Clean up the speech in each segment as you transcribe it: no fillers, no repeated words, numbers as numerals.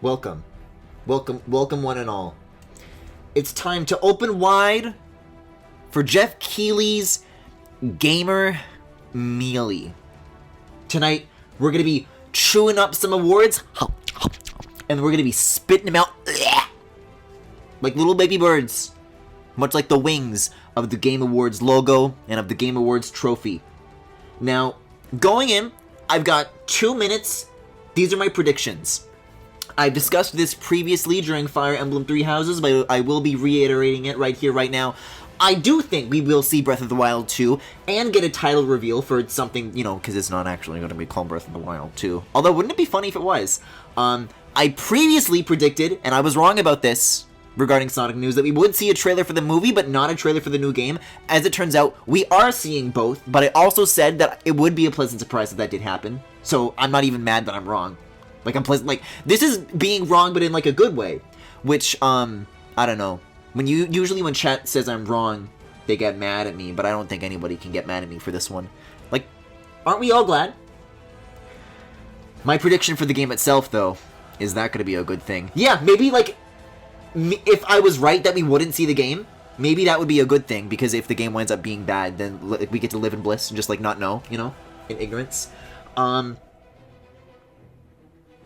Welcome. Welcome one and all. It's time to open wide for Jeff Keighley's Gamer Mealy. Tonight, we're going to be chewing up some awards, and we're going to be spitting them out like little baby birds, much like the wings of the Game Awards logo and of the Game Awards trophy. Now, going in, I've got 2 minutes. These are my predictions. I've discussed this previously during Fire Emblem Three Houses, but I will be reiterating it right here, right now. I do think we will see Breath of the Wild 2 and get a title reveal for something, you know, because it's not actually going to be called Breath of the Wild 2. Although, wouldn't it be funny if it was? I previously predicted, and I was wrong about this regarding Sonic News, that we would see a trailer for the movie, but not a trailer for the new game. As it turns out, we are seeing both, but I also said that it would be a pleasant surprise if that did happen. So I'm not even mad that I'm wrong. Like, this is being wrong, but in, like, a good way. Which, I don't know. Usually when chat says I'm wrong, they get mad at me, but I don't think anybody can get mad at me for this one. Like, aren't we all glad? My prediction for the game itself, though, is that gonna be a good thing? Yeah, maybe, like, if I was right that we wouldn't see the game, maybe that would be a good thing, because if the game winds up being bad, then we get to live in bliss and just, like, not know, you know? In ignorance.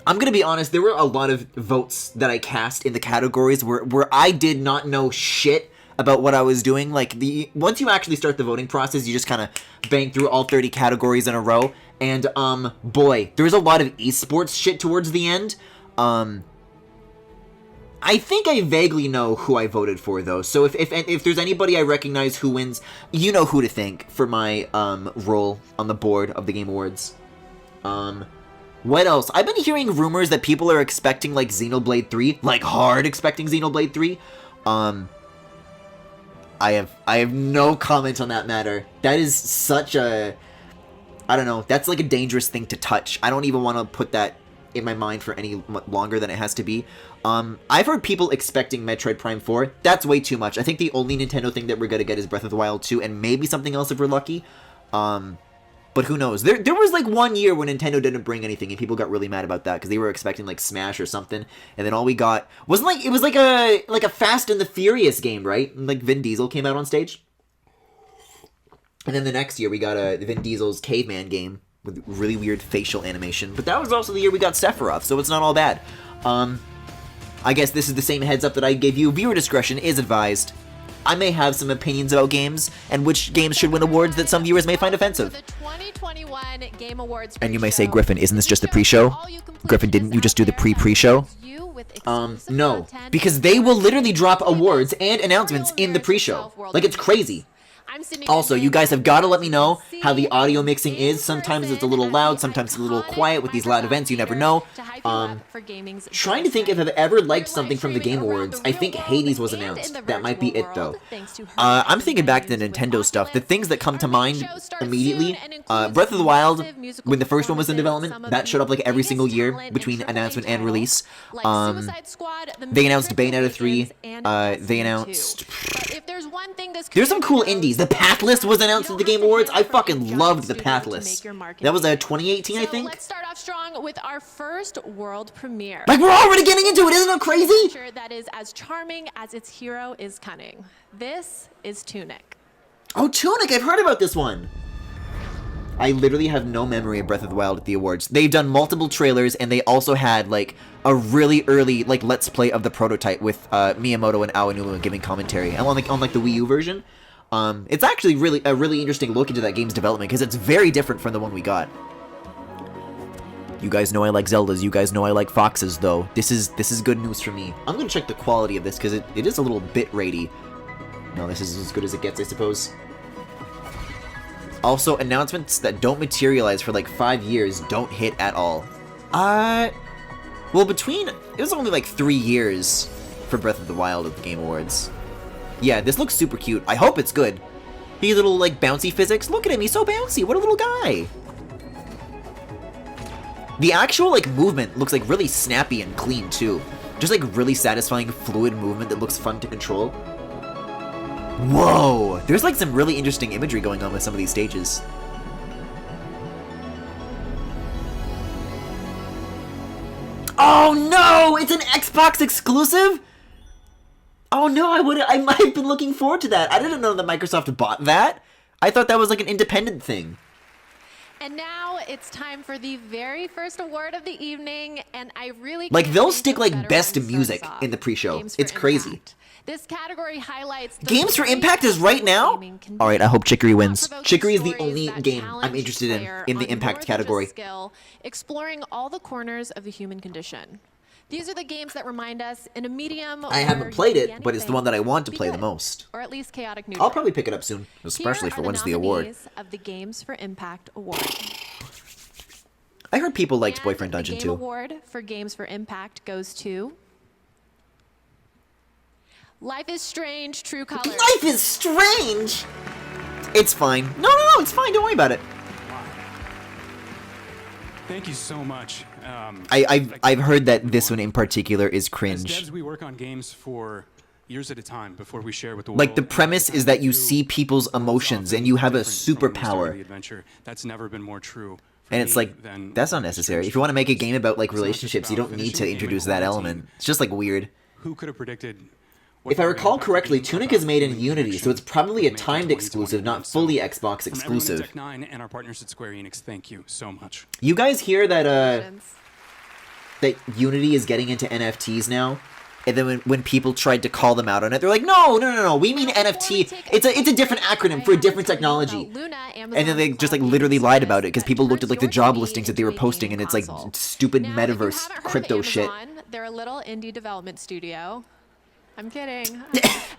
I'm gonna be honest, there were a lot of votes that I cast in the categories where I did not know shit about what I was doing. Like, once you actually start the voting process, you just kind of bang through all 30 categories in a row, and, boy, there's a lot of esports shit towards the end. I think I vaguely know who I voted for, though, so if there's anybody I recognize who wins, you know who to thank for my, role on the board of the Game Awards. What else? I've been hearing rumors that people are expecting, like, Xenoblade 3. Like, hard expecting Xenoblade 3. I have no comment on that matter. That is such a... I don't know. That's, like, a dangerous thing to touch. I don't even want to put that in my mind for any longer than it has to be. I've heard people expecting Metroid Prime 4. That's way too much. I think the only Nintendo thing that we're gonna get is Breath of the Wild 2, and maybe something else if we're lucky. But who knows? There was, like, 1 year when Nintendo didn't bring anything, and people got really mad about that, because they were expecting, like, Smash or something, and then all we got... it was like a Fast and the Furious game, right? Like, Vin Diesel came out on stage. And then the next year, we got Vin Diesel's Caveman game, with really weird facial animation. But that was also the year we got Sephiroth, so it's not all bad. I guess this is the same heads up that I gave you. Viewer discretion is advised. I may have some opinions about games, and which games should win awards that some viewers may find offensive. Game Awards and you may say, Griffin, isn't this just a pre-show? Griffin, didn't you just do the pre-show? No, because they will literally drop awards and announcements in the pre-show. Like, it's crazy. Also, you guys have got to let me know how the audio mixing is. Sometimes it's a little loud, sometimes it's a little quiet. With these loud events, you never know. Trying to think if I've ever liked something from the Game Awards. I think Hades was announced. That might be it, though. I'm thinking back to the Nintendo stuff. The things that come to mind immediately, Breath of the Wild, when the first one was in development, that showed up like every single year between announcement and release. They announced Bayonetta 3. They announced... There's some cool indies. The Path List was announced at the Game Awards. I fucking loved the Path List. That was 2018, I think. Let's start off strong with our first world premiere. Like, we're already getting into it. Isn't it crazy? That is as charming as its hero is cunning. This is Tunic. Oh, Tunic! I've heard about this one. I literally have no memory of Breath of the Wild at the awards. They've done multiple trailers, and they also had, like, a really early, like, Let's Play of the prototype with Miyamoto and Aonuma giving commentary. On, like, the Wii U version. It's actually a really interesting look into that game's development, because it's very different from the one we got. You guys know I like Zeldas. You guys know I like Foxes, though. This is good news for me. I'm gonna check the quality of this, because it is a little bit ratey. No, this is as good as it gets, I suppose. Also, announcements that don't materialize for like 5 years don't hit at all. Well, it was only like 3 years for Breath of the Wild at the Game Awards. Yeah, this looks super cute. I hope it's good. He little, like, bouncy physics. Look at him, he's so bouncy. What a little guy. The actual, like, movement looks like really snappy and clean, too. Just, like, really satisfying, fluid movement that looks fun to control. Whoa! There's, like, some really interesting imagery going on with some of these stages. Oh, no! No, it's an Xbox exclusive? Oh no, I might have been looking forward to that. I didn't know that Microsoft bought that. I thought that was like an independent thing. And now it's time for the very first award of the evening, and I really like can't they'll think stick of like better best one to music start us off. in the pre-show. Games for It's crazy. Impact. This category highlights the Games for stories Impact is that right now? gaming can All right, be. I hope Chicory wins. Thought-provoking Chicory is the stories only that game I'm challenge interested player in the on Impact more than category. just skill, exploring all the corners of the human condition. These are the games that remind us in a medium. I haven't played it, but it's the one that I want to play the most. Or at least chaotic neutral. I'll probably pick it up soon, especially for when's the award. Here are the nominees of the Games for Impact award. I heard people liked And Boyfriend Dungeon the Game too. Award for Games for Impact goes to Life is Strange: True Colors. Life is Strange! It's fine. No, it's fine. Don't worry about it. Thank you so much. I've heard that this one in particular is As cringe. devs, we work on games for years at a time before we share with the world. Like the And premise every is time that you we do, see people's the world's emotions often and you have a different from when we started superpower. the adventure. That's never been more true. for And it's me like, than that's not Life is necessary. Strange If you want to make a True game Colors. about like It's not just relationships, you about don't need finishing to the game in introduce that quarantine. element. It's just like weird. Who could have predicted? what If I the recall impact correctly, would be Tunic about is made in human Unity, so connection it's probably a made in timed exclusive, 2021. not fully So, Xbox from everyone at exclusive. Tech9 and our partners at Square Enix, thank you so much. You guys hear that Congratulations. that Unity is getting into NFTs now? And then when people tried to call them out on it, they're like, no, we mean Before we NFT. take It's a quick different break, acronym I for a have to different tell you about technology. Luna, And then they Amazon's just like cloud literally gaming lied about service it because that people looked at turns like the your job TV listings that into they were a posting, gaming and it's like console. stupid Now, if you metaverse haven't heard of crypto shit. Amazon, they're a little indie development studio. I'm kidding.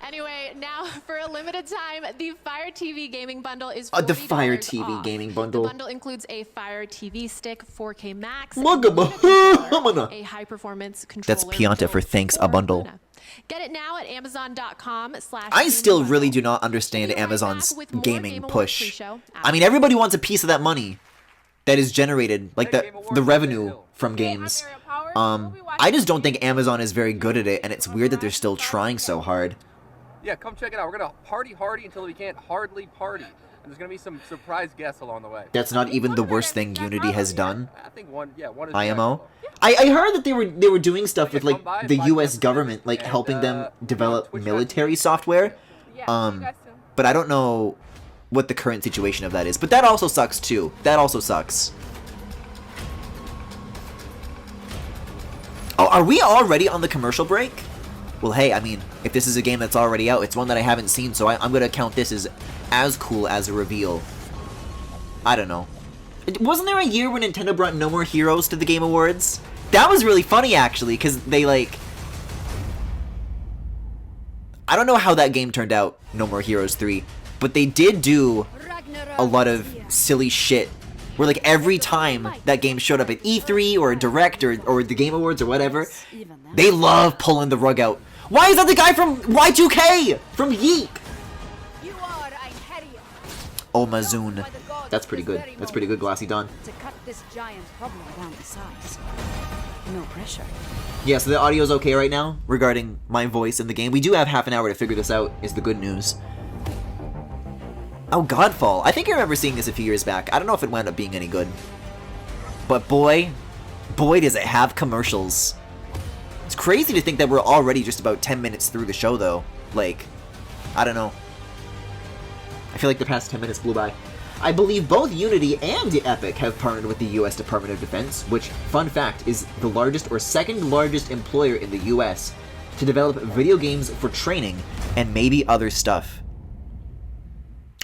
Anyway, now for a limited time, the Fire TV gaming bundle is $40 The Fire TV off. gaming bundle. The bundle includes a Fire TV stick, 4K Max, Look and at Luna my- controller, a high-performance controller. That's Pianta for built thanks a for bundle. Luna. Get it now at Amazon.com/. I still really do not We'll understand be right Amazon's back with more gaming Game Awards push. pre-show I mean, everybody wants a piece of that money that is generated, like the revenue from games. I just don't think Amazon is very good at it, and it's weird that they're still trying so hard. Yeah, come check it out. We're gonna party hardy until we can't hardly party. And there's gonna be some surprise guests along the way. That's not even the worst thing Unity has done. I think one is IMO. acceptable. I heard that they were doing stuff with like come by, the buy U.S. some government, food, like and, helping them develop Twitch military software. But I don't know what the current situation of that is. But that also sucks too. That also sucks. Oh, are we already on the commercial break? Well, hey, I mean, if this is a game that's already out, it's one that I haven't seen, so I'm gonna count this as cool as a reveal. I don't know. Wasn't there a year when Nintendo brought No More Heroes to the Game Awards? That was really funny, actually, because they, like... I don't know how that game turned out, No More Heroes 3, but they did do a lot of silly shit. Where, like, every time that game showed up at E3 or Direct or the Game Awards or whatever, they love pulling the rug out. Why is that the guy from Y2K? From Yeek? Oh, Mazoon. That's pretty good. That's pretty good, Glassy Dawn. To cut this giant problem down to size. No pressure. Yeah, so the audio's okay right now regarding my voice in the game. We do have half an hour to figure this out, is the good news. Oh, Godfall. I think I remember seeing this a few years back. I don't know if it wound up being any good. But boy does it have commercials. It's crazy to think that we're already just about 10 minutes through the show, though. Like, I don't know. I feel like the past 10 minutes blew by. I believe both Unity and Epic have partnered with the US Department of Defense, which, fun fact, is the largest or second largest employer in the US to develop video games for training and maybe other stuff.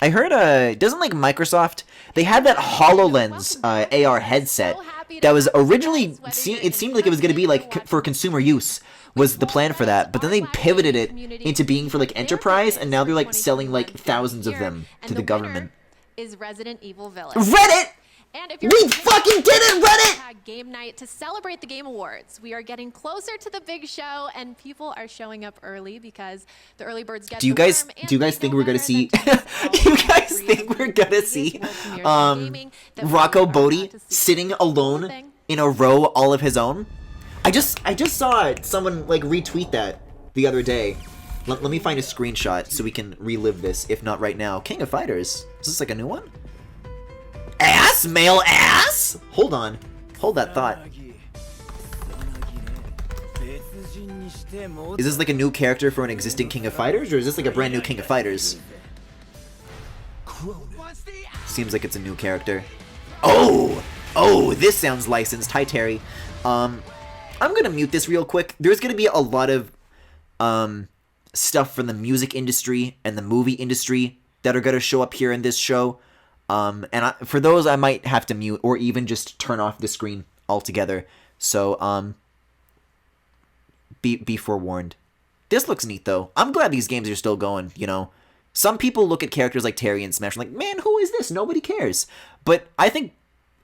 I heard, doesn't like Microsoft, they had that HoloLens AR headset that was originally, it seemed like it was going to be like for consumer use was the plan for that, but then they pivoted it into being for like enterprise, and now they're like selling like thousands of them to the government. Is Resident Evil Village. Reddit! And if We you're fucking did it, Reddit! Game night to celebrate the Game Awards. We are getting closer to the big show, and people are showing up early because the early birds get Do you the guys worm, and do you guys they think know we're gonna better see than to tell you us guys the think we're gonna see biggest world premieres in gaming that we Rocco are about Bodie to see. sitting alone Thing. in a row all of his own? I just saw someone like retweet that the other day. Let me find a screenshot so we can relive this, if not right now. King of Fighters. Is this like a new one? Ass? Male ass? Hold on. Hold that thought. Is this like a new character for an existing King of Fighters, or is this like a brand new King of Fighters? Seems like it's a new character. Oh! Oh, this sounds licensed. Hi, Terry. I'm gonna mute this real quick. There's gonna be a lot of stuff from the music industry and the movie industry that are gonna show up here in this show. For those, I might have to mute or even just turn off the screen altogether. So, be forewarned. This looks neat, though. I'm glad these games are still going, you know. Some people look at characters like Terry and Smash and like, man, who is this? Nobody cares. But I think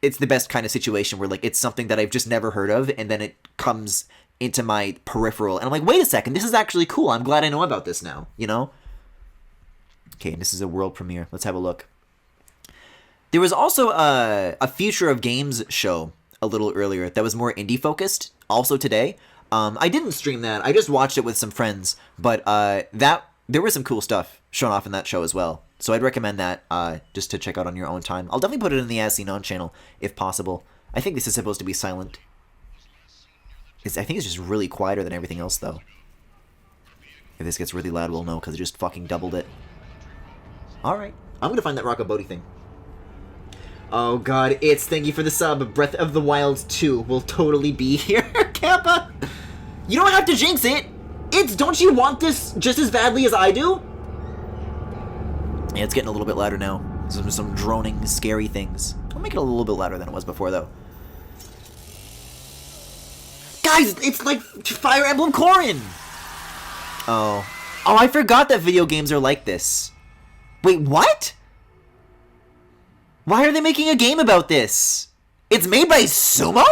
it's the best kind of situation where, like, it's something that I've just never heard of, and then it comes into my peripheral, and I'm like, wait a second, this is actually cool. I'm glad I know about this now, you know? Okay, this is a world premiere. Let's have a look. There was also a Future of Games show a little earlier that was more indie-focused, also today. I didn't stream that. I just watched it with some friends, but there was some cool stuff shown off in that show as well. So I'd recommend that just to check out on your own time. I'll definitely put it in the As Seen On channel, if possible. I think this is supposed to be silent. I think it's just really quieter than everything else, though. If this gets really loud, we'll know, because it just fucking doubled it. Alright. I'm gonna find that Rockabody thing. Oh god, it's thank you for the sub. Breath of the Wild 2 will totally be here, Kappa! You don't have to jinx it! Don't you want this just as badly as I do? Yeah, it's getting a little bit louder now. Some droning, scary things. I'll make it a little bit louder than it was before, though. Guys, it's like Fire Emblem Corrin! Oh, I forgot that video games are like this. Wait, what? Why are they making a game about this? It's made by Sumo?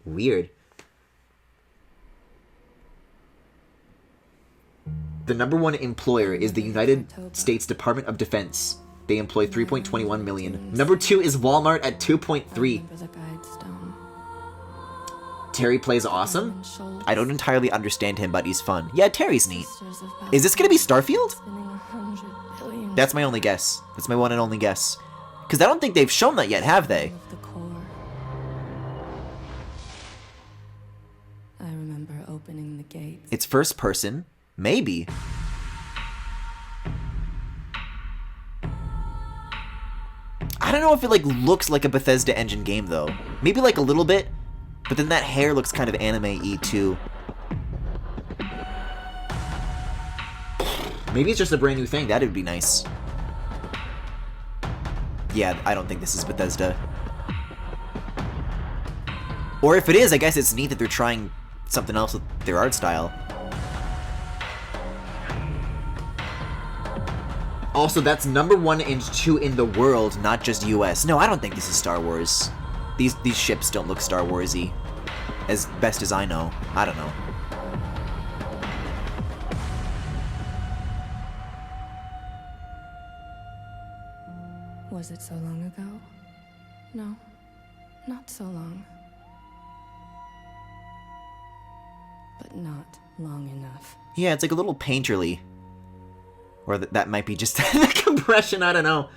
Weird. The #1 employer is the United States Department of Defense. They employ 3.21 million. #2 is Walmart at 2.3. Terry plays awesome? I don't entirely understand him, but he's fun. Yeah, Terry's neat. Is this gonna be Starfield? That's my only guess. That's my one and only guess. Because I don't think they've shown that yet, have they? I remember opening the gates. It's first person. Maybe. I don't know if it like looks like a Bethesda engine game though. Maybe like a little bit, but then that hair looks kind of anime-y too. Maybe it's just a brand new thing. That would be nice. Yeah, I don't think this is Bethesda. Or if it is, I guess it's neat that they're trying something else with their art style. Also, that's #1 and 2 in the world, not just US. No, I don't think this is Star Wars. These ships don't look Star Wars-y. As best as I know. I don't know. Was it so long ago? No, not so long. But not long enough. Yeah, it's like a little painterly. Or that might be just the compression, I don't know.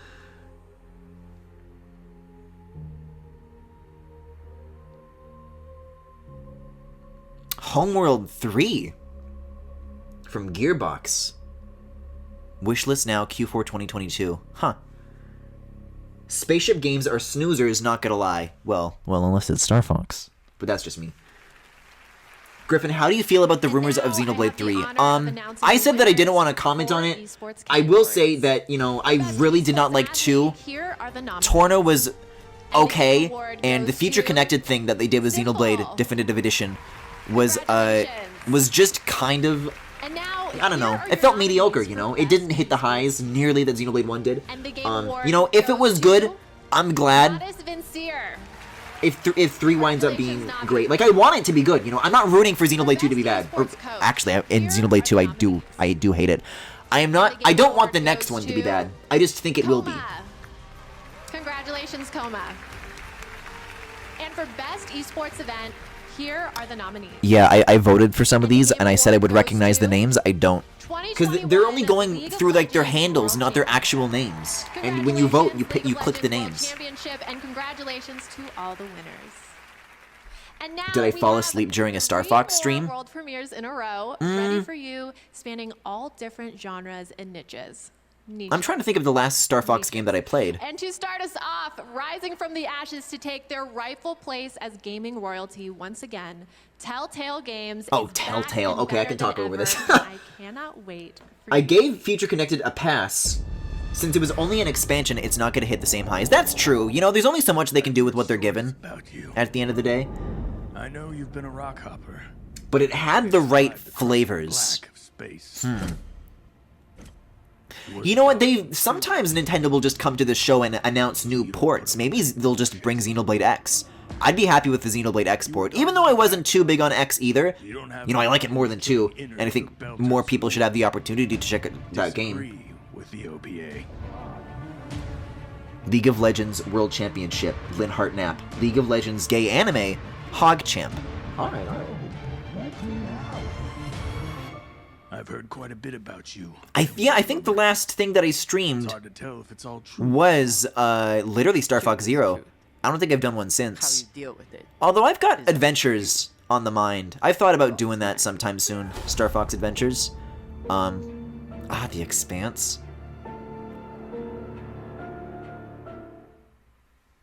Homeworld 3 from Gearbox. Wishlist now, Q4 2022. Huh. Spaceship games are snoozers, not gonna lie. Well, unless it's Star Fox. But that's just me. Griffin, how do you feel about the rumors of Xenoblade 3? I said that I didn't want to comment on it. I will say that, you know, I really did not like 2. Torna was okay, and the Future Connected thing that they did with Xenoblade Definitive Edition was just kind of, I don't know, it felt mediocre, you know? It didn't hit the highs nearly that Xenoblade 1 did. You know, if it was good, I'm glad. If 3 winds up being great. Like, I want it to be good, you know? I'm not rooting for Xenoblade 2 to be bad. Or, actually, in Xenoblade 2, I do hate it. I don't want the next one to be bad. I just think it will be. Congratulations, Coma. And for Best Esports Event, here are the nominees. Yeah, I voted for some of these, and I said I would recognize the names. I don't. Because they're only going through, like, their handles, not their actual names. And when you vote, you click the names. Championship, and congratulations to all the winners. And now Did I we fall have asleep during a Star 3 Fox more stream? world premieres in a row, ready for you, spanning all different genres and niches. I'm trying to think of the last Star Fox game that I played. And to start us off, rising from the ashes to take their rightful place as gaming royalty once again, Telltale Games. Oh, is back Telltale. and Okay, I better can talk than over ever, this. and I cannot wait for I you. gave Future Connected a pass. Since it was only an expansion, it's not going to hit the same highs. That's true. You know, there's only so much they can do with what they're given About you. at the end of the day. I know you've been a rock hopper. But it had the right Tried to cross the flavors. black of space. You know what? Sometimes Nintendo will just come to the show and announce new ports. Maybe they'll just bring Xenoblade X. I'd be happy with the Xenoblade X port, even though I wasn't too big on X either. You know, I like it more than 2, and I think more people should have the opportunity to check that game. Disagree with the OPA. League of Legends World Championship, Lynn Hartnap. League of Legends Gay Anime, Hogchamp. Alright. I've heard quite a bit about you. I think the last thing that I It's streamed hard to tell if it's all true. was literally Star Fox Zero. I don't think I've done one How since. you deal with it. Although I've got adventures on the mind. I've thought about doing that sometime soon. Star Fox Adventures. The Expanse.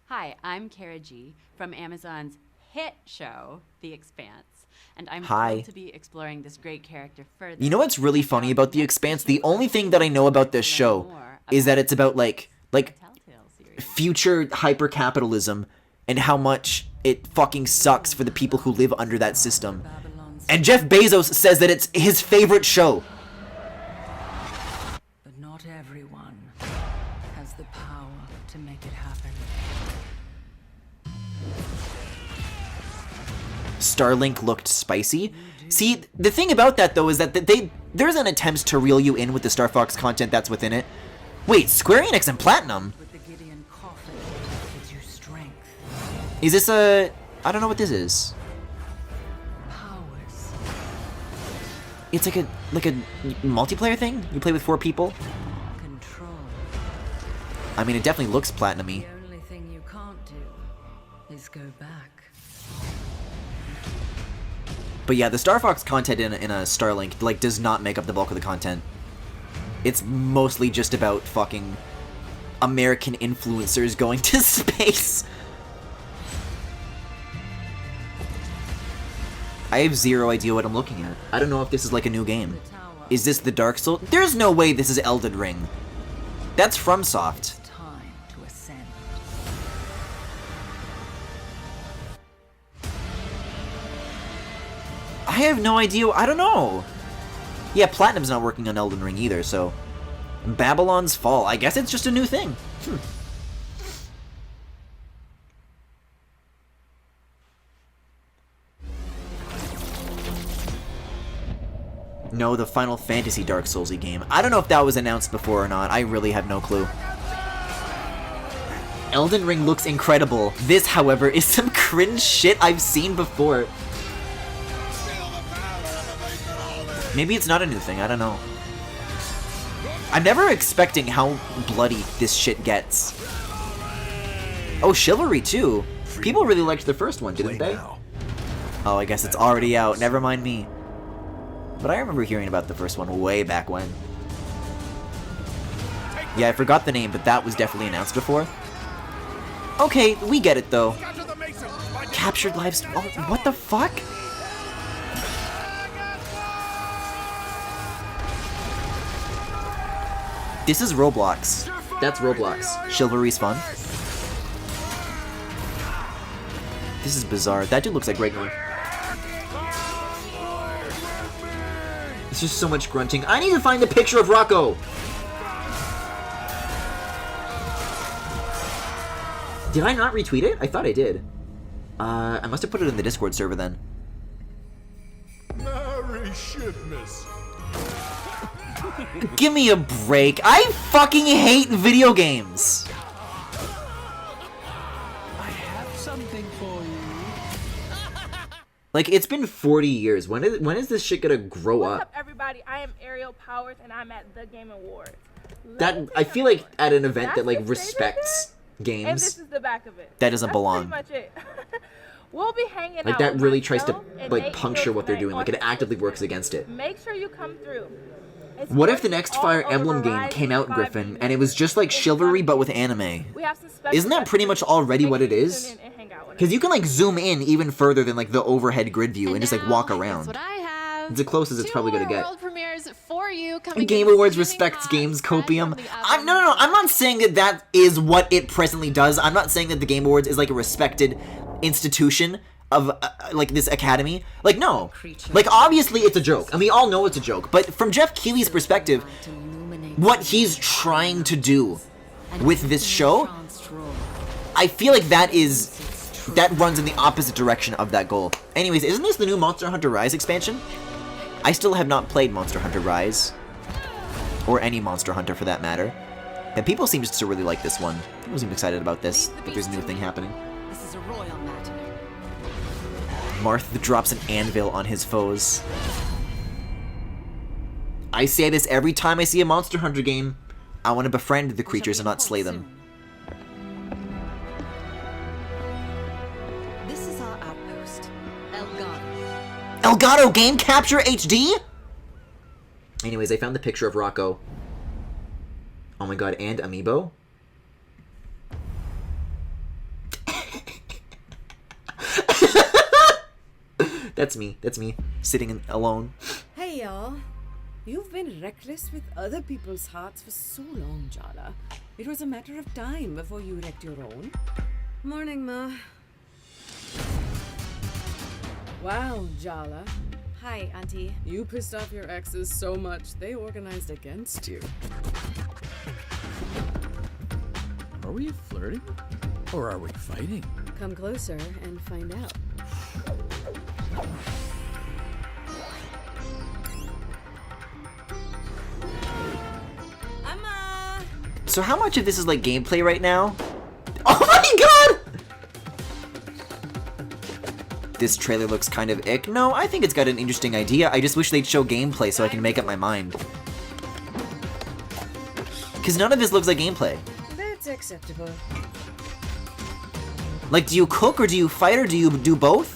Hi, I'm Kara G from Amazon's hit show, The Expanse, and I'm Hi. thrilled to be exploring this great character further. You know what's really funny about The Expanse? The only thing that I know about this show is that it's about like Telltale series. future hyper-capitalism and how much it fucking sucks for the people who live under that system. And Jeff Bezos says that it's his favorite show. But not everyone has the power to make it happen. Starlink looked spicy. See, the thing about that though is that there's an attempt to reel you in with the Star Fox content that's within it. Wait, Square Enix and Platinum? With the Gideon coffin gives you strength, Is this a... I don't know what this is. powers. It's like a multiplayer thing? You play with 4 people? Control. I mean, it definitely looks platinum-y. The only thing you can't do is go back. But yeah, the Star Fox content in a Starlink, like, does not make up the bulk of the content. It's mostly just about fucking American influencers going to space. I have zero idea what I'm looking at. I don't know if this is like a new game. Is this the Dark Souls? There's no way this is Elden Ring. That's FromSoft. Time to ascend. I have no idea. I don't know. Yeah, Platinum's not working on Elden Ring either, so... Babylon's Fall. I guess it's just a new thing. No, the Final Fantasy Dark Soulsy game. I don't know if that was announced before or not. I really have no clue. Elden Ring looks incredible. This, however, is some cringe shit I've seen before. Maybe it's not a new thing, I don't know. I'm never expecting how bloody this shit gets. Oh, Chivalry too. People really liked the first one, didn't they? Oh, I guess it's already out. Never mind me. But I remember hearing about the first one way back when. Yeah, I forgot the name, but that was definitely announced before. Okay, we get it though. Captured lives. Oh, what the fuck? This is Roblox. That's Roblox. Chivalry's fun. This is bizarre. That dude looks like Gregory. It's just so much grunting. I need to find the picture of Rocco! Did I not retweet it? I thought I did. I must have put it in the Discord server then. Merry Shipmas. Give me a break. I fucking hate video games. I have something for you. Like, it's been 40 years. When is this shit gonna grow What's up? up, everybody? I am Ariel Powers, and I'm at the Game Awards. That I feel like at an event that like That's the respects And this games, is the back of it. that doesn't That's belong. pretty much it. We'll be hanging Like out that with really my tries to show and like Nate puncture Hill what they're tonight doing. Like on it actively Instagram. works against it. Make sure you come through. It's What if free the next all Fire over Emblem game Verizon came out, 5G Griffin, and it was network. just like It's Chivalry fun. but with anime? We have some special Isn't that pretty much messages. already Make what it sure you is? tune in and hang out with Because us. you can like zoom in even further than like the overhead grid view and just like now, walk guess around. what I have. It's the closest it's Two probably gonna more get. world premieres for you coming Game in Awards steaming respects hot, games fresh copium. from the I'm oven. no. I'm not saying that that is what it presently does. I'm not saying that the Game Awards is like a respected institution of like this academy. Like no. Like obviously it's a joke, and we all know it's a joke. But from Jeff Keighley's perspective, what he's trying to do with this show, I feel like that runs in the opposite direction of that goal. Anyways, isn't this the new Monster Hunter Rise expansion? I still have not played Monster Hunter Rise. Or any Monster Hunter for that matter. And people seem to really like this one. People seem excited about this, that there's a new thing happening. This is a royal matter. Marth drops an anvil on his foes. I say this every time I see a Monster Hunter game. I want to befriend the creatures and not slay them. This is our outpost, Elgato. Elgato Game Capture HD? Anyways, I found the picture of Rocco. Oh my god, and Amiibo? That's me, sitting alone. Hey y'all. You've been reckless with other people's hearts for so long, Jala. It was a matter of time before you wrecked your own. Morning, Ma. Wow, Jala. Hi, Auntie. You pissed off your exes so much, they organized against you. Are we flirting? Or are we fighting? Come closer and find out. Amma! So how much of this is like gameplay right now? Oh my god! This trailer looks kind of ick. No, I think it's got an interesting idea. I just wish they'd show gameplay so I can make up my mind. Because none of this looks like gameplay. That's acceptable. Like, do you cook or do you fight or do you do both?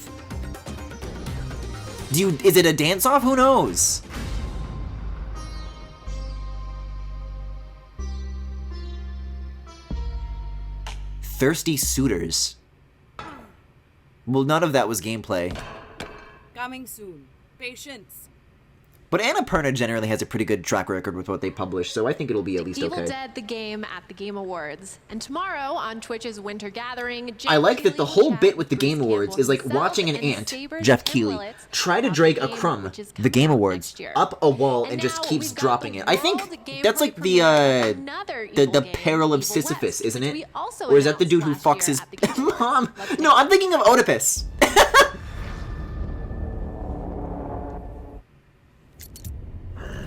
Is it a dance-off? Who knows? Thirsty suitors. Well, none of that was gameplay. Coming soon. Patience. But Annapurna generally has a pretty good track record with what they publish, so I think it'll be at least Evil okay. Dead the game at the Game Awards. And tomorrow on Twitch's Winter Gathering, I like that the whole bit with the Game Awards is like watching an ant, Jeff Keighley, try to drag a crumb, the Game Awards, up a wall and just keeps dropping it. I think that's like the peril of Sisyphus, isn't it? Or is that the dude who fucks his mom? No, I'm thinking of Oedipus.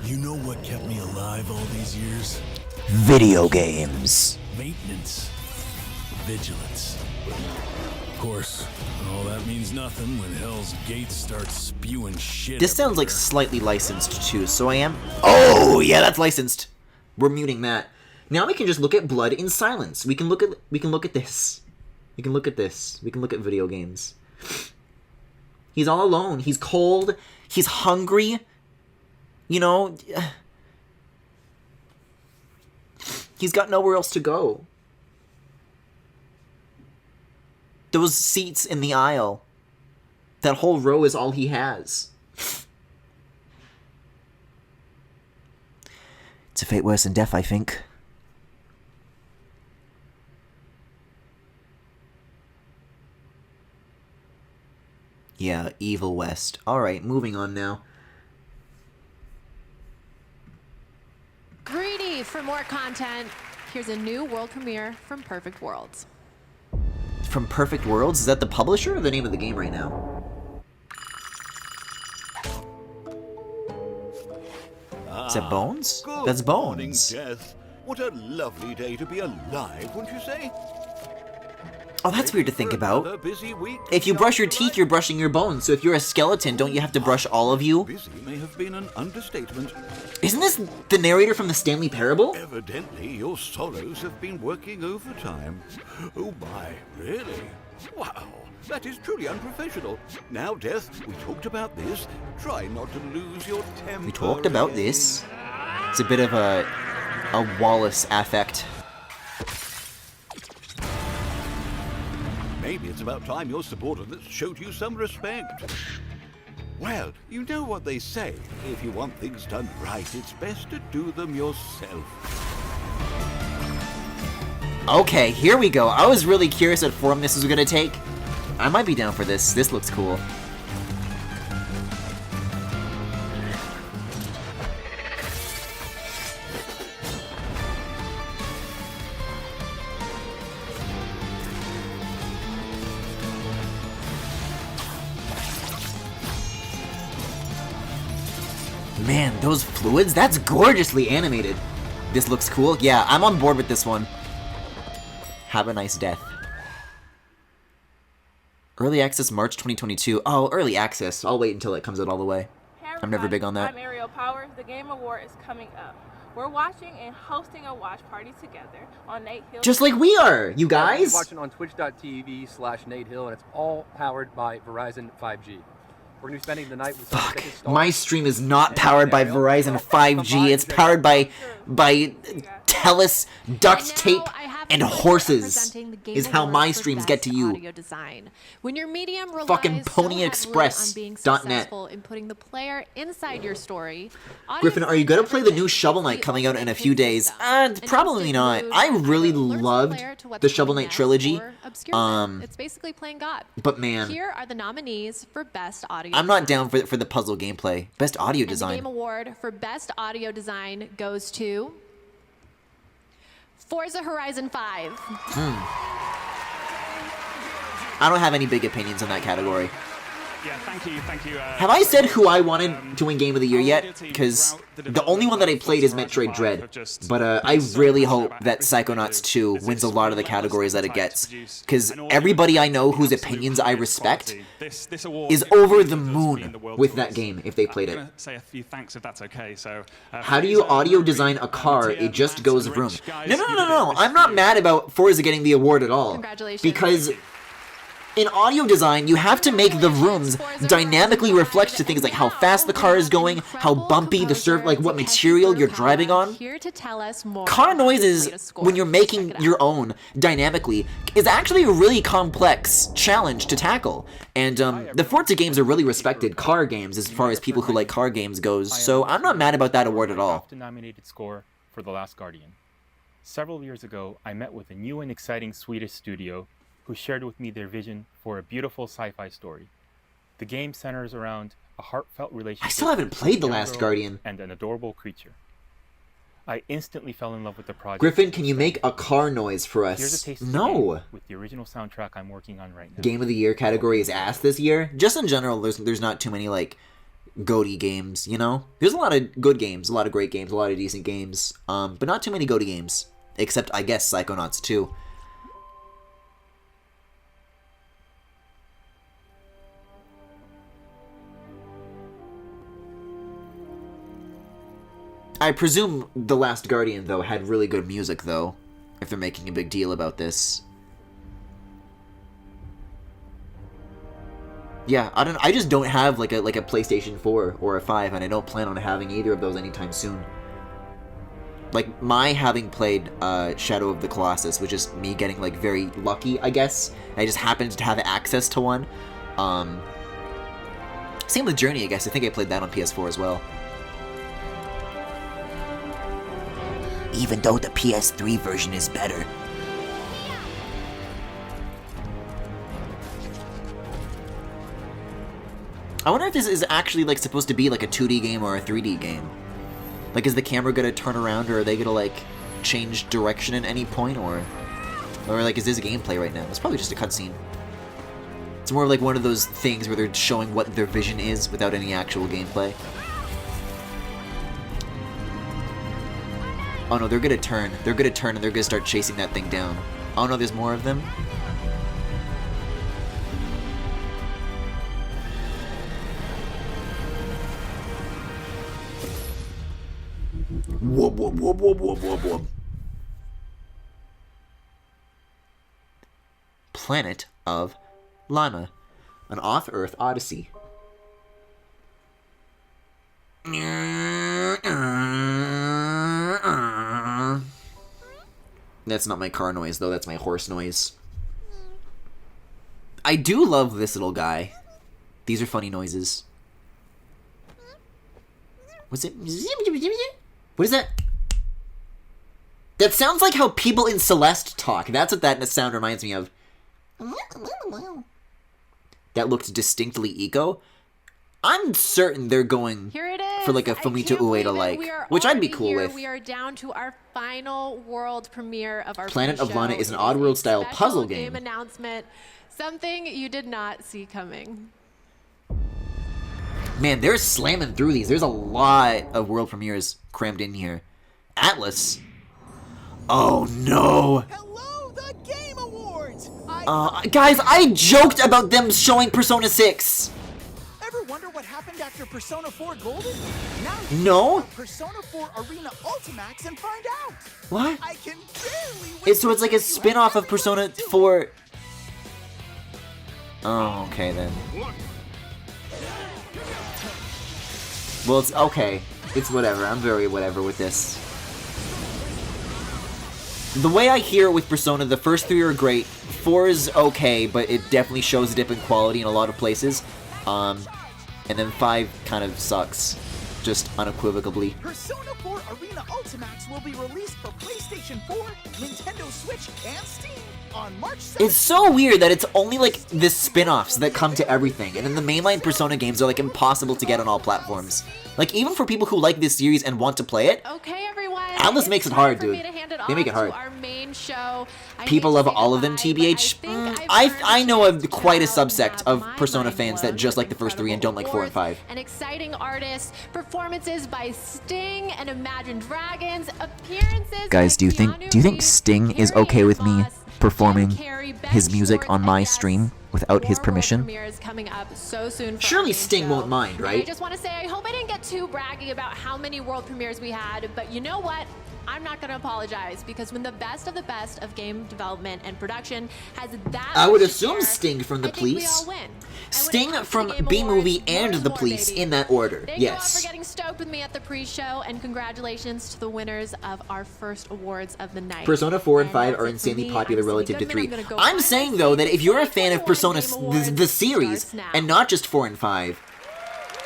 You know what kept me alive all these years? Video games. Maintenance. Vigilance. Of course, all that means nothing when Hell's Gate starts spewing shit. This sounds like slightly licensed too, so I am... Oh, yeah, that's licensed. We're muting that. Now we can just look at blood in silence. We can look at this. We can look at this. We can look at video games. He's all alone. He's cold. He's hungry. You know, he's got nowhere else to go. Those seats in the aisle, that whole row is all he has. It's a fate worse than death, I think. Yeah, Evil West. Alright, moving on now. Greedy for more content. Here's a new world premiere from Perfect Worlds. From Perfect Worlds? Is that the publisher or the name of the game right now? Is that Bones? Good That's morning, Bones. Death. What a lovely day to be alive, wouldn't you say? Oh, that's weird to think about. Another busy week. If you brush your teeth, you're brushing your bones. So if you're a skeleton, don't you have to brush all of you? Busy may have been an understatement. Isn't this the narrator from the Stanley Parable? Evidently, your sorrows have been working overtime. Oh my, really? Wow, that is truly unprofessional. Now, Death, we talked about this. Try not to lose your temper. We talked about this. It's a bit of a Wallace affect. Maybe it's about time your subordinates showed you some respect. Well, you know what they say. If you want things done right, it's best to do them yourself. Okay, here we go. I was really curious what form this was gonna take. I might be down for this. This looks cool. Man, those fluids, that's gorgeously animated. This looks cool. Yeah, I'm on board with this one. Have a nice death. Early access March 2022. Oh, early access. I'll wait until it comes out all the way. Hey I'm never big on that. I'm Ariel Powers. The Game Award is coming up. We're watching and hosting a watch party together on Nate Hill. Just like we are, you guys. We're watching on twitch.tv/Nate Hill, and it's all powered by Verizon 5G. We're going to be spending the night with some of the biggest stars. My stream is not powered by Verizon 5G. It's powered by TELUS, duct tape, and horses. Is how my streams get to you. Audio design. When your medium relies Fucking so heavily PonyExpress on being .net. successful in putting the player inside your story. Griffin, are you gonna play the new Shovel Knight coming out in a few days? Probably not. I really loved the Shovel Knight trilogy. It's basically playing God. But man, Here are the nominees for Best Audio I'm not down for the puzzle gameplay. Best audio The design. Game Award for Best Audio Design goes to Forza Horizon 5. I don't have any big opinions in that category. Yeah, thank you. Have I said who I wanted to win Game of the Year yet? Because the only one that I played is Metroid Dread. But I really hope that Psychonauts 2 wins a lot of the categories that it gets. Because everybody I know whose opinions I respect is over the moon with that game if they played it. I'm gonna say a few thanks if that's okay. So, How do you audio design a car? It just goes vroom. No. I'm not mad about Forza getting the award at all. Congratulations. Because in audio design, you have to make the rooms dynamically reflect to things like how fast the car is going, how bumpy the like what material you're driving on. Here to tell us more. Car noises, when you're making your own dynamically, is actually a really complex challenge to tackle. And the Forza games are really respected car games as far as people who like car games goes, so I'm not mad about that award at all. Often nominated score for The Last Guardian. Several years ago, I met with a new and exciting Swedish studio who shared with me their vision for a beautiful sci-fi story. The game centers around a heartfelt relationship. I still haven't played The Last girl Guardian. And an adorable creature. I instantly fell in love with the project. Griffin, can you make a car noise for Here's a us? taste of the No. game with the original soundtrack I'm working on right now. Game of the Year category is ass this year. Just in general, there's not too many like GOTY games, you know? There's a lot of good games, a lot of great games, a lot of decent games, but not too many GOTY games. Except, I guess, Psychonauts 2. I presume The Last Guardian, though, had really good music, though, if they're making a big deal about this. Yeah, I just don't have like a PlayStation 4 or a 5, and I don't plan on having either of those anytime soon. Like, my having played Shadow of the Colossus, which is me getting, like, very lucky, I guess. I just happened to have access to one. Same with Journey, I guess. I think I played that on PS4 as well. Even though the PS3 version is better. I wonder if this is actually, like, supposed to be, like, a 2D game or a 3D game. Like, is the camera gonna turn around, or are they gonna, like, change direction at any point, or like, is this gameplay right now? It's probably just a cutscene. It's more like one of those things where they're showing what their vision is without any actual gameplay. Oh no, they're gonna turn. They're gonna turn and they're gonna start chasing that thing down. Oh no, there's more of them? Whoop, whoop, whoop, whoop, whoop, whoop, whoop. Planet of Lana, an off-Earth odyssey. That's not my car noise, though. That's my horse noise. I do love this little guy. These are funny noises. What's it? What is that? That sounds like how people in Celeste talk. That's what that sound reminds me of. That looks distinctly eco. I'm certain they're going for like a Fumito Ueda like, which I'd be cool with. We are down to our final world premiere of our Planet of Lana is an Oddworld style puzzle game. Announcement, something you did not see coming. Man, they're slamming through these. There's a lot of world premieres crammed in here. Atlas. Oh no. Hello, the Game Awards. Guys, I joked about them showing Persona 6. Ever wonder what happened after Persona 4 Golden? Now No. Persona 4 Arena Ultimax and find out. What? I can barely wait. So it's like a spin-off of Persona 4. Oh, okay then. Well, it's okay. It's whatever. I'm very whatever with this. The way I hear it with Persona, the first 3 are great. 4 is okay, but it definitely shows a dip in quality in a lot of places. And then 5 kind of sucks. Just unequivocally. Persona 4 Arena Ultimax will be released for PlayStation 4, Nintendo Switch, and Steam on March 7th. It's so weird that it's only like the spin-offs that come to everything, and then the mainline Persona games are like impossible to get on all platforms. Like, even for people who like this series and want to play it, Okay, everyone. Atlas makes it hard, dude. They make it hard. Our main show. People love all of them, TBH. I know of quite a subsect of Persona fans that just like the first 3 and don't like 4 and 5. An exciting artist, performances by Sting and Imagine Dragons, appearances. Guys, do you think Sting is okay with me performing his music on my stream without his permission? Coming up so soon. Surely Sting won't mind, And I right? just want to say, I hope I didn't get too braggy about how many world premieres we had, but you know what? I'm not going to apologize, because when the best of game development and production has that I would much to assume share, Sting from The I think we Police. all win. Sting from B-Movie and The Police in that order. Thank you all Yes. for getting stoked with me at the pre-show, and congratulations to the winners of our first awards of the night. Persona 4 and 5 that's are it for insanely me. popular I'm Cindy relative to Goodman. 3. I'm gonna go I'm find saying my though that seat. if you're a fan of 2021 Persona, Game Awards the series, starts now. and not just 4 and 5,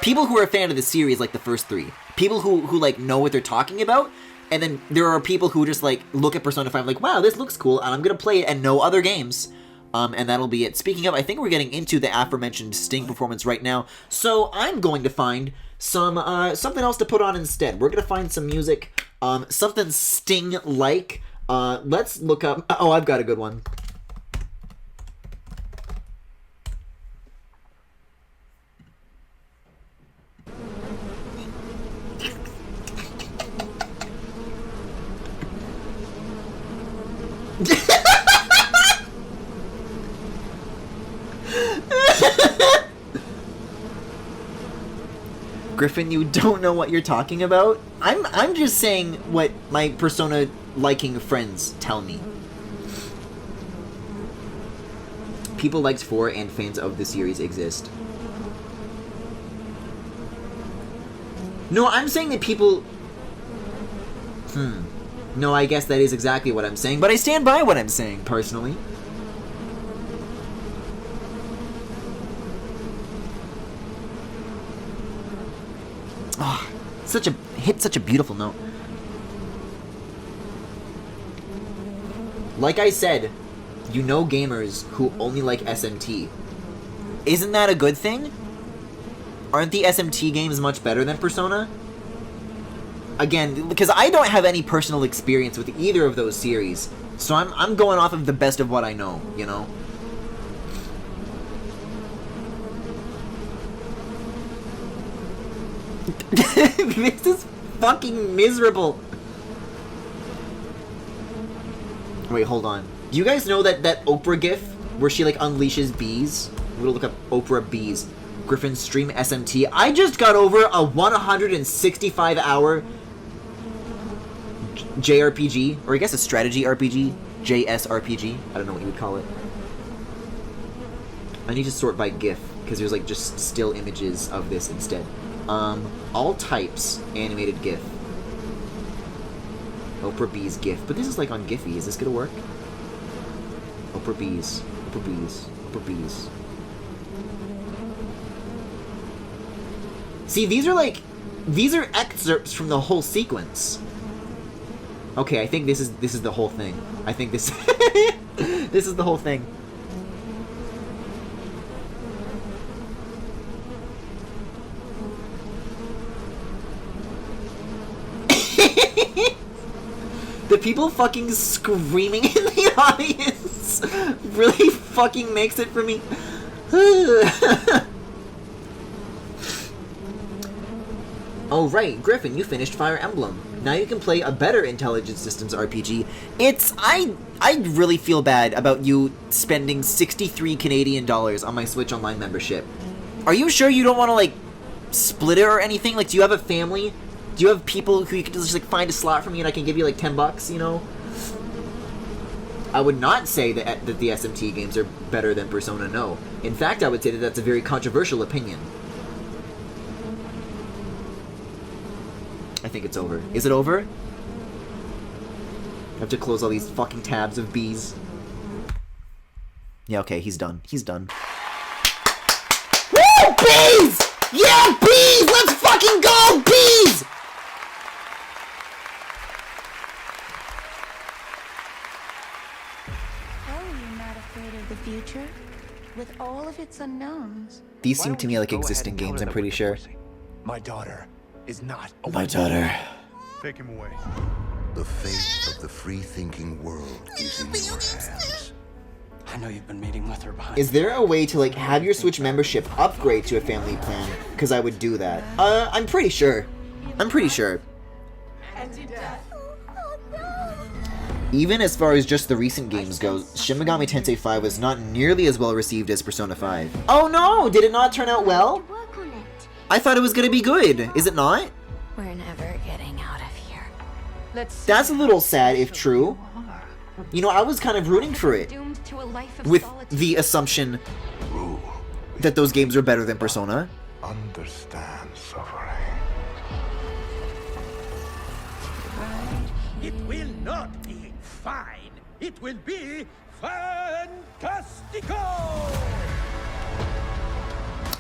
people who are a fan of the series like the first 3. People who like know what they're talking about, and then there are people who just like look at Persona 5 like, wow, this looks cool, and I'm gonna play it and know other games. And that'll be it. Speaking of, I think we're getting into the aforementioned Sting performance right now, so I'm going to find some something else to put on instead. We're gonna find some music, something Sting-like. Let's look up. Oh, I've got a good one. Griffin, you don't know what you're talking about? I'm just saying what my Persona liking friends tell me. People liked 4 and fans of the series exist. No, I'm saying that people... No, I guess that is exactly what I'm saying, but I stand by what I'm saying, personally. Oh, such a beautiful note. Like I said, you know gamers who only like SMT. Isn't that a good thing? Aren't the SMT games much better than Persona? Again, because I don't have any personal experience with either of those series, so I'm going off of the best of what I know, you know? This is fucking miserable. Wait, hold on. Do you guys know that Oprah gif where she like unleashes bees? We're gonna look up Oprah bees. Griffin stream SMT. I just got over a 165 hour JRPG, or I guess a strategy RPG, JSRPG. I don't know what you would call it. I need to sort by GIF, because there's like just still images of this instead. All types, animated GIF. Oprah B's GIF. But this is like on Giphy. Is this gonna work? Oprah B's. Oprah B's. Oprah B's. See, these are excerpts from the whole sequence. Okay, I think this is the whole thing. I think this this is the whole thing. The people fucking screaming in the audience really fucking makes it for me. Oh right, Griffin, you finished Fire Emblem. Now you can play a better Intelligent Systems RPG. I really feel bad about you spending 63 Canadian dollars on my Switch Online membership. Are you sure you don't want to, like, split it or anything? Like, do you have a family? Do you have people who you can just, like, find a slot for me and I can give you, like, $10, you know? I would not say that the SMT games are better than Persona, no. In fact, I would say that that's a very controversial opinion. I think it's over. Is it over? I have to close all these fucking tabs of bees. Yeah, okay, he's done. He's done. Woo! Bees! Yeah, bees! Let's fucking go, bees! How are you not afraid of the future? With all of its unknowns. These seem to me like existing games, I'm pretty sure. My daughter is not a My daughter. Take him away. The fate of the free-thinking world is in your hands. I know you've been meeting with her behind. Is there a way to, like, have your Switch membership upgrade to a family plan? Because I would do that. I'm pretty sure. I'm pretty sure. Even as far as just the recent games go, Shin Megami Tensei 5 was not nearly as well received as Persona 5. Oh no! Did it not turn out well? I thought it was gonna be good. Is it not? We're never getting out of here. That's a little sad if true. You know, I was kind of rooting for it. With the assumption that those games are better than Persona. Understand suffering. It will not be fine. It will be fantastico!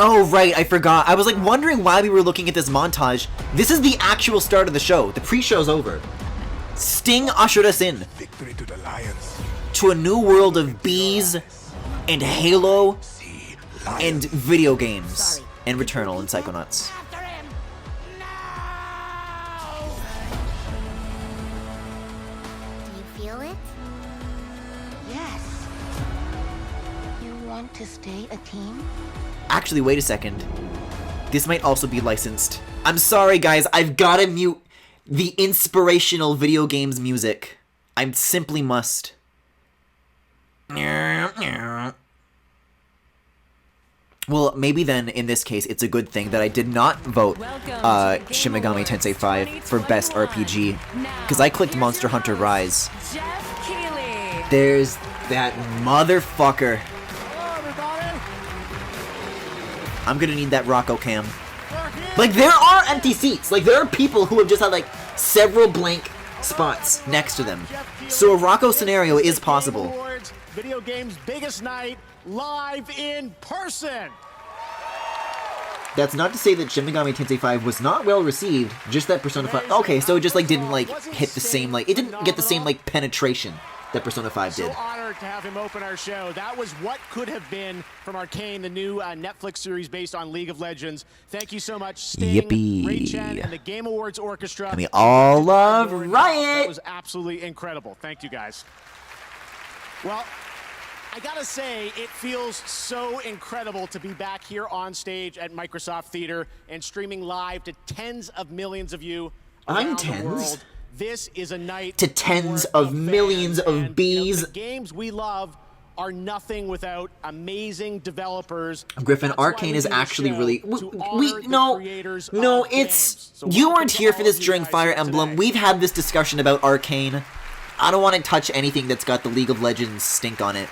Oh, right, I forgot. I was, like, wondering why we were looking at this montage. This is the actual start of the show. The pre-show's over. Sting ushered us in. Victory to the lions. To a new world of bees, and Halo, and video games, and Returnal and Psychonauts. Do you feel it? Yes. You want to stay a team? Actually, wait a second. This might also be licensed. I'm sorry, guys. I've gotta mute the inspirational video games music. I simply must. Well, maybe then, in this case, it's a good thing that I did not vote Shin Megami Tensei 5 for Best RPG. Because I clicked Monster Hunter Rise. There's that motherfucker. I'm gonna need that Rocco cam. Like, there are empty seats. Like, there are people who have just had, like, several blank spots next to them. So a Rocco scenario is possible. Awards, video games' biggest night, live in person. That's not to say that Shin Megami Tensei 5 was not well received, just that Persona 5... Okay, so it just, like, didn't, like, hit the same, like... It didn't get the same, like, penetration that Persona 5 did. So honored to have him open our show. That was what could have been from Arcane, the new Netflix series based on League of Legends. Thank you so much, Sting, Yippee. Ray Chen, and the Game Awards Orchestra. And we all love Riot! That was absolutely incredible. Thank you, guys. Well, I gotta say, it feels so incredible to be back here on stage at Microsoft Theater and streaming live to tens of millions of you around the world. This is a night to tens of millions of bees. The games we love are nothing without amazing developers. Griffin, Arcane is actually really... No, it's... You weren't here for this during Fire Emblem. We've had this discussion about Arcane. I don't want to touch anything that's got the League of Legends stink on it.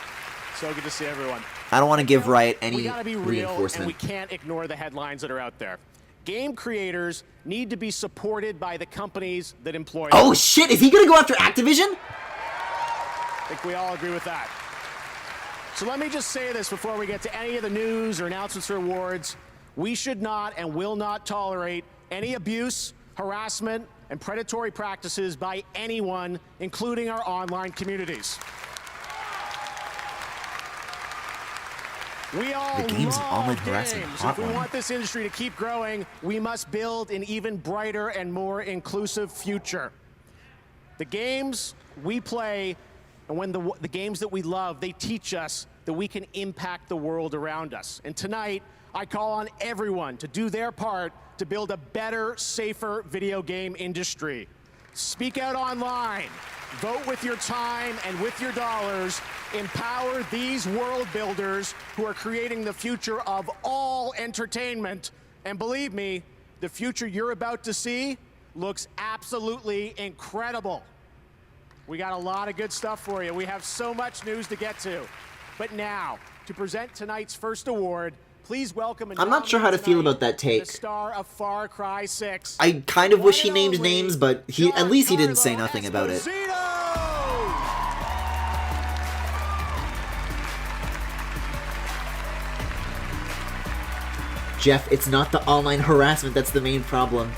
So good to see everyone. I don't want to give Riot we any gotta be real, and reinforcement. we can't ignore the headlines that are out there. Game creators need to be supported by the companies that employ them. Oh shit, is he gonna go after Activision? I think we all agree with that. So let me just say this before we get to any of the news or announcements or awards. We should not and will not tolerate any abuse, harassment, and predatory practices by anyone, including our online communities. We all The game's love online harassment games. If we hotline. want this industry to keep growing, we must build an even brighter and more inclusive future. The games we play, and when the games that we love, they teach us that we can impact the world around us. And tonight, I call on everyone to do their part to build a better, safer video game industry. Speak out online. Vote with your time and with your dollars. Empower these world builders who are creating the future of all entertainment. And believe me, the future you're about to see looks absolutely incredible. We got a lot of good stuff for you. We have so much news to get to. But now, to present tonight's first award, please welcome. I'm not sure how to feel about that take. The star of Far Cry 6. I kind of wish he named names, but at least he didn't say nothing about it. Jeff, it's not the online harassment that's the main problem.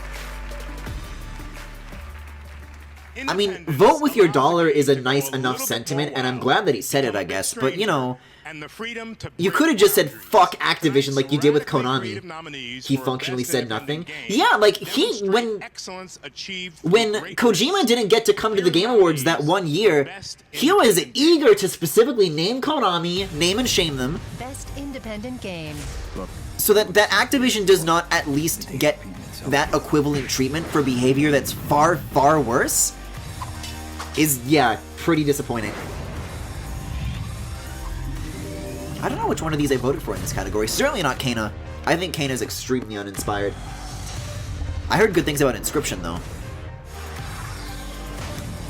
I mean, vote with your dollar is a nice enough sentiment, and I'm glad that he said it, I guess, but you know, you could have just said fuck Activision like you did with Konami. He functionally said nothing. Yeah, like, when Kojima didn't get to come to the Game Awards that one year, he was eager to specifically name Konami, name and shame them, Best independent game. so that Activision does not at least get that equivalent treatment for behavior that's far, far worse is, yeah, pretty disappointing. I don't know which one of these I voted for in this category. Certainly not Kana. I think Kana is extremely uninspired. I heard good things about Inscription, though.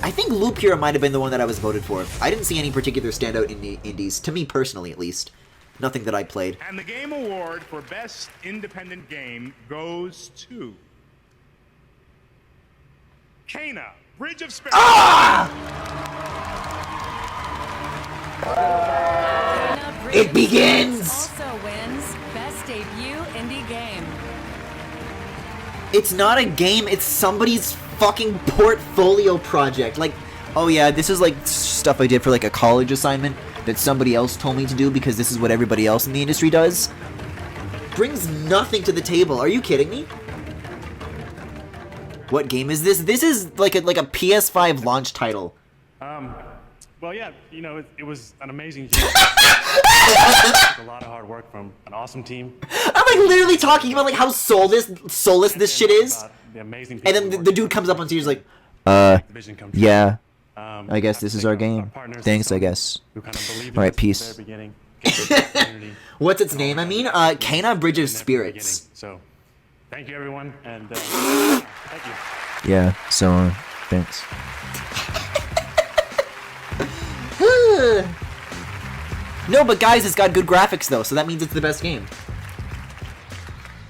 I think Loop Hero might have been the one that I was voted for. I didn't see any particular standout indies, to me personally at least. Nothing that I played. And the Game Award for Best Independent Game goes to Kana, Bridge of Spirits. It begins! Also wins Best Debut Indie Game. It's not a game, it's somebody's fucking portfolio project. Like, oh yeah, this is like stuff I did for like a college assignment that somebody else told me to do because this is what everybody else in the industry does. Brings nothing to the table. Are you kidding me? What game is this? This is like a PS5 launch title. Well, yeah, you know, it was an amazing game. A lot of hard work from an awesome team. I'm like literally talking about like how soulless this shit is. The amazing And then the dude comes up on stage like, yeah, I guess this is our game. Thanks, I guess. Alright, peace. What's its name, I mean? Kana, Bridge of Spirits. So, thank you, everyone, and thank you. Yeah, so, thanks. No, but guys, it's got good graphics though, so that means it's the best game.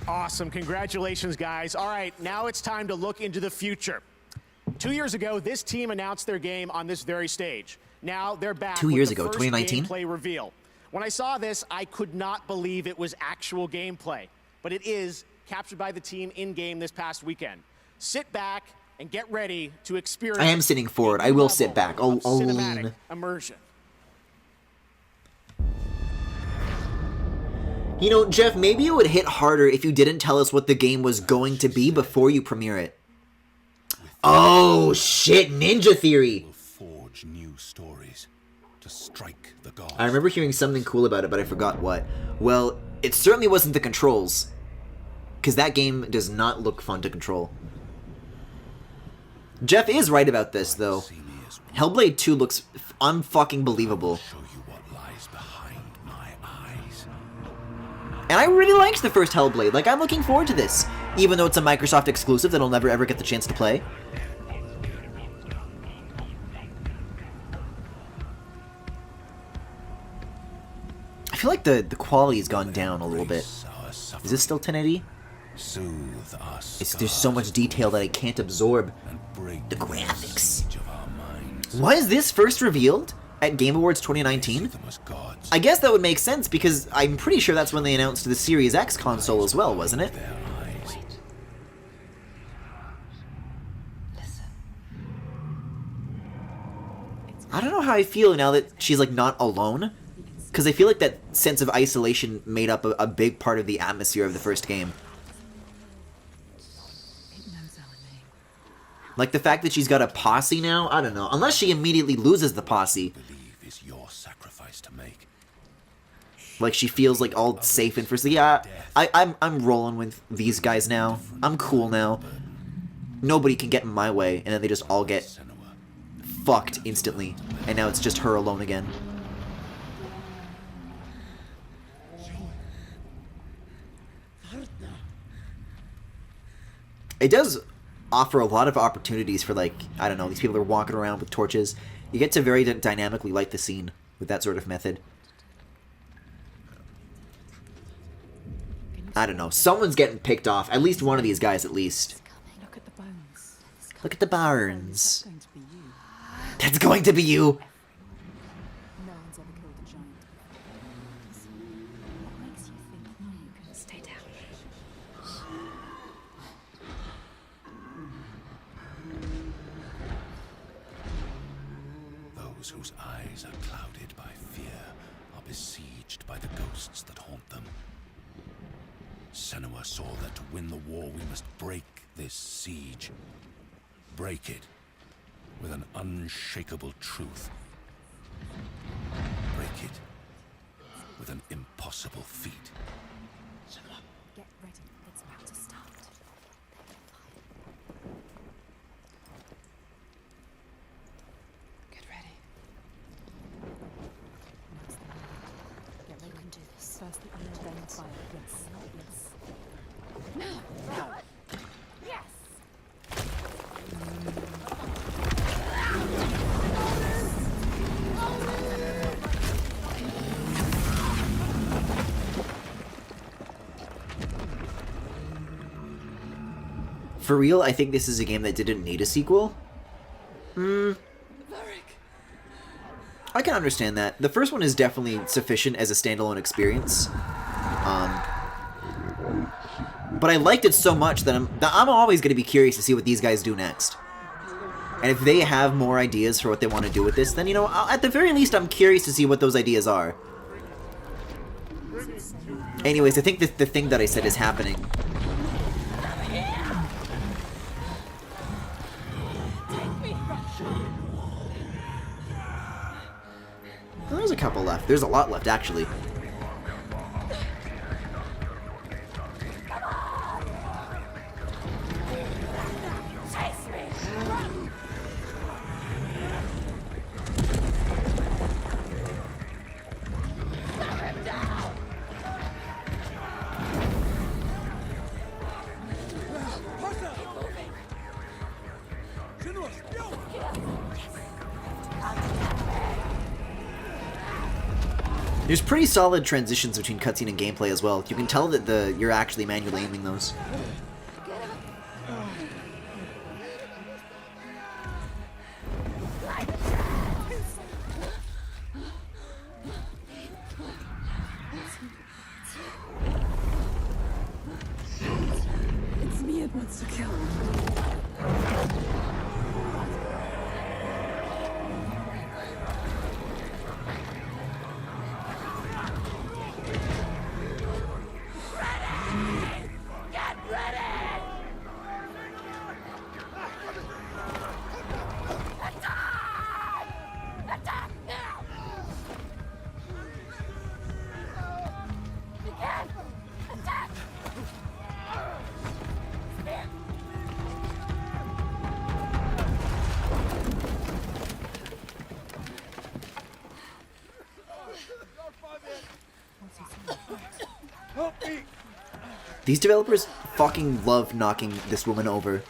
Awesome. Congratulations, guys. All right, now it's time to look into the future. 2 years ago, this team announced their game on this very stage. Now they're back 2 years ago, 2019? Gameplay reveal. When I saw this, I could not believe it was actual gameplay, but it is, captured by the team in-game this past weekend. Sit back and get ready to experience. I am sitting forward. I will sit back. I'll lean. Immersion. You know, Jeff, maybe it would hit harder if you didn't tell us what the game was going to be before you premiere it. Oh, shit, Ninja Theory! Forge new stories to strike the gods. I remember hearing something cool about it, but I forgot what. Well, it certainly wasn't the controls. Because that game does not look fun to control. Jeff is right about this, though. Hellblade 2 looks unfucking believable. And I really liked the first Hellblade. Like, I'm looking forward to this. Even though it's a Microsoft exclusive that I'll never ever get the chance to play. I feel like the quality's gone down a little bit. Is this still 1080? Soothe us. There's so much detail that I can't absorb the graphics. Was this first revealed at Game Awards 2019? I guess that would make sense because I'm pretty sure that's when they announced the Series X console as well, wasn't it? I don't know how I feel now that she's like not alone, because I feel like that sense of isolation made up a big part of the atmosphere of the first game. Like the fact that she's got a posse now, I don't know. Unless she immediately loses the posse. Is your sacrifice to make. Like she feels like all safe and free. Yeah, I'm rolling with these guys now. I'm cool now. Nobody can get in my way, and then they just all get fucked instantly, and now it's just her alone again. It does offer a lot of opportunities for, like, I don't know, these people are walking around with torches. You get to very dynamically light the scene with that sort of method. I don't know, someone's getting picked off. At least one of these guys, at least. Look at the bones. Look at the bones. That's going to be you. No one's ever killed a giant. What makes you think you can stay down? Those whose eyes are clouded by fear are besieged by the ghosts that haunt them. Senua saw that to win the war we must break this siege. Break it with an unshakable truth. Break it with an impossible feat. Get ready. It's about to start. Get ready. Get ready. You can do this. First the iron, then the fire. Yes. Yes. No. Yes. For real, I think this is a game that didn't need a sequel. I can understand that. The first one is definitely sufficient as a standalone experience. But I liked it so much that I'm always going to be curious to see what these guys do next. And if they have more ideas for what they want to do with this, then, you know, at the very least, I'm curious to see what those ideas are. Anyways, I think the thing that I said is happening. There's a couple left. There's a lot left, actually. There's pretty solid transitions between cutscene and gameplay as well. You can tell that you're actually manually aiming those. It's me it wants to kill. These developers fucking love knocking this woman over.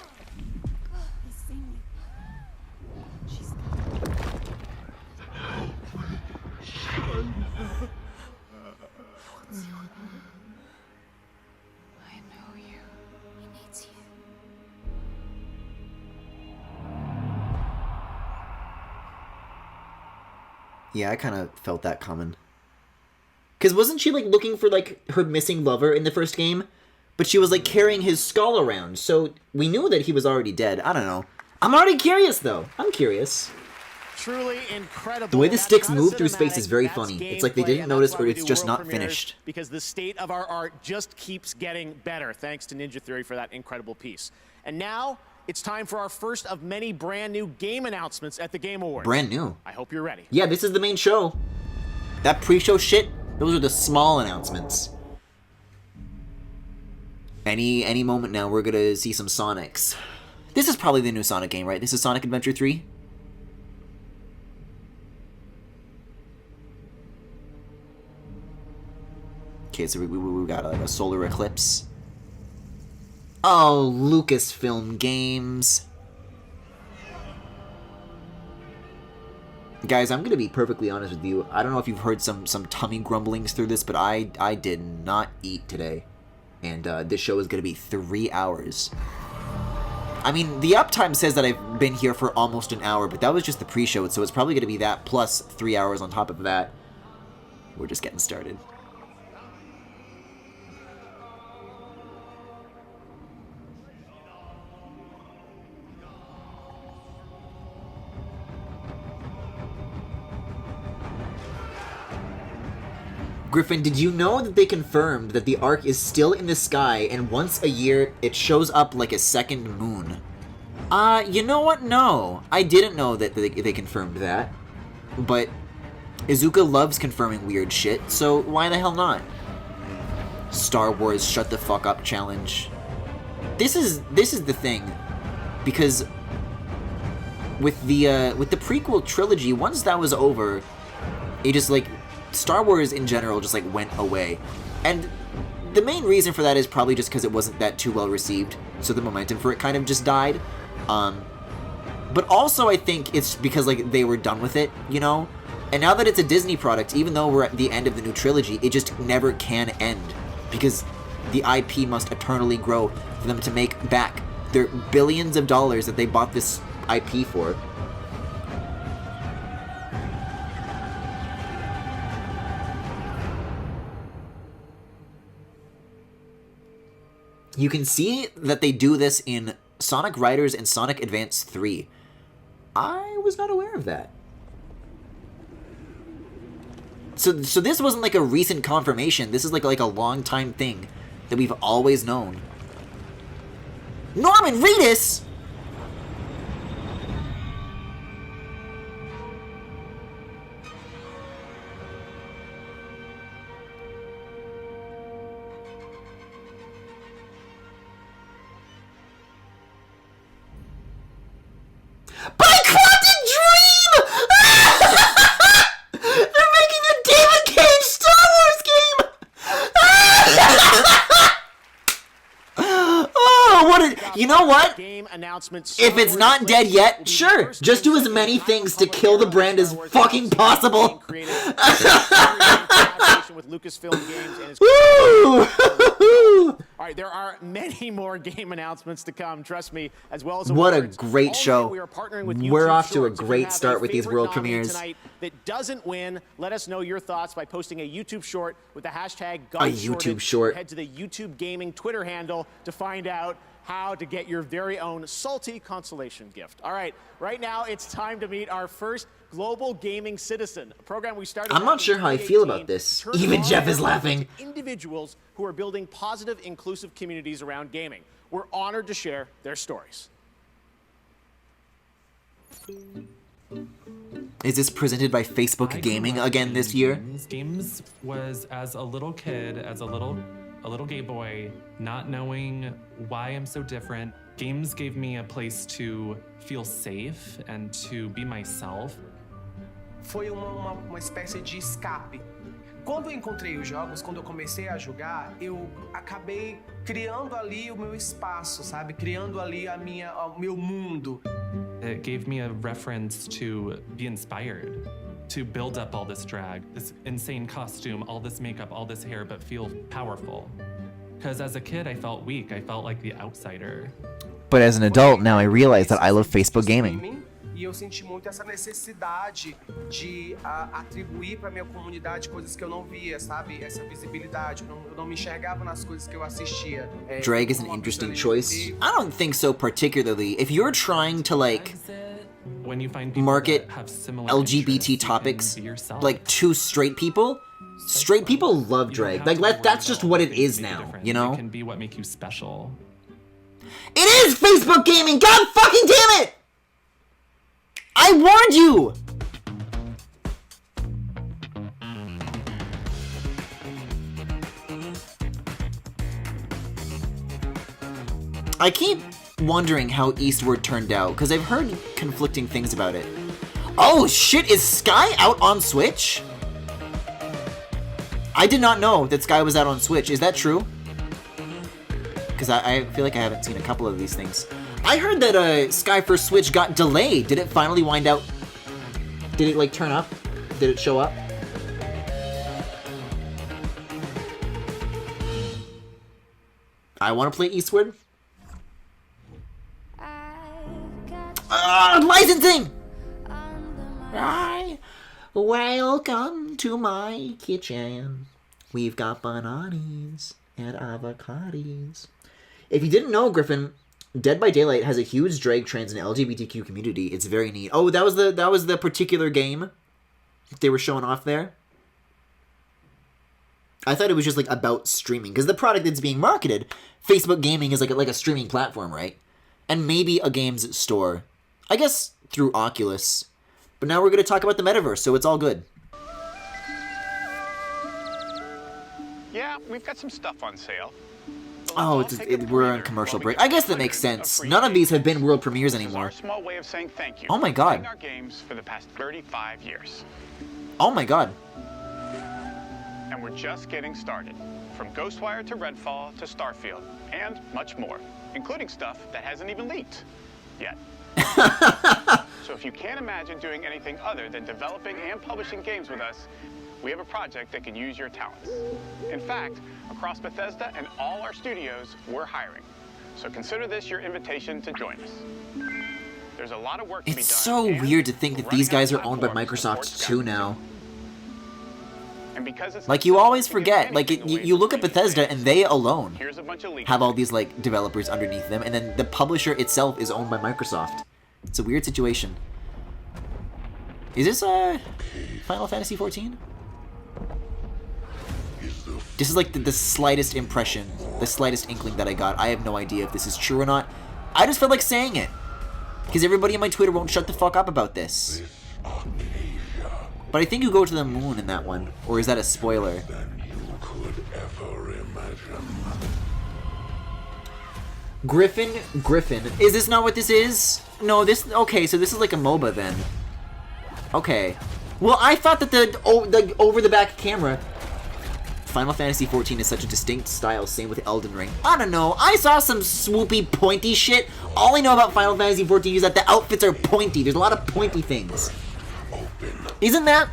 Yeah, I kind of felt that coming. Because wasn't she, like, looking for, like, her missing lover in the first game? But she was, like, carrying his skull around, so we knew that he was already dead. I don't know. I'm already curious, though. I'm curious. Truly incredible. The way the That's sticks not move through space cinematic, is very that's funny. It's like they gameplay, didn't and notice that's or why we it's do just world not premieres, finished. Because the state of our art just keeps getting better thanks to Ninja Theory for that incredible piece. And now it's time for our first of many brand new game announcements at the Game Awards. Brand new. I hope you're ready. Yeah, this is the main show. That pre-show shit, those are the small announcements. Any moment now, we're gonna see some Sonics. This is probably the new Sonic game, right? This is Sonic Adventure 3? Okay, so we got like a solar eclipse. Oh, Lucasfilm Games. Guys, I'm gonna be perfectly honest with you. I don't know if you've heard some tummy grumblings through this, but I did not eat today. And this show is gonna be 3 hours. I mean, the uptime says that I've been here for almost an hour, but that was just the pre-show, so it's probably gonna be that plus 3 hours on top of that. We're just getting started. Griffin, did you know that they confirmed that the Ark is still in the sky and once a year it shows up like a second moon? You know what? No. I didn't know that they confirmed that. But Izuka loves confirming weird shit, so why the hell not? Star Wars shut the fuck up challenge. This is the thing. Because with the prequel trilogy, once that was over, it just like Star Wars in general just like went away. And the main reason for that is probably just because it wasn't that too well received, so the momentum for it kind of just died. But also I think it's because like they were done with it, you know? And now that it's a Disney product, even though we're at the end of the new trilogy, it just never can end. Because the IP must eternally grow for them to make back their billions of dollars that they bought this IP for. You can see that they do this in Sonic Riders and Sonic Advance 3. I was not aware of that. So this wasn't like a recent confirmation. This is like a long time thing that we've always known. Norman Reedus! By Quantum Dream! They're making a David Cage Star Wars game! Oh, what a... You know what? If it's not dead yet, sure. Just do as many things to kill the brand as fucking possible. With Lucasfilm Games and its All right, there are many more game announcements to come, trust me, as well as what awards. A great show. We're off to a great start with these world premieres. premieres. That doesn't win, let us know your thoughts by posting a YouTube short with the hashtag YouTube short. Head to the YouTube Gaming Twitter handle to find out how to get your very own salty consolation gift. All right, right now it's time to meet our first global gaming citizen, a program we started. I'm not sure how I feel about this. Even Jeff is laughing. Individuals who are building positive, inclusive communities around gaming. We're honored to share their stories. Is this presented by Facebook Gaming again this year? Games was as a little kid, as a little gay boy, not knowing why I'm so different. Games gave me a place to feel safe and to be myself. Foi uma espécie de escape. Quando eu encontrei os jogos, quando eu comecei a jogar, eu acabei criando ali o meu espaço, sabe? Criando ali o meu mundo. It gave me a reference to be inspired, to build up all this drag, this insane costume, all this makeup, all this hair, but feel powerful. Because as a kid, I felt weak. I felt like the outsider. But as an adult, now I realize that I love Facebook Gaming. E eu senti muito essa necessidade de atribuir para minha comunidade coisas que eu não via, sabe? Essa visibilidade. Eu não me enxergava nas coisas que eu assistia. Drag is an interesting choice. I don't think so particularly. If you're trying to like market LGBT topics like to straight people love drag. Like that's just what it is now, you know? It can be what make you special. It is Facebook gaming! God fucking damn it! I warned you! I keep wondering how Eastward turned out, because I've heard conflicting things about it. Oh shit, is Sky out on Switch? I did not know that Sky was out on Switch. Is that true? Because I feel like I haven't seen a couple of these things. I heard that Sky for Switch got delayed. Did it finally wind out? Did it like turn up? Did it show up? I want to play Eastward. Licensing! Hi, welcome to my kitchen. We've got bananas and avocados. If you didn't know, Griffin, Dead by Daylight has a huge drag, trans, and LGBTQ community. It's very neat. Oh, that was the particular game they were showing off there. I thought it was just like about streaming, because the product that's being marketed, Facebook Gaming, is like a streaming platform, right? And maybe a games store. I guess through Oculus. But now we're going to talk about the metaverse, so it's all good. Yeah, we've got some stuff on sale. Oh, we're on commercial break. I guess that makes sense. None of these have been world premieres anymore. Small way of saying thank you. Oh my god. Our games for the past 35 years. Oh my god. And we're just getting started. From Ghostwire to Redfall to Starfield, and much more, including stuff that hasn't even leaked yet. So if you can't imagine doing anything other than developing and publishing games with us, we have a project that can use your talents. In fact, across Bethesda and all our studios, we're hiring. So consider this your invitation to join us. There's a lot of work to be done. It's so weird to think that these guys are owned by Microsoft too now. And because it's like, you always forget. Like, you look at Bethesda and they alone have all these, like, developers underneath them, and then the publisher itself is owned by Microsoft. It's a weird situation. Is this, Final Fantasy XIV? This is, like, the slightest impression, the slightest inkling that I got. I have no idea if this is true or not. I just felt like saying it. Because everybody on my Twitter won't shut the fuck up about this. But I think you go to the moon in that one. Or is that a spoiler? Griffin. Is this not what this is? No, this... Okay, so this is like a MOBA then. Okay. Well, I thought that the over-the-back camera... Final Fantasy XIV is such a distinct style, same with Elden Ring. I don't know, I saw some swoopy, pointy shit. All I know about Final Fantasy XIV is that the outfits are pointy. There's a lot of pointy things. Isn't that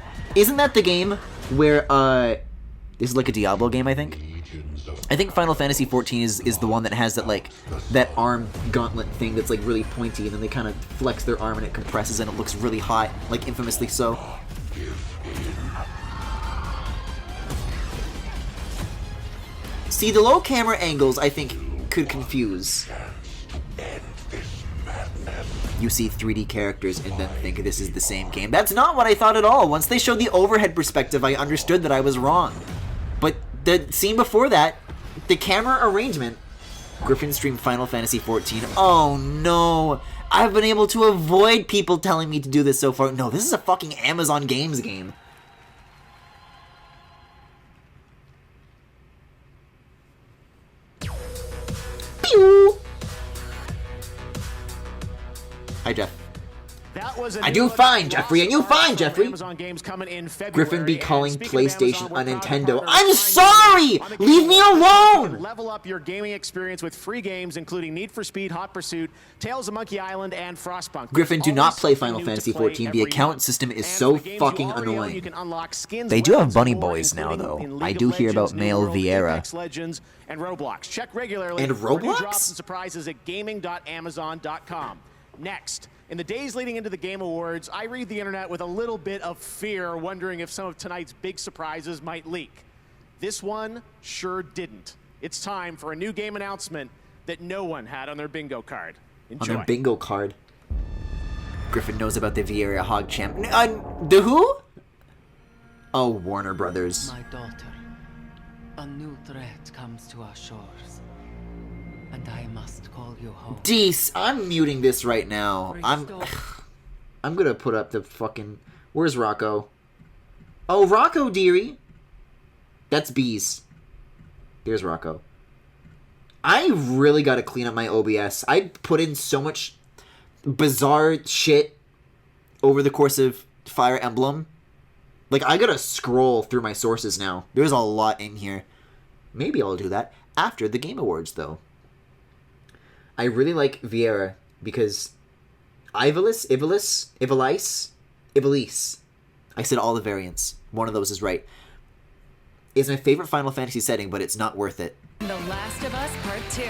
the game where, this is like a Diablo game, I think? I think Final Fantasy XIV is the one that has that, like, that arm gauntlet thing that's, like, really pointy, and then they kind of flex their arm and it compresses and it looks really hot, like, infamously so. See, the low camera angles, I think, could confuse. You see 3D characters and then think this is the same game. That's not what I thought at all. Once they showed the overhead perspective, I understood that I was wrong. But the scene before that, the camera arrangement... Griffin streamed Final Fantasy XIV. Oh no! I've been able to avoid people telling me to do this so far. No, this is a fucking Amazon Games game. Pew! Hi, Jeff. I do fine, Jeffrey, and you fine, Jeffrey. Griffin be calling PlayStation a Nintendo. I'm sorry! Leave me alone! Level up your gaming experience with free games including Need for Speed, Hot Pursuit, Tales of Monkey Island, and Frostpunk. Griffin, do not play Final Fantasy XIV. The account system is so fucking annoying. They do have bunny boys now, though. I do hear about male Vieira. And Roblox. Check regularly and for new drops Roblox? and surprises at gaming.amazon.com. Next, In the days leading into the Game Awards, I read the internet with a little bit of fear, wondering if some of tonight's big surprises might leak. This one sure didn't. It's time for a new game announcement that no one had on their bingo card. Enjoy. On their bingo card. Griffin knows about the Vieira Hog Champ. The who? Oh, Warner Brothers. My daughter, a new threat comes to our shores, and I must call you home. Dees, I'm muting this right now. I'm gonna put up the fucking... Where's Rocco? Oh, Rocco, dearie. That's Bees. There's Rocco. I really gotta clean up my OBS. I put in so much bizarre shit over the course of Fire Emblem. Like, I gotta scroll through my sources now. There's a lot in here. Maybe I'll do that after the Game Awards, though. I really like Vieira because Ivalice. I said all the variants. One of those is right. It's my favorite Final Fantasy setting, but it's not worth it. The Last of Us Part 2.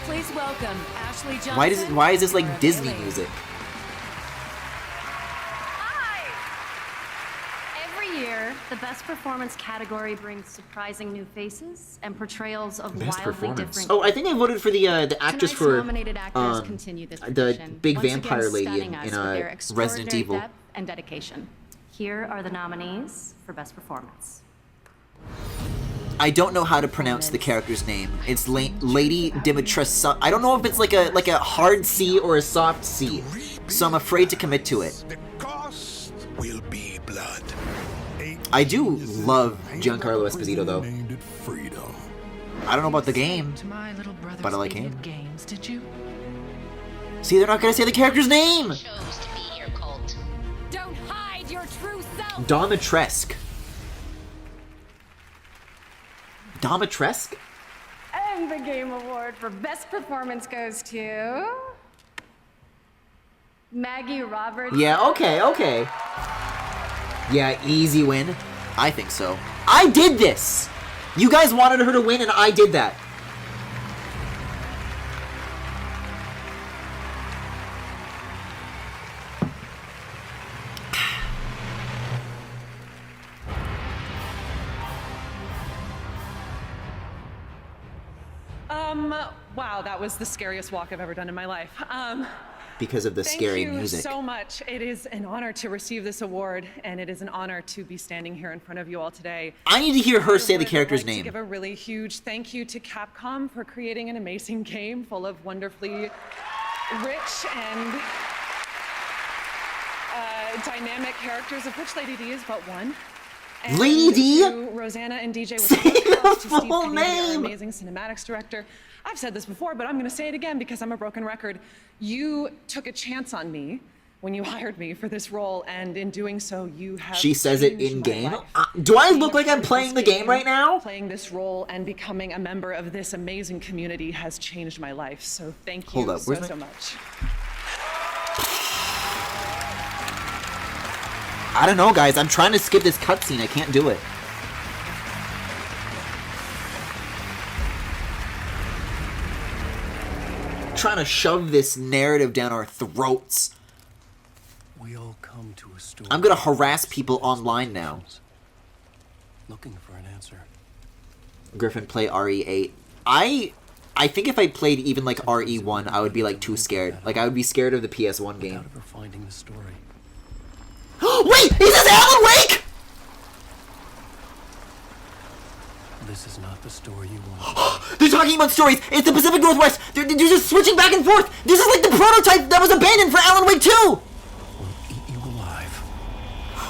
Please welcome Ashley Johnson. Why is this like Disney music? Every year, the Best Performance category brings surprising new faces and portrayals of wildly different. Oh, I think I voted for the actress Tonight's for nominated actors continue this the tradition, big once vampire again lady stunning in us with their Resident extraordinary Evil. depth and dedication. Here are the nominees for Best Performance. I don't know how to pronounce the character's name. It's Lady Dimitrescu. I don't know if it's like a hard C or a soft C, so I'm afraid to commit to it. The cost will be blood. I do love Giancarlo Esposito, though. I don't know about the game, but I like him. Games, did you? See, they're not gonna say the character's name. Don't hide your true self. Domitrescu. Domitrescu? And the Game Award for Best Performance goes to Maggie Roberts. Yeah, okay. Yeah, easy win. I think so. I did this! You guys wanted her to win, and I did that. Wow, that was the scariest walk I've ever done in my life. Because of the scary Thank music. you so much. It is an honor to receive this award, and it is an honor to be standing here in front of you all today. I need to hear her say the would character's like to name. give a really huge thank you to Capcom for creating an amazing game full of wonderfully rich and dynamic characters, of which Lady D is but one. And Lady D? to Rosanna and DJ with Say the to full Steve Kennedy, our name. amazing cinematics director. I've said this before, but I'm going to say it again because I'm a broken record. You took a chance on me when you hired me for this role, and in doing so, you have. She says it changed in my game? life. Do I Being look a like part I'm of playing this the game right now? Playing this role and becoming a member of this amazing community has changed my life. So thank you Hold up, where's so my- much. I don't know, guys. I'm trying to skip this cutscene. I can't do it. Trying to shove this narrative down our throats. We all come to a story. I'm gonna harass people online now. Looking for an answer. Griffin, play RE8. I think if I played even like RE1, I would be like too scared. Like I would be scared of the PS1 game. Ever finding the story. Wait, is this Alan Wake? This is not the story you want. They're talking about stories. It's the Pacific Northwest. They're just switching back and forth. This is like the prototype that was abandoned for Alan Wake 2. We'll eat you alive.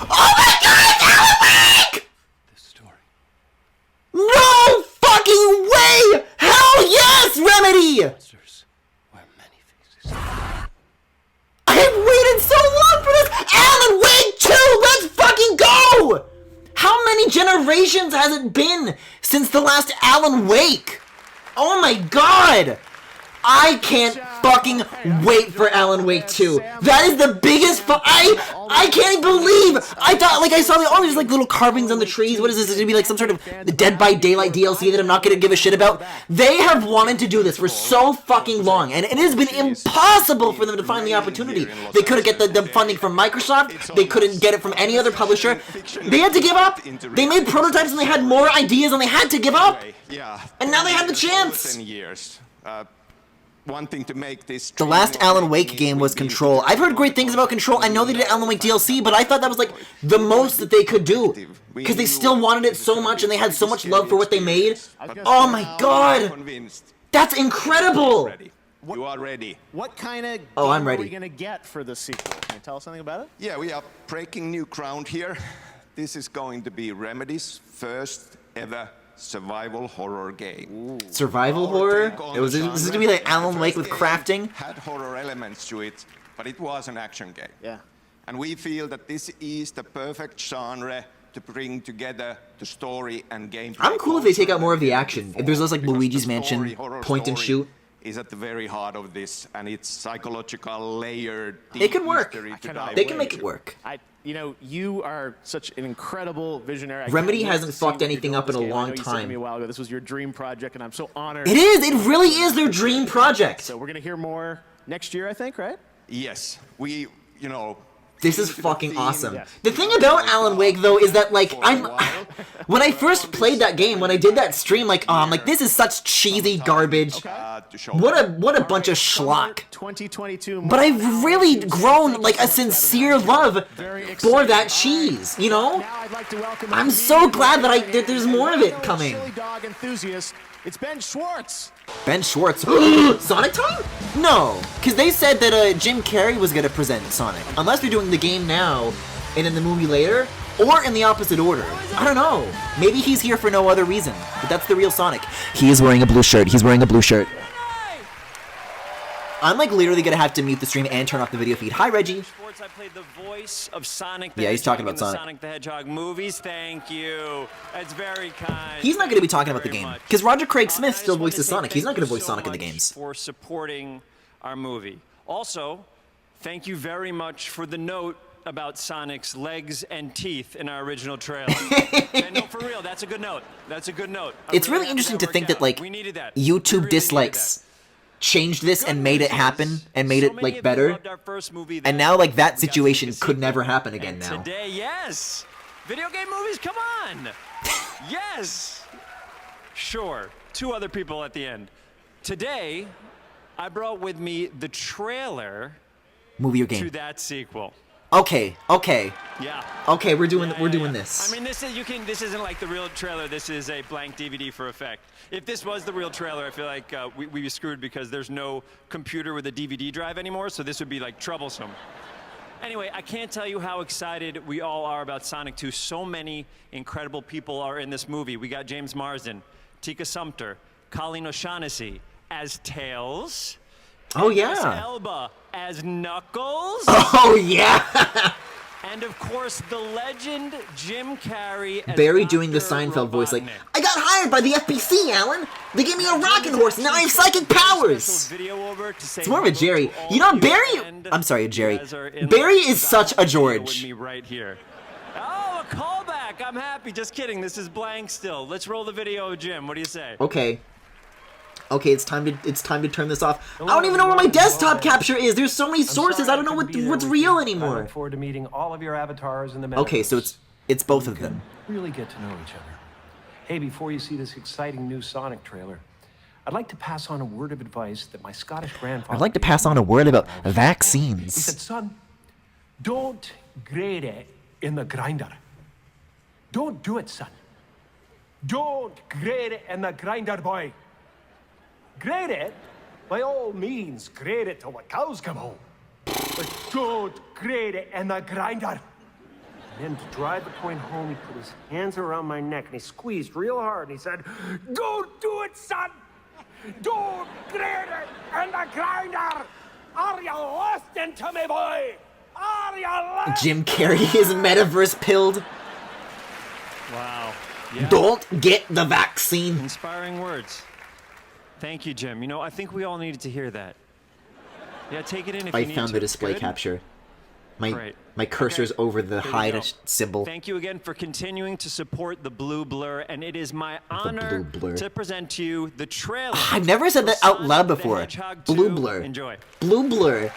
Oh my God, it's Alan Wake! This story. No fucking way! Hell yes, Remedy! I have waited so long for this! Alan Wake 2! Let's fucking go! How many generations has it been since the last Alan Wake? Oh my God! I can't fucking wait for Alan Wake 2. That is the biggest I can't believe! I thought, like, I saw all these, like, little carvings on the trees. What is this? It's gonna be, like, some sort of Dead by Daylight DLC that I'm not gonna give a shit about. They have wanted to do this for so fucking long, and it has been impossible for them to find the opportunity. They couldn't get the funding from Microsoft. They couldn't get it from any other publisher. They had to give up. They made prototypes and they had more ideas and they had to give up. And now they have the chance. Wanting to make this the last Alan Wake game was Control. I've heard great things about Control. I know they did Alan Wake DLC, but I thought that was like the most that they could do. Because they still wanted it so much and they had so much love for what they made. Oh my god! That's incredible! You are ready. What kind of I'm game ready. are we going to get for the sequel? Can you tell us something about it? Yeah, we are breaking new ground here. This is going to be Remedy's first ever survival horror game. Survival horror? This is gonna be like Alan Wake with crafting? Had horror elements to it, but it was an action game. Yeah. And we feel that this is the perfect genre to bring together the story and gameplay. I'm cool if they take out more of the action. If there's less like Luigi's Mansion, point and shoot. Is at the very heart of this, and it's psychological, layered. It can work. They can make it work. You know, you are such an incredible visionary. Remedy hasn't fucked anything up in a long You said to me time. a while ago, this was your dream project, and I'm so honored. It is. It really is their dream project. So we're gonna hear more next year, I think, right? Yes, This is fucking awesome. The thing about Alan Wake, though, is that, like, when I first played that game, when I did that stream, like, I'm like, this is such cheesy garbage. What a bunch of schlock. 2022. But I've really grown, like, a sincere love for that cheese, you know? I'm so glad that there's more of it coming. Chili dog enthusiast. It's Ben Schwartz. Ben Schwartz. Sonic time? No, because they said that Jim Carrey was going to present Sonic. Unless they're doing the game now and then the movie later, or in the opposite order. I don't know. Maybe he's here for no other reason, but that's the real Sonic. He is wearing a blue shirt. He's wearing a blue shirt. I'm like literally going to have to mute the stream and turn off the video feed. Hi, Reggie. I played the voice of Sonic the Yeah, he's talking Hedgehog about in the Sonic. Sonic the Hedgehog movies. Thank you. That's very kind. He's not going to be talking about the game, because Roger Craig Smith still voices Sonic. He's not going to voice Sonic in the games. For supporting our movie. Also, thank you very much for the note about Sonic's legs and teeth in our original trailer. Okay, no, for real, that's a good note. That's a good note. It's really interesting to think that, like, YouTube dislikes changed this and made it happen and made it like better, and now like that situation could never happen again now. Today, yes, video game movies, come on. Yes, sure, 2 other people at the end. Today I brought with me the trailer Movie or to game? that sequel. Okay. Yeah. Okay, we're doing this. I mean, this isn't like the real trailer. This is a blank DVD for effect. If this was the real trailer, I feel like we'd be screwed because there's no computer with a DVD drive anymore, so this would be like troublesome. Anyway, I can't tell you how excited we all are about Sonic 2. So many incredible people are in this movie. We got James Marsden, Tika Sumpter, Colleen O'Shaughnessy as Tails. Oh, Idris yeah. Elba as Knuckles. Oh yeah. And of course, the legend Jim Carrey as Barry doing the Seinfeld voice, like, I got hired by the FBC, Alan. They gave me a rocking horse, and now I have psychic powers. It's more of a Jerry. You know, Barry. I'm sorry, Jerry. Barry is such a George. Me right here. Oh, a callback. I'm happy. Just kidding. This is blank still. Let's roll the video, Jim. What do you say? Okay, it's time to turn this off. I don't even know where my desktop capture is. There's so many sources. I don't know what's real I anymore. look forward to meeting all of your avatars in the metaverse. Okay, so it's both of them. Really get to know each other. Hey, before you see this exciting new Sonic trailer, I'd like to pass on a word of advice that my Scottish grandfather. I'd like to pass on a word about He said, vaccines. son, don't grade it in the grinder. Don't do it, son. Don't grade it in the grinder, boy. Grade it? By all means, grade it till the cows come home. But don't grade it in the grinder. And then to drive the point home, he put his hands around my neck and he squeezed real hard and he said, don't do it, son! Don't grade it in the grinder! Are you listening to me, boy? Are you listening? Jim Carrey is metaverse pilled. Wow. Yeah. Don't get the vaccine. Inspiring words. Thank you, Jim. You know, I think we all needed to hear that. Yeah, take it in if I you need to. found the display Good? capture. Great. My cursor's Okay, over the here we hide go. symbol. Thank you again for continuing to support the Blue Blur, and it is my honor Blue Blur. to present to you the trailer. I've never said that out loud before. Blue Blur. Enjoy. Blue Blur.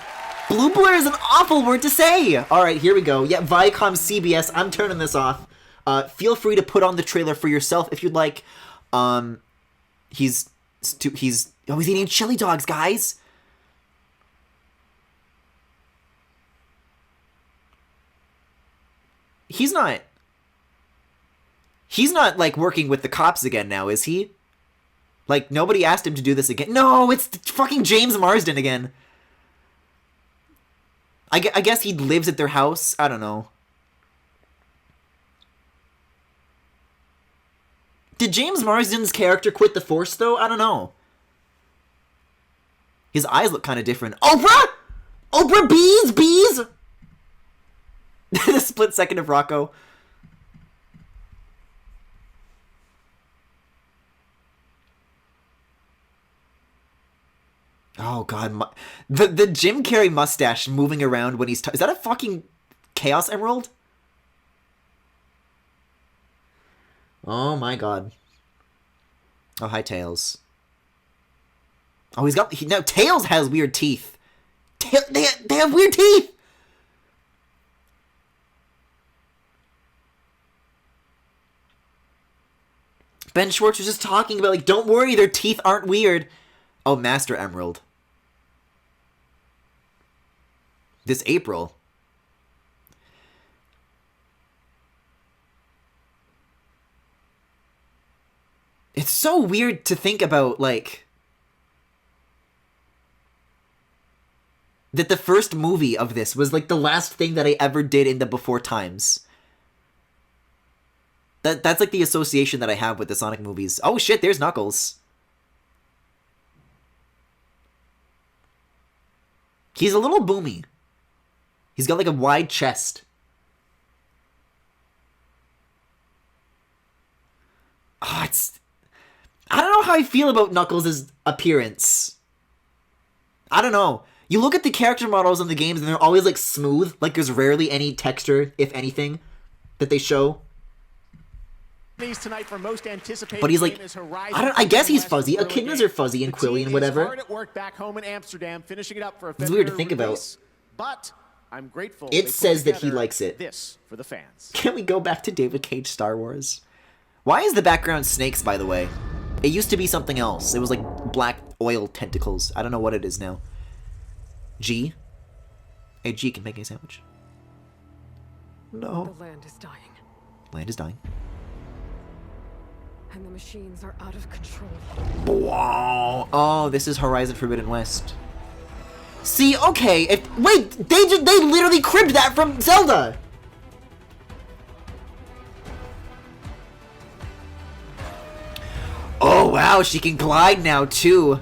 Blue Blur is an awful word to say. All right, here we go. Yeah, Viacom CBS. I'm turning this off. Feel free to put on the trailer for yourself if you'd like. He's eating chili dogs, guys. He's not like working with the cops again now, is he? Like, nobody asked him to do this again. No, it's fucking James Marsden again. I guess he lives at their house. I don't know. Did James Marsden's character quit the force, though? I don't know. His eyes look kind of different. Oprah! Oprah, bees! The split second of Rocco. Oh god, the Jim Carrey mustache moving around when he's is that a fucking Chaos Emerald? Oh my god. Oh, hi Tails. Oh, he's got now Tails has weird teeth. They have weird teeth. Ben Schwartz was just talking about, like, don't worry, their teeth aren't weird. Oh, Master Emerald. This April. It's so weird to think about, like, that the first movie of this was, like, the last thing that I ever did in the Before Times. That's like the association that I have with the Sonic movies. Oh shit, there's Knuckles. He's a little boomy. He's got like a wide chest. Oh, I don't know how I feel about Knuckles' appearance. I don't know. You look at the character models in the games and they're always like smooth. Like there's rarely any texture, if anything, that they show. Tonight for most anticipated But he's like, I guess he's fuzzy. West Echidnas are fuzzy and quilly and whatever. Hard at work back home in Amsterdam, finishing it up for a It's weird to think release, about. But I'm grateful. It says that he likes it. This for the fans. Can we go back to David Cage Star Wars? Why is the background snakes, by the way? It used to be something else. It was like black oil tentacles. I don't know what it is now. G? Hey, G can make a sandwich. No. The land is dying. Land is dying. And the machines are out of control. Wow. Oh, this is Horizon Forbidden West. See, okay. Wait, they literally cribbed that from Zelda. Oh wow, she can glide now too.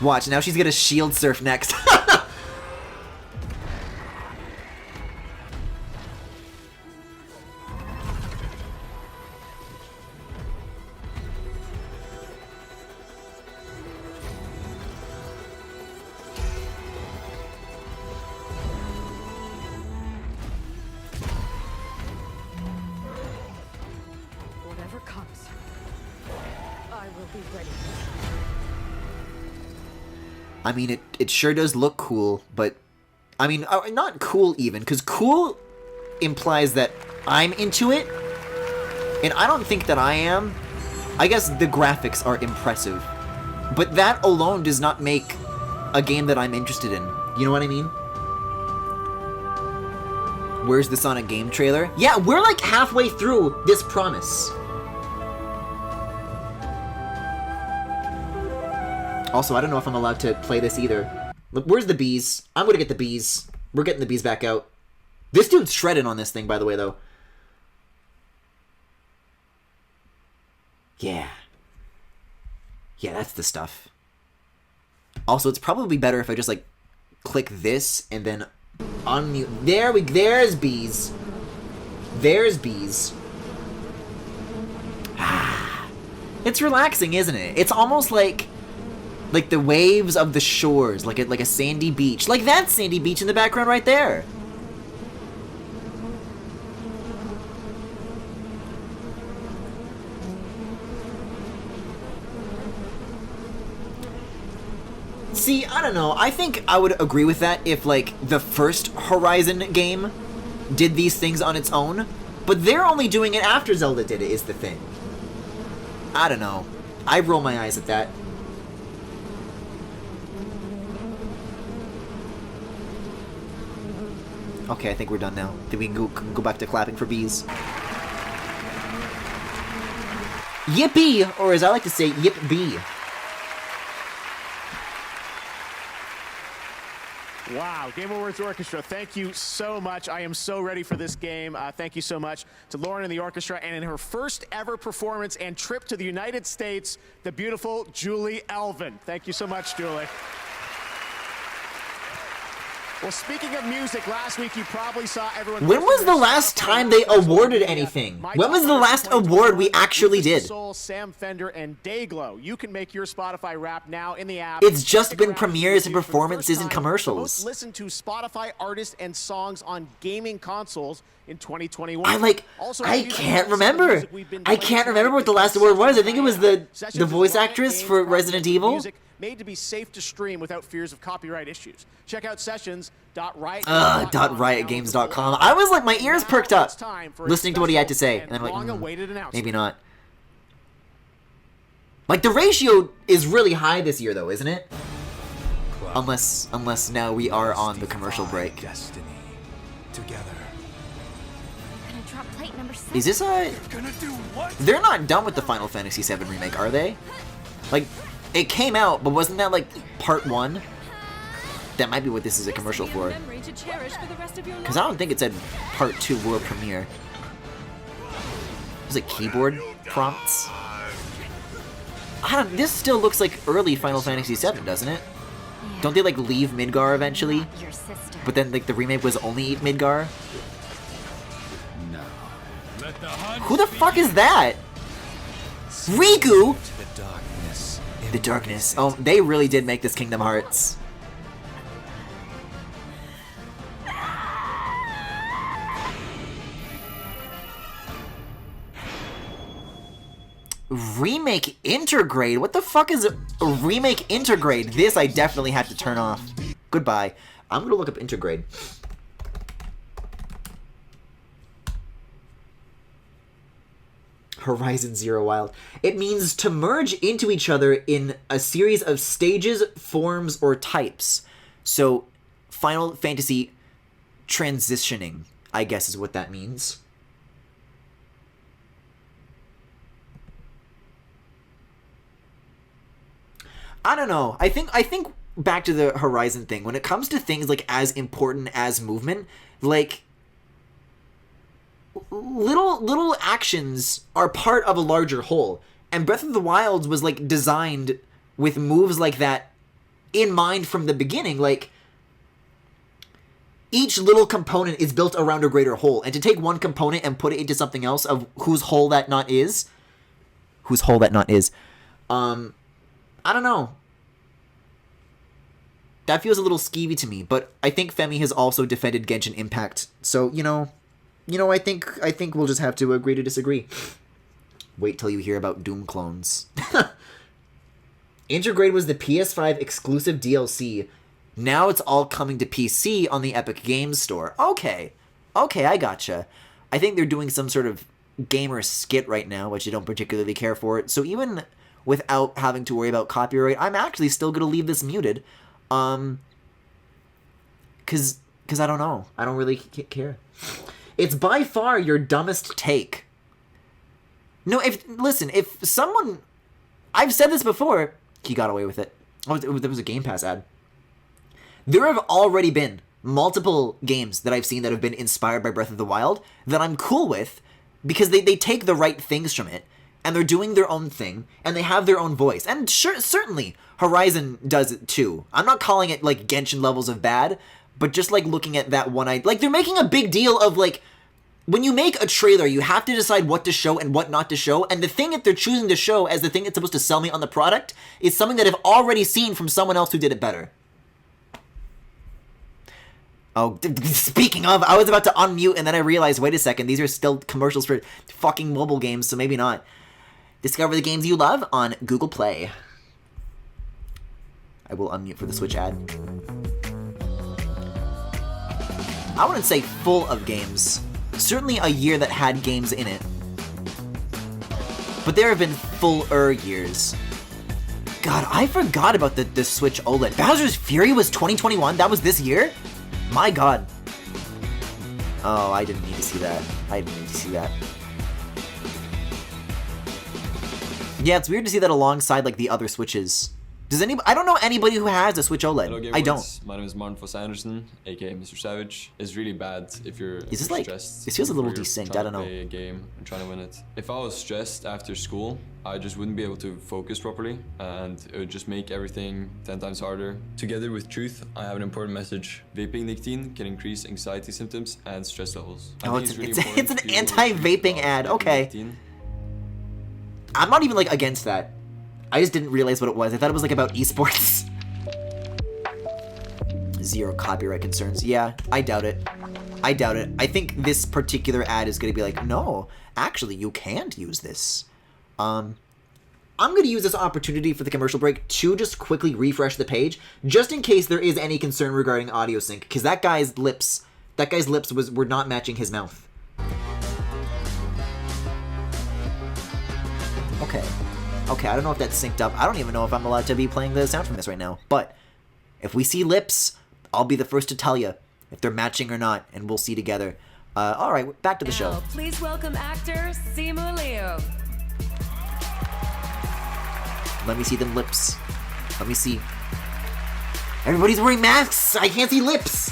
Watch, now she's gonna shield surf next. Whatever comes, I will be ready. I mean, it sure does look cool, but... I mean, not cool even, because cool implies that I'm into it, and I don't think that I am. I guess the graphics are impressive, but that alone does not make a game that I'm interested in. You know what I mean? Where's the Sonic game trailer? Yeah, we're like halfway through this promise. Also, I don't know if I'm allowed to play this either. Look, where's the bees? I'm gonna get the bees. We're getting the bees back out. This dude's shredded on this thing, by the way, though. Yeah. Yeah, that's the stuff. Also, it's probably better if I just, like, click this and then unmute. There's bees. There's bees. Ah. It's relaxing, isn't it? It's almost like the waves of the shores, like a sandy beach. Like that sandy beach in the background right there. See, I don't know. I think I would agree with that if, like, the first Horizon game did these things on its own. But they're only doing it after Zelda did it, is the thing. I don't know. I roll my eyes at that. Okay, I think we're done now. Then we can go back to clapping for bees. Yippee! Or as I like to say, yip-bee. Wow, Game Awards Orchestra, thank you so much. I am so ready for this game. Thank you so much to Lauren and the orchestra, and in her first ever performance and trip to the United States, the beautiful Julie Elvin. Thank you so much, Julie. Well, speaking of music, last week you probably saw everyone... When was the last time they awarded anything? When was the last award we actually did? Soul, Sam Fender, and Dayglow. You can make your Spotify Wrap now in the app. It's just been premieres and performances and commercials. Most listened to Spotify artists and songs on gaming consoles in 2021. I can't remember. I can't remember what the last award was. I think it was the voice actress for Resident Evil. Made to be safe to stream without fears of copyright issues. Check out sessions.riotgames.com. I was like, my ears perked up listening to what he had to say. And then I'm like, maybe not. Like, the ratio is really high this year, though, isn't it? Unless now we are on the commercial break. Destiny together. Is this a... They're not done with the Final Fantasy VII Remake, are they? Like... It came out, but wasn't that like part 1? That might be what this is a commercial for. Because I don't think it said part 2 world premiere. Was it keyboard prompts? This still looks like early Final Fantasy VII, doesn't it? Don't they like leave Midgar eventually? But then like the remake was only Midgar? No. Who the fuck is that? Riku? The darkness. Oh, they really did make this Kingdom Hearts. Remake Intergrade? What the fuck is a remake Intergrade? This I definitely had to turn off. Goodbye. I'm gonna look up Intergrade. Horizon Zero Wild. It means to merge into each other in a series of stages, forms, or types. So, Final Fantasy transitioning, I guess is what that means. I don't know. I think back to the Horizon thing. When it comes to things like as important as movement, like little actions are part of a larger whole. And Breath of the Wild was like designed with moves like that in mind from the beginning. Like each little component is built around a greater whole, and to take one component and put it into something else of whose whole that not is, I don't know. That feels a little skeevy to me, but I think Femi has also defended Genshin Impact, so I think we'll just have to agree to disagree. Wait till you hear about Doom clones. Intergrade was the PS5 exclusive DLC. Now it's all coming to PC on the Epic Games Store. Okay, I gotcha. I think they're doing some sort of gamer skit right now, which I don't particularly care for. So even without having to worry about copyright, I'm actually still going to leave this muted. Cause I don't know. I don't really care. It's by far your dumbest take. No, if someone... I've said this before. He got away with it. Oh, there was a Game Pass ad. There have already been multiple games that I've seen that have been inspired by Breath of the Wild that I'm cool with because they take the right things from it, and they're doing their own thing, and they have their own voice. And sure, certainly, Horizon does it too. I'm not calling it, like, Genshin levels of bad, but just, like, looking at that one... Like, they're making a big deal of, like, when you make a trailer, you have to decide what to show and what not to show, and the thing that they're choosing to show as the thing that's supposed to sell me on the product is something that I've already seen from someone else who did it better. Oh, speaking of, I was about to unmute and then I realized, wait a second, these are still commercials for fucking mobile games, so maybe not. Discover the games you love on Google Play. I will unmute for the Switch ad. I wouldn't say full of games. Certainly a year that had games in it. But there have been fuller years. God, I forgot about the Switch OLED. Bowser's Fury was 2021? That was this year? My God. Oh, I didn't need to see that. I didn't need to see that. Yeah, it's weird to see that alongside like the other Switches. Does anybody? I don't know anybody who has a Switch OLED. Hello, I don't. My name is Martin Foss Anderson, aka Mr. Savage. It's really bad if you're Is this like? stressed. This feels a little or you're desynced. trying I don't to know. play a game and trying to win it. If I was stressed after school, I just wouldn't be able to focus properly, and it would just make everything 10 times harder. Together with Truth, I have an important message. Vaping nicotine can increase anxiety symptoms and stress levels. Oh, it's an anti-vaping ad. Okay. Nicotine. I'm not even like against that. I just didn't realize what it was. I thought it was like about esports. Zero copyright concerns. Yeah, I doubt it. I doubt it. I think this particular ad is going to be like, no, actually, you can't use this. I'm going to use this opportunity for the commercial break to just quickly refresh the page, just in case there is any concern regarding audio sync, because that guy's lips were not matching his mouth. Okay. Okay, I don't know if that's synced up. I don't even know if I'm allowed to be playing the sound from this right now. But if we see lips, I'll be the first to tell you if they're matching or not, and we'll see together. All right, back to the show. Please welcome actor Simu Liu. Let me see them lips. Let me see. Everybody's wearing masks. I can't see lips.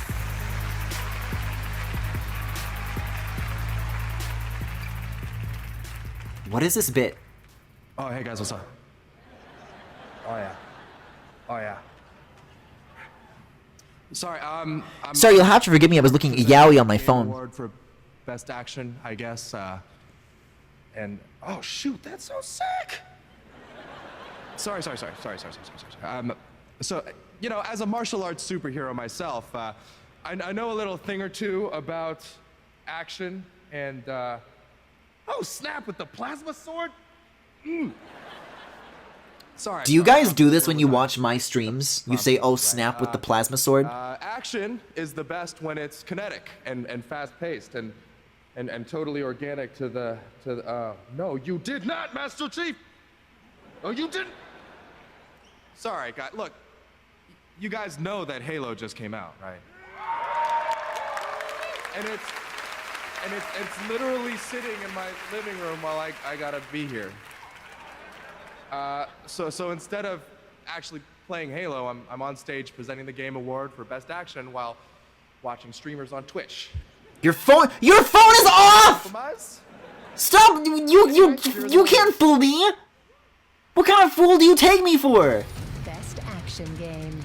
What is this bit? Oh, hey guys, what's up? Oh yeah. Oh yeah. Sorry, Sorry, you'll have to forgive me. I was looking yaoi on my phone. Award for best action, I guess. And oh shoot, that's so sick. Sorry. So, you know, as a martial arts superhero myself, I know a little thing or two about action and oh snap with the plasma sword. Sorry. Do you guys do this when you watch my streams? You say, oh snap, with the plasma sword? Action is the best when it's kinetic and fast-paced and totally organic to the no, you did not, Master Chief! Oh, you didn't! Sorry, guys, look, you guys know that Halo just came out, right? And it's literally sitting in my living room while I gotta be here. So instead of actually playing Halo, I'm on stage presenting the Game Award for Best Action while watching streamers on Twitch. Your phone is off! Stop! You can't fool me! What kind of fool do you take me for? Best action game.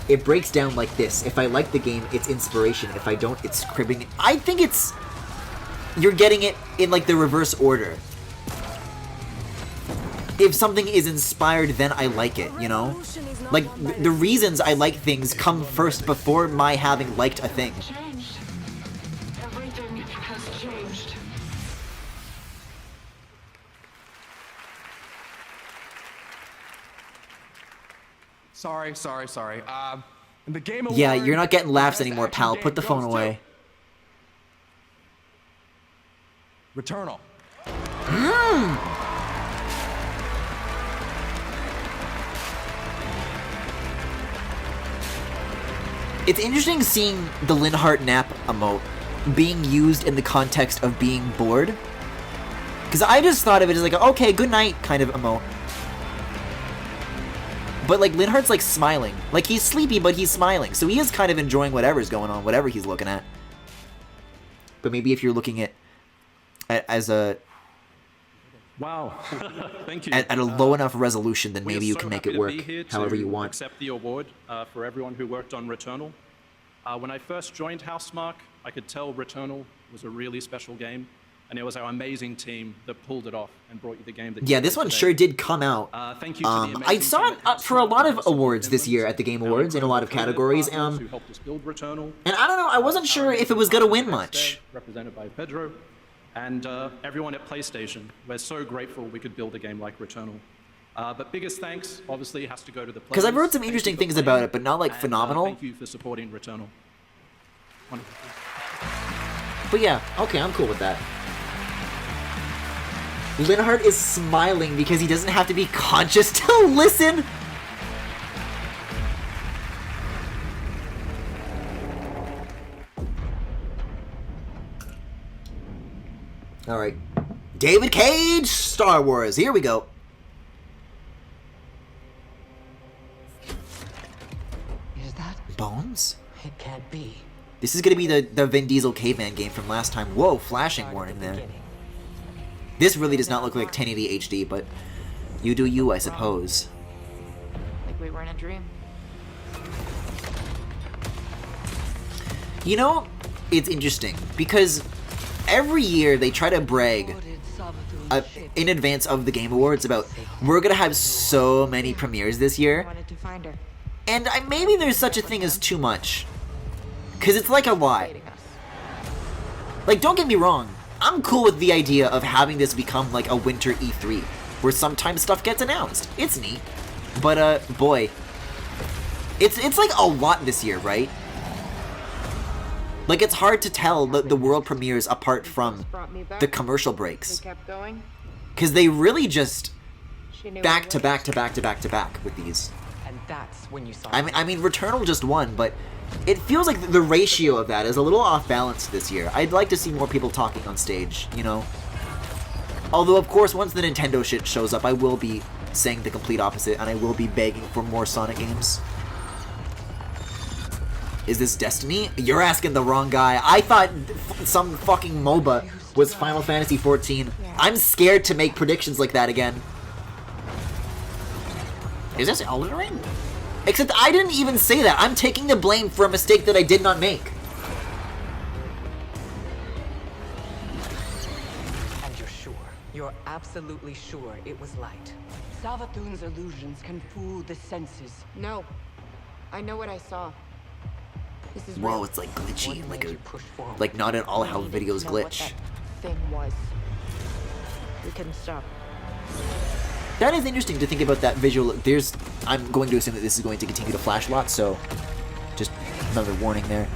It breaks down like this. If I like the game, it's inspiration. If I don't, it's cribbing. I think it's... You're getting it in like the reverse order. If something is inspired, then I like it, you know? Like, the reasons I like things come first before my having liked a thing. Everything has changed. Sorry. The Game Award. Yeah, you're not getting laughs anymore, pal. Put the phone away. Returnal. It's interesting seeing the Linhart nap emote being used in the context of being bored. Because I just thought of it as like, okay, good night kind of emote. But like Linhart's like smiling. Like he's sleepy, but he's smiling. So he is kind of enjoying whatever's going on, whatever he's looking at. But maybe if you're looking at as a... Wow, thank you. At a low enough resolution, then maybe you can make it work be here however to you want. Accept the award for everyone who worked on Returnal. When I first joined Housemarque, I could tell Returnal was a really special game, and it was our amazing team that pulled it off and brought you the game that Yeah, you this play one today. sure did come out. Thank you to the amazing I saw team it at up for a lot of Housemarque awards this year at the Game Awards in a lot of categories. who helped us build Returnal. And I don't know, I wasn't sure if it was gonna win much. Represented by Pedro, and everyone at PlayStation. We're so grateful we could build a game like Returnal. But biggest thanks, obviously, has to go to the players. Because I've heard some Thank interesting you for things playing, about it, but not like and, phenomenal. Thank you for supporting Returnal. Wonderful. But yeah, okay, I'm cool with that. Linhardt is smiling because he doesn't have to be conscious to listen. Alright. David Cage, Star Wars. Here we go. Is that? Bones? It can't be. This is gonna be the Vin Diesel caveman game from last time. Whoa, flashing warning there. This really does not look like 1080 HD, but you do you, I suppose. Like we were in a dream. You know, it's interesting, because every year they try to brag in advance of the Game Awards about, we're gonna have so many premieres this year. Wanted to find her. And maybe there's such a thing as too much. Because it's like a lot. Like, don't get me wrong. I'm cool with the idea of having this become like a winter E3, where sometimes stuff gets announced. It's neat. But, boy. It's like a lot this year, right? Like, it's hard to tell the world premieres apart from the commercial breaks. We kept going. Because they really just She knew back we to would. back to back to back to back with these. And that's when you saw. I mean, Returnal just won, but it feels like the ratio of that is a little off balance this year. I'd like to see more people talking on stage, you know? Although, of course, once the Nintendo shit shows up, I will be saying the complete opposite, and I will be begging for more Sonic games. Is this Destiny? You're asking the wrong guy. I thought some fucking MOBA was Final Fantasy XIV. I'm scared to make predictions like that again. Is this Elden Ring? Except I didn't even say that. I'm taking the blame for a mistake that I did not make. And you're sure? You're absolutely sure it was light. Savathun's illusions can fool the senses. No. I know what I saw. This is Whoa, real. it's like glitchy, like not at all how videos Know what glitch. that thing was. We couldn't stop. That is interesting to think about that visual. I'm going to assume that this is going to continue to flash a lot, so just another warning there.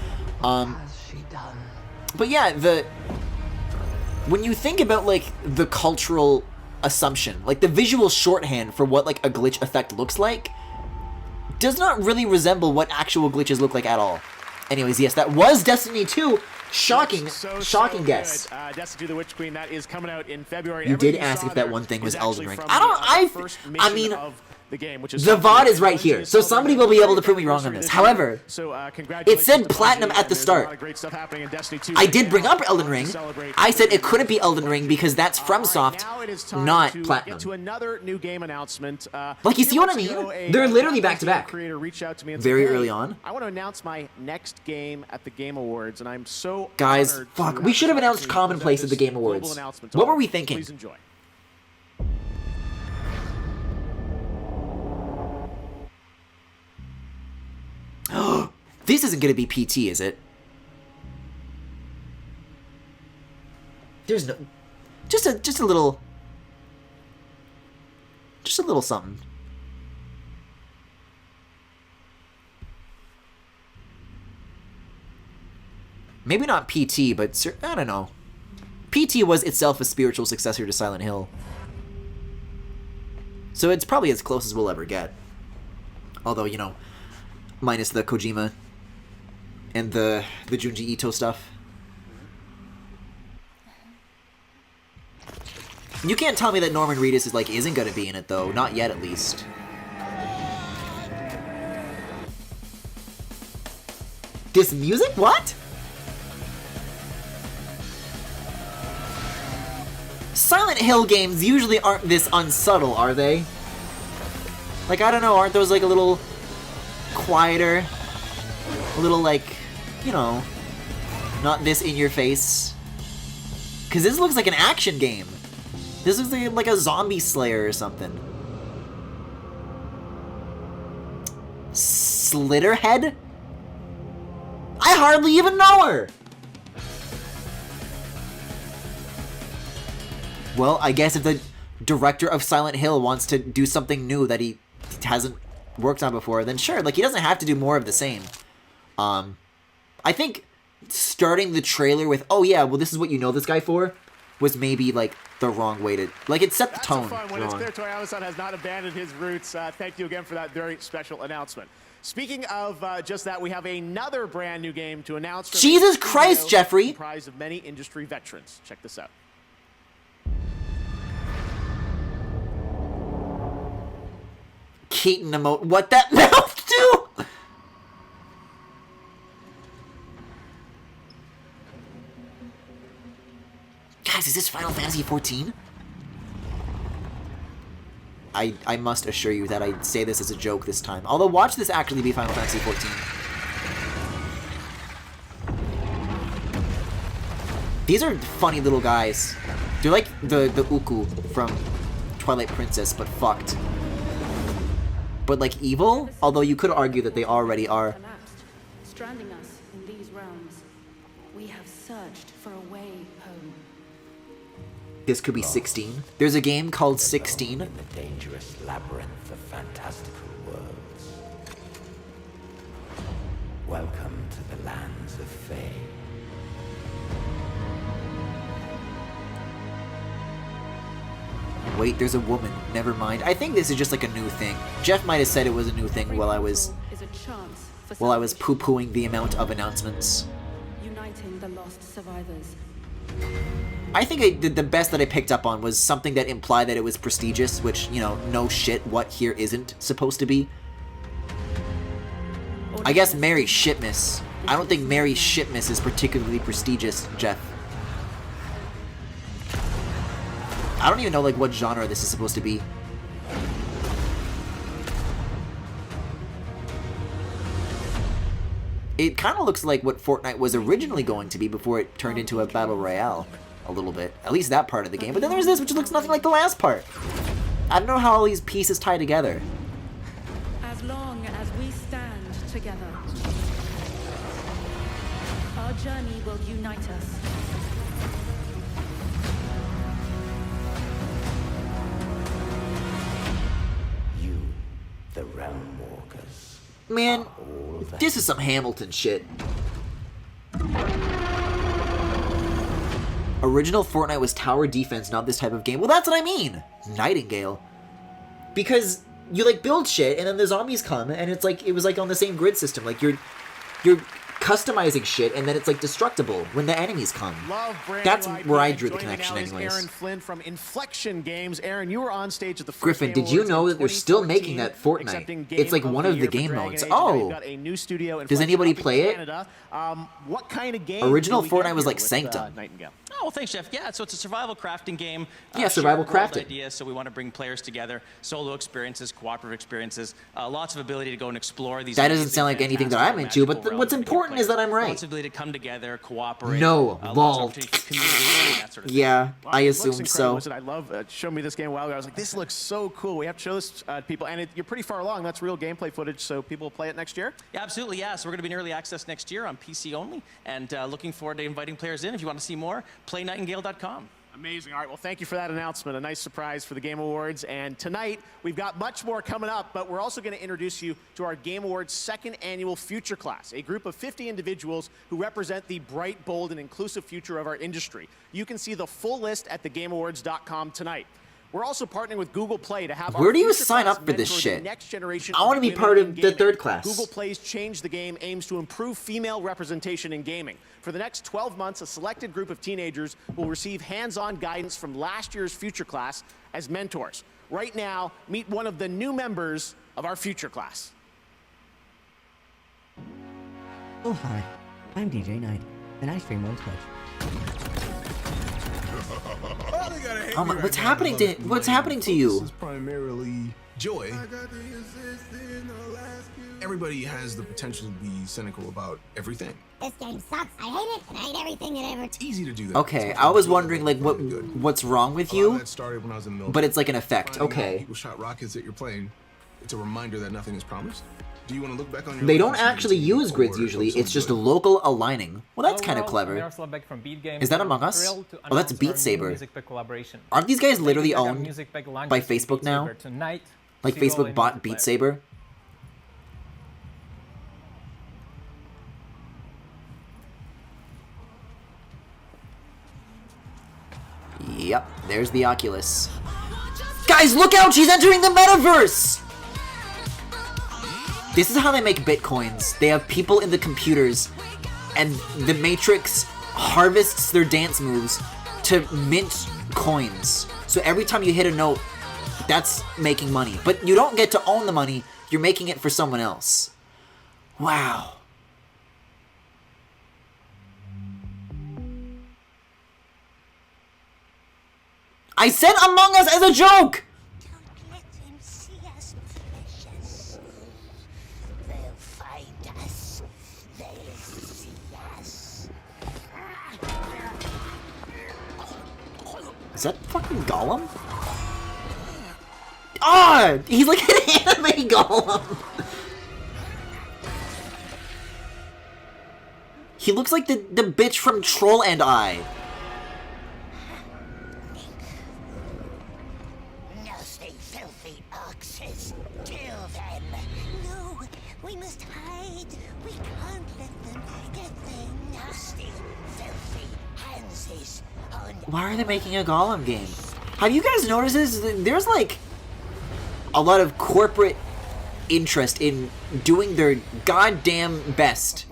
But yeah, when you think about like the cultural assumption, like the visual shorthand for what like a glitch effect looks like, does not really resemble what actual glitches look like at all. Anyways, yes, that was Destiny 2. Shocking, shocking guess. Destiny 2: The Witch Queen, that is coming out in February. You did Everything ask saw if that there one thing was is Elden actually Ring. from the I mean, of the game, which is the VOD is right here, so somebody will be able to prove me wrong on this. However, it said platinum at the start. I did bring up Elden Ring. I said it couldn't be Elden Ring because that's FromSoft, not platinum. To another new game announcement. Like, you see what I mean? They're literally back to back. Creator reached out to me and Very said, "Hey, early on. I want to announce my next game at the Game Awards, and I'm so Guys, honored to fuck, we should have announced Commonplace at the Game global Awards. announcement to What all were we of you. thinking? Please enjoy. This isn't gonna be PT, is it? There's no... Just a little something. Maybe not PT, but I don't know. PT was itself a spiritual successor to Silent Hill. So it's probably as close as we'll ever get. Although, you know, minus the Kojima and the Junji Ito stuff. You can't tell me that Norman Reedus isn't gonna be in it though, not yet at least. This music? What? Silent Hill games usually aren't this unsubtle, are they? Like, I don't know, aren't those like a little quieter? A little like you know, not this in your face. Because this looks like an action game. This looks like a zombie slayer or something. Slitterhead? I hardly even know her! Well, I guess if the director of Silent Hill wants to do something new that he hasn't worked on before, then sure, like, he doesn't have to do more of the same. I think starting the trailer with, oh yeah, well, this is what you know this guy for, was maybe, like, the wrong way to... Like, it set the tone Fun when wrong. it's clear Toy Amazon has not abandoned his roots. Thank you again for that very special announcement. Speaking of just that, we have another brand new game to announce. From Jesus Christ, Jeffrey! Comprised of many industry veterans. Check this out. Keaton emote. What that mouth do? Guys, is this Final Fantasy 14? I must assure you that I say this as a joke this time. Although, watch this actually be Final Fantasy 14. These are funny little guys. They're like the Uku from Twilight Princess, but fucked. But like evil, although you could argue that they already are. Stranding us in these realms. We have searched for a way home. This could be 16. There's a game called 16. In the dangerous labyrinth of fantastical worlds. Welcome to the lands of Fae. Wait, there's a woman. Never mind. I think this is just like a new thing. Jeff might have said it was a new thing while I was poo-pooing the amount of announcements. Uniting the lost survivors. I think I did the best that I picked up on was something that implied that it was prestigious, which, you know, no shit, what here isn't supposed to be. I guess Mary Shipmas. I don't think Mary Shipmas is particularly prestigious, Jeff. I don't even know, like, what genre this is supposed to be. It kind of looks like what Fortnite was originally going to be before it turned into a battle royale. A little bit. At least that part of the game. But then there's this, which looks nothing like the last part. I don't know how all these pieces tie together. As long as we stand together, our journey will unite us. You, the Realm Walkers. Man, this is some Hamilton shit. Original Fortnite was tower defense, not this type of game. Well, that's what I mean. Nightingale. Because you, like, build shit, and then the zombies come, and it's like, it was, like, on the same grid system. Like, you're customizing shit, and then it's, like, destructible when the enemies come. That's where I drew the connection, anyways. Aaron Flynn from Inflection Games. Aaron, you were on stage at the first Griffin, Game did you Awards know in that they're still 2014, making that Fortnite? accepting It's like Game one the of the Year for game Dragon modes. Age. Now Oh. you've got a new studio, Does anybody Inflection, up play in it? Canada. What kind of game Original do we get Fortnite was here like with, Sanctum. Nightingale? Oh, well, thanks, Jeff. Yeah, so it's a survival crafting game. Yeah, survival shared world crafting. idea, so we want to bring players together, solo experiences, cooperative experiences, lots of ability to go and explore these. That doesn't sound like anything that I'm into, but what's important is that I'm right. Lots of ability to come together, cooperate. No, lots of lol. opportunity for community and that sort of thing. Yeah, I It looks assumed incredible. so. Listen, I love showed me this game a while ago. I was like, this looks so cool. We have to show this to people, and you're pretty far along. That's real gameplay footage, so people will play it next year. Yeah, absolutely. Yeah, so we're going to be in early access next year on PC only, and looking forward to inviting players in. If you want to see more, playnightingale.com. Amazing. All right, well, thank you for that announcement. A nice surprise for the Game Awards. And tonight, we've got much more coming up, but we're also going to introduce you to our Game Awards second annual Future Class, a group of 50 individuals who represent the bright, bold, and inclusive future of our industry. You can see the full list at thegameawards.com tonight. We're also partnering with Google Play to have Where our do you Future sign Class up for this mentor the shit? next generation I want to be women part in of the gaming. third class. Google Play's Change the Game aims to improve female representation in gaming. For the next 12 months, a selected group of teenagers will receive hands-on guidance from last year's Future Class as mentors. Right now, meet one of the new members of our Future Class. Oh, hi. I'm DJ Knight, and I stream on Twitch. Oh my, what's happening to what's happening to you? This is primarily joy. Everybody has the potential to be cynical about everything. This game sucks. I hate it, and I hate everything it ever. It's easy to do that. Okay, I was wondering like what's wrong with you? That started when I was in the military. But it's like an effect. Okay. People shot rockets at your plane. It's a reminder that nothing is promised. Do you want to look back on your They don't actually use grids usually. It's just a local aligning. Well, that's kind of clever. Is that Among Us? Oh, that's Beat Saber. Aren't these guys literally owned by Facebook now? Like Facebook bought Beat Saber? Yep, there's the Oculus. Guys, look out! She's entering the metaverse! This is how they make bitcoins. They have people in the computers, and the Matrix harvests their dance moves to mint coins. So every time you hit a note, that's making money. But you don't get to own the money, you're making it for someone else. Wow. I said Among Us as a joke! Is that fucking Gollum? Ah! He's like an anime Gollum! He looks like the bitch from Troll and I. Nasty, filthy oxes. Kill them. No, we must hide. We can't let them get their nasty, filthy hands on. Why are they making a Gollum game? Have you guys noticed this? There's like a lot of corporate interest in doing their goddamn best.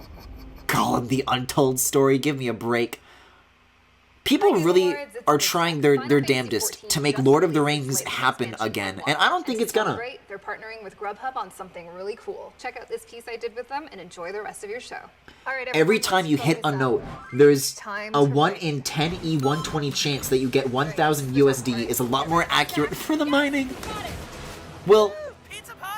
Gollum the Untold Story, give me a break. People really are trying their damnedest to make Lord of the Rings happen again, and I don't think it's gonna. They're partnering with Grubhub on something really cool. Check out this piece I did with them and enjoy the rest of your show. All right, Every time you hit a note, there's a 1 in 10 E120 chance that you get 1,000 USD is a lot more accurate for the mining. Well,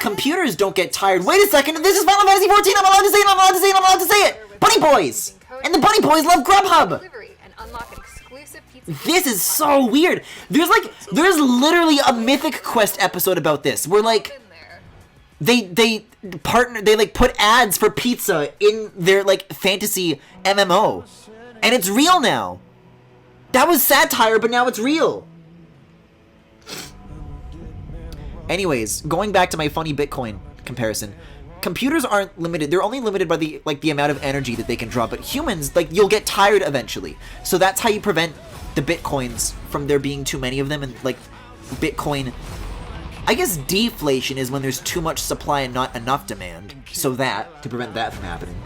computers don't get tired. Wait a second, this is Final Fantasy 14. I'm allowed to say it. I'm allowed to say it. I'm allowed to say it. Bunny Boys, and the Bunny Boys love Grubhub. This is so weird. There's literally a Mythic Quest episode about this, where like they put ads for pizza in their like fantasy MMO, and it's real now. That was satire, but now it's real. Anyways, going back to my funny Bitcoin comparison, computers aren't limited. They're only limited by the amount of energy that they can draw, but humans, like, you'll get tired eventually. So that's how you prevent the Bitcoins from there being too many of them, and like Bitcoin, I guess deflation is when there's too much supply and not enough demand. So that, to prevent that from happening.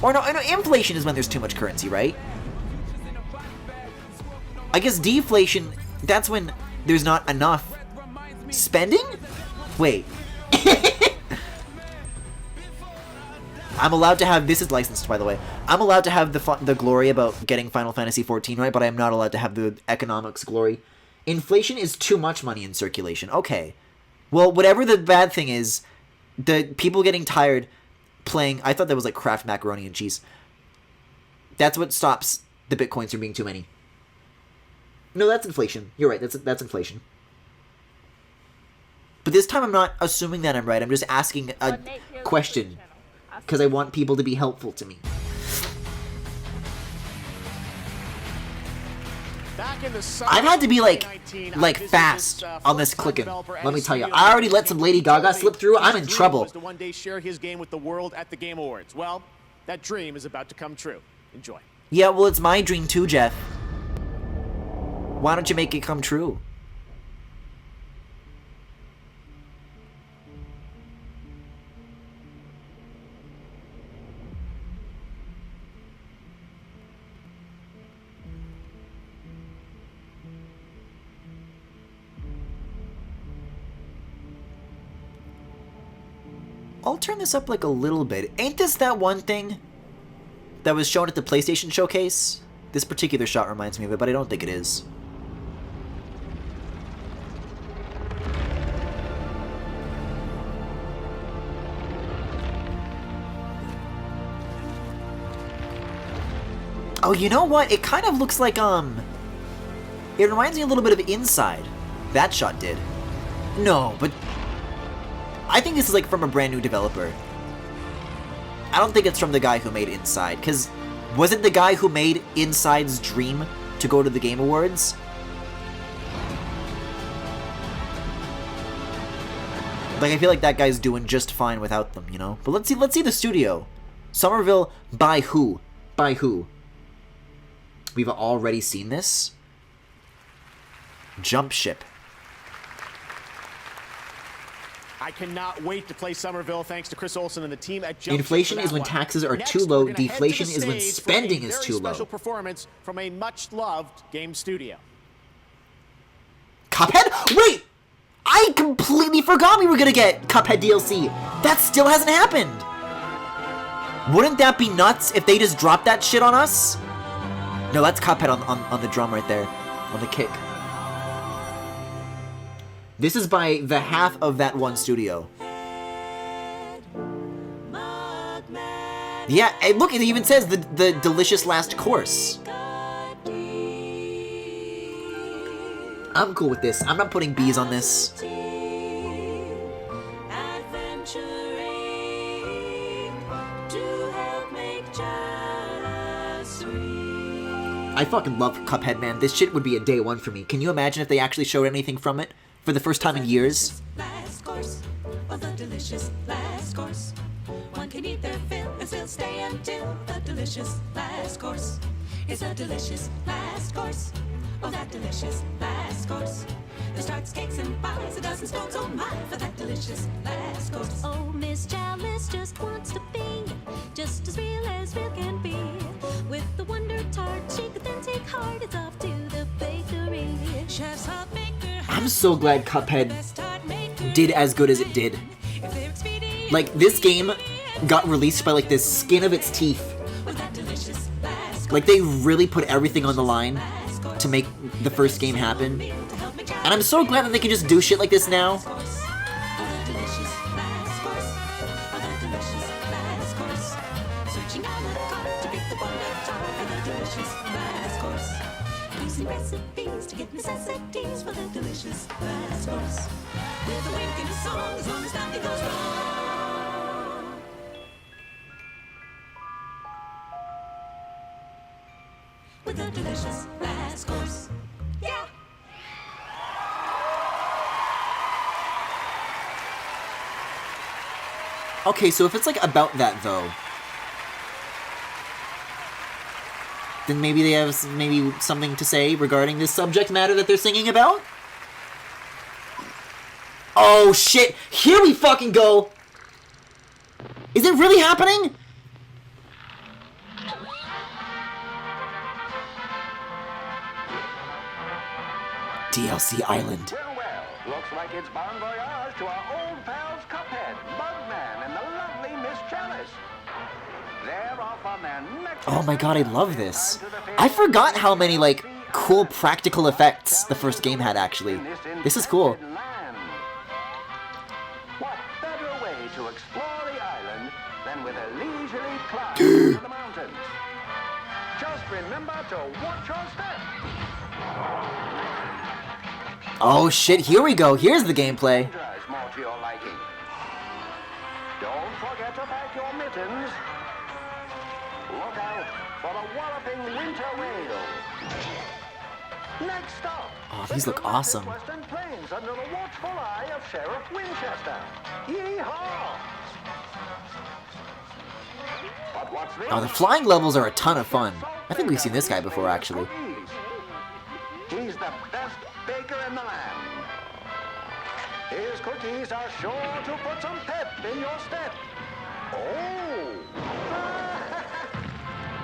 Or no, inflation is when there's too much currency, right? I guess deflation, that's when there's not enough spending? Wait. I'm allowed to have, this is licensed by the way, I'm allowed to have the glory about getting Final Fantasy 14 right, but I am not allowed to have the economics glory. Inflation is too much money in circulation. Okay. Well, whatever the bad thing is, the people getting tired playing, I thought that was like Kraft macaroni and cheese. That's what stops the Bitcoins from being too many. No, that's inflation. You're right, that's inflation. But this time I'm not assuming that I'm right, I'm just asking a question. Because I want people to be helpful to me. I've had to be like fast on this clicking. Let me tell you, I already let some Lady Gaga slip through. I'm in trouble. To one day share his game with the world at the Game Awards. Well, that dream is about to come true. Enjoy. Yeah, well, it's my dream too, Jeff. Why don't you make it come true? I'll turn this up like a little bit. Ain't this that one thing that was shown at the PlayStation Showcase? This particular shot reminds me of it, but I don't think it is. Oh, you know what? It kind of looks like, it reminds me a little bit of Inside. That shot did. No, but I think this is like from a brand new developer. I don't think it's from the guy who made Inside, because was it the guy who made Inside's dream to go to the Game Awards? Like, I feel like that guy's doing just fine without them, you know? But let's see the studio. Somerville by who? By who? We've already seen this. Jump Ship. I cannot wait to play Somerville thanks to Chris Olsen and the team at Jump Inflation Ship is when taxes are too low. Deflation is when spending is too low. Special performance from a much-loved game studio. Cuphead? Wait! I completely forgot we were gonna get Cuphead DLC. That still hasn't happened. Wouldn't that be nuts if they just dropped that shit on us? No, that's Cuphead on the drum right there. On the kick. This is by the half of that one studio. Yeah, and look, it even says the delicious last course. I'm cool with this. I'm not putting B's on this. I fucking love Cuphead, man. This shit would be a day one for me. Can you imagine if they actually showed anything from it for the first time in years? Last course of the delicious last course. One can eat their fill and still stay until the delicious last course. It's a delicious last course of that delicious last course. There's tarts, cakes, and pies, a dozen stones, oh my, for that delicious last course. Oh, Miss Chalice just wants to be just as real can be. With the Wonder Tart, she could then take heart. It's off to the bakery. Chef's hot baker. I'm so glad Cuphead did as good as it did. Like, this game got released by, like, the skin of its teeth. Like, they really put everything on the line to make the first game happen. And I'm so glad that they can just do shit like this now. Recipes to get necessities for the delicious last course. With a wink and a song, as long as nothing goes wrong. With the delicious last course. Yeah. Okay, so if it's like about that though, then maybe they have something to say regarding this subject matter that they're singing about? Oh shit! Here we fucking go! Is it really happening? DLC Island. Well, looks like it's bon voyage to our old pals Cuphead, Bugman, and the lovely Miss Chalice. They're off on their next... Oh my god, I love this. I forgot how many, like, cool practical effects the first game had, actually. This is cool. What better way to explore the island than with a leisurely climb to the mountains? Just remember to watch your step. Oh shit, here we go. Here's the gameplay. More to your liking. Don't forget to pack your mittens. Look out for the walloping winter whale. Next stop. Oh, these look awesome. Western Plains under the watchful eye of Sheriff Winchester. Yeehaw! But what's this? Oh, the flying levels are a ton of fun. I think we've seen this guy before, actually. He's the best baker in the land. His cookies are sure to put some pep in your step. Oh!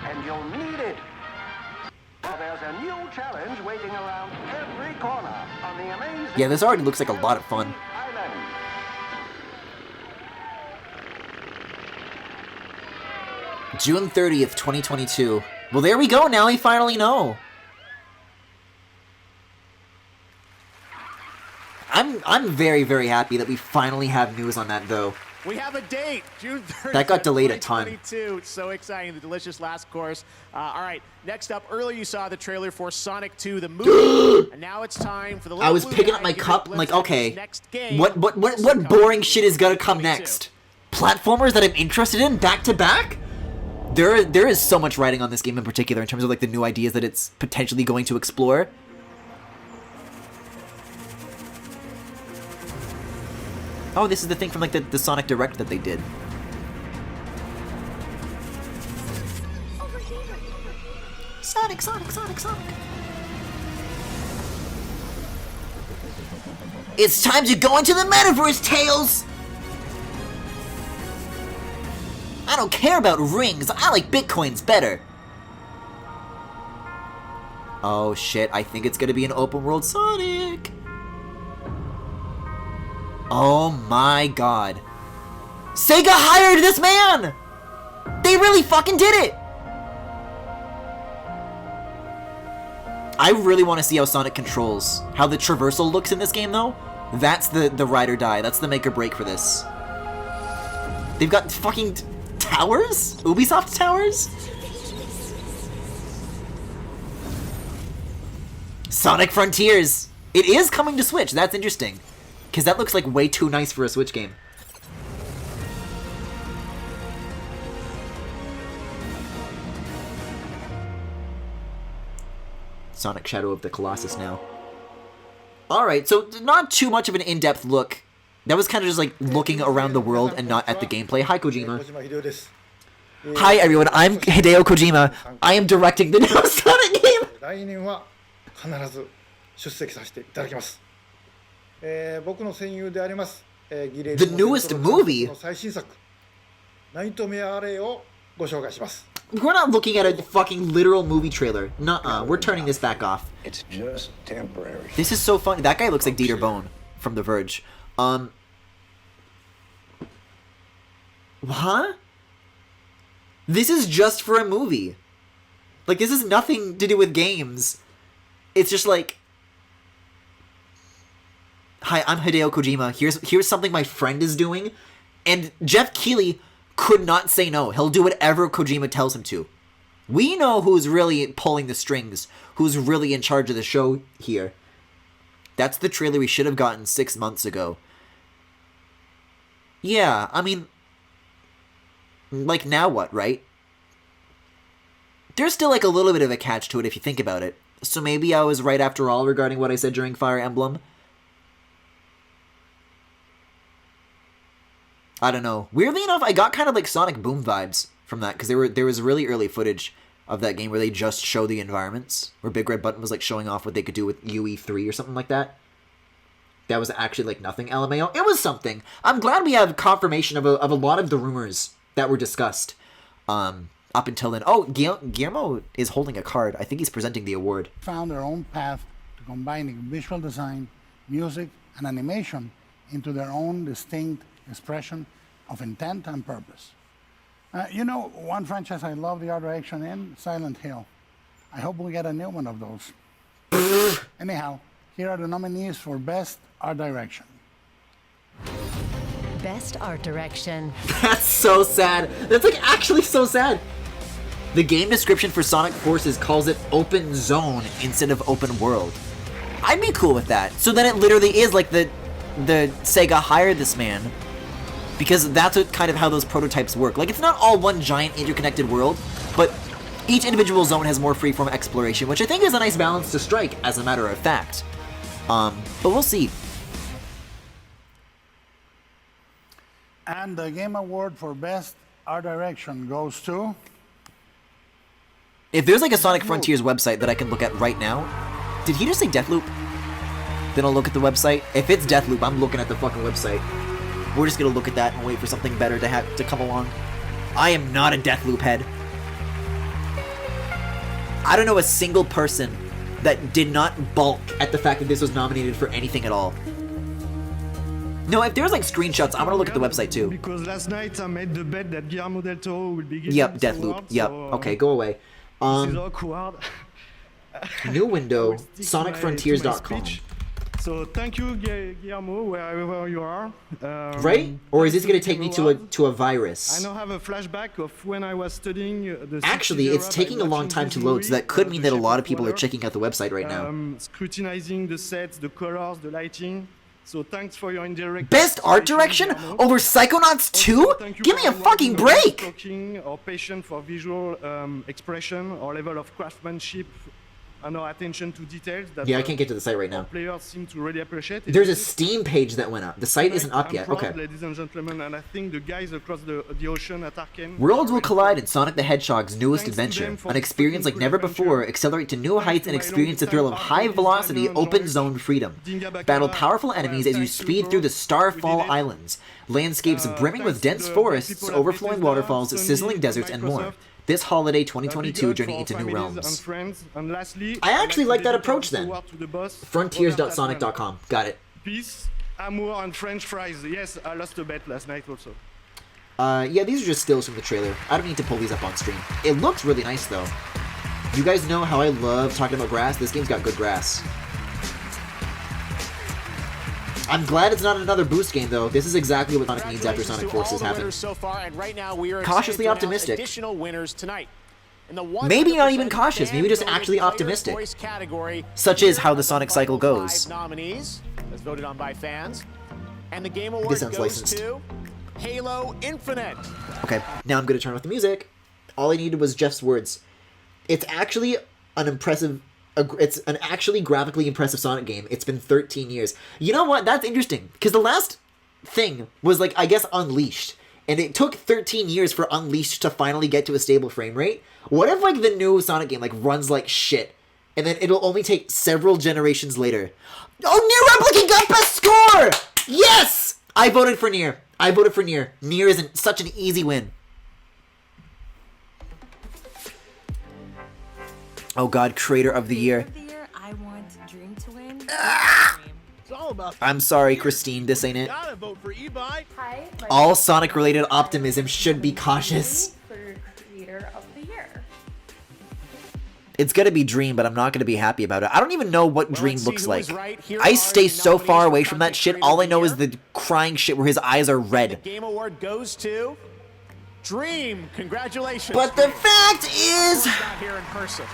And you'll need it. For there's a new challenge waiting around every corner on the amazing... Yeah, this already looks like a lot of fun. Island. June 30th, 2022. Well, there we go. Now we finally know. I'm very, very happy that we finally have news on that, though. We have a date, June 30th. That got delayed a ton. 2022. So exciting, the delicious last course. All right, next up, earlier you saw the trailer for Sonic 2, the movie, and now it's time for the. I was picking up my cup, I'm like, okay, what boring shit is gonna come next? Platformers that I'm interested in back to back? There is so much writing on this game in particular in terms of like the new ideas that it's potentially going to explore. Oh, this is the thing from like the Sonic Direct that they did. Sonic, Sonic, Sonic, Sonic. It's time to go into the metaverse, Tails! I don't care about rings, I like bitcoins better. Oh shit, I think it's gonna be an open world Sonic. Oh my god. Sega hired this man! They really fucking did it! I really want to see how Sonic controls. How the traversal looks in this game, though. That's the ride or die. That's the make or break for this. They've got fucking towers? Ubisoft towers? Sonic Frontiers! It is coming to Switch. That's interesting. Because that looks like way too nice for a Switch game. Sonic Shadow of the Colossus now. Alright, so not too much of an in-depth look. That was kind of just like looking around the world and not at the gameplay. Hi, Kojima. Hi, everyone. I'm Hideo Kojima. I am directing the new Sonic game. The newest movie? We're not looking at a fucking literal movie trailer. Nuh-uh, we're turning this back off. It's just temporary. This is so funny. That guy looks like Dieter Bohn from The Verge. Huh? This is just for a movie. Like, this has nothing to do with games. It's just like... Hi, I'm Hideo Kojima. Here's something my friend is doing. And Jeff Keighley could not say no. He'll do whatever Kojima tells him to. We know who's really pulling the strings, who's really in charge of the show here. That's the trailer we should have gotten 6 months ago. Yeah, I mean... Like, now what, right? There's still, like, a little bit of a catch to it if you think about it. So maybe I was right after all regarding what I said during Fire Emblem. I don't know. Weirdly enough, I got kind of like Sonic Boom vibes from that, because there was really early footage of that game where they just show the environments, where Big Red Button was like showing off what they could do with UE3 or something like that. That was actually like nothing, LMAO. It was something. I'm glad we have confirmation of a lot of the rumors that were discussed up until then. Oh, Guillermo is holding a card. I think he's presenting the award. Found their own path to combining visual design, music, and animation into their own distinct expression of intent and purpose. You know, one franchise I love the art direction in, Silent Hill. I hope we get a new one of those. Anyhow, here are the nominees for Best Art Direction. Best Art Direction. That's so sad. That's like actually so sad. The game description for Sonic Forces calls it open zone instead of open world. I'd be cool with that. So then it literally is like the Sega hired this man. Because that's what kind of how those prototypes work. Like, it's not all one giant interconnected world, but each individual zone has more freeform exploration, which I think is a nice balance to strike, as a matter of fact. But we'll see. And the Game Award for Best Art Direction goes to... If there's like a Sonic Frontiers website that I can look at right now... Did he just say Deathloop? Then I'll look at the website. If it's Deathloop, I'm looking at the fucking website. We're just gonna look at that and wait for something better to come along. I am not a Deathloop head. I don't know a single person that did not balk at the fact that this was nominated for anything at all. No, if there's like screenshots, I'm gonna look at the website too. Because last night I made the bet that Guillermo del Toro will be given Yep, this Deathloop. award, Yep. so, Okay, go away. This is awkward. New window, I will stick to my sonicfrontiers.com. speech. So thank you, Guillermo, wherever you are. Right? Or is this thanks going to take me to a virus? I now have a flashback of when I was studying the Actually, it's taking a long time to load, so that could mean that a lot of people are checking out the website right now. Scrutinizing the sets, the colors, the lighting. So thanks for your indirect Best art direction over Psychonauts 2? Give me a fucking break! Talking or patient for visual expression or level of craftsmanship and our attention to details that Yeah, I can't get to the site right now. players seem to really appreciate. There's a Steam page that went up. The site isn't up yet. Proud, Okay. ladies and gentlemen, and I think the guys across the ocean at Arkane. Worlds will collide in Sonic the Hedgehog's newest adventure. An experience like never before, accelerate to new heights and experience the thrill of high-velocity, open-zone freedom. Battle powerful enemies as you speed through the Starfall Islands. Landscapes brimming with dense forests, overflowing waterfalls, sizzling deserts, and more. This holiday 2022 journey into new realms. I actually like that approach then. Frontiers.sonic.com. Got it. Peace, amour, and French fries. Yes, I lost a bet last night also. Yeah, these are just stills from the trailer. I don't need to pull these up on stream. It looks really nice though. You guys know how I love talking about grass? This game's got good grass. I'm glad it's not another boost game though. This is exactly what Sonic needs after Sonic Forces happen. So far, and right now we are Cautiously optimistic. Additional winners tonight. Maybe not even cautious, maybe just actually optimistic. Such is how the Sonic cycle goes. Nominees, as voted on by fans, and the Game Award This sounds goes licensed. to Halo Infinite. Okay, now I'm gonna turn off the music. All I needed was Jeff's words. It's actually an impressive... It's an actually graphically impressive Sonic game. It's been 13 years. You know what? That's interesting. Because the last thing was, like, I guess Unleashed. And it took 13 years for Unleashed to finally get to a stable frame rate. What if, like, the new Sonic game, like, runs like shit? And then it'll only take several generations later. Oh, Nier Replicant got best score! Yes! I voted for Nier. I voted for Nier. Nier is such an easy win. Oh god, Creator of the Year. I want Dream to win. It's all about. I'm sorry, Christine, this ain't it. Gotta vote for e-bike. Hi. All Sonic-related optimism should be cautious. For Creator of the Year. It's gonna be Dream, but I'm not gonna be happy about it. I don't even know what Dream looks like. I stay so far away from that shit, all I know is the crying shit where his eyes are red. Game Award goes to Dream. Congratulations. But the fact is... Not here in person.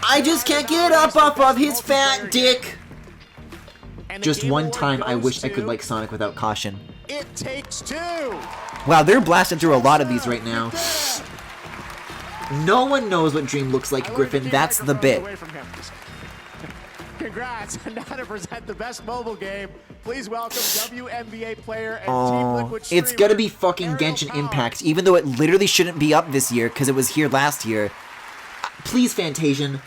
I just can't get up off of his fat dick. Just one time, I wish I could like Sonic without caution. It Takes Two. Wow, they're blasting through a lot of these right now. No one knows what Dream looks like, Griffin. That's the bit. Congrats. Now to present the best mobile game, please welcome WNBA player and Team Oh, Liquid streamer, it's gonna be fucking Genshin Impact, even though it literally shouldn't be up this year because it was here last year. Please, Fantasian.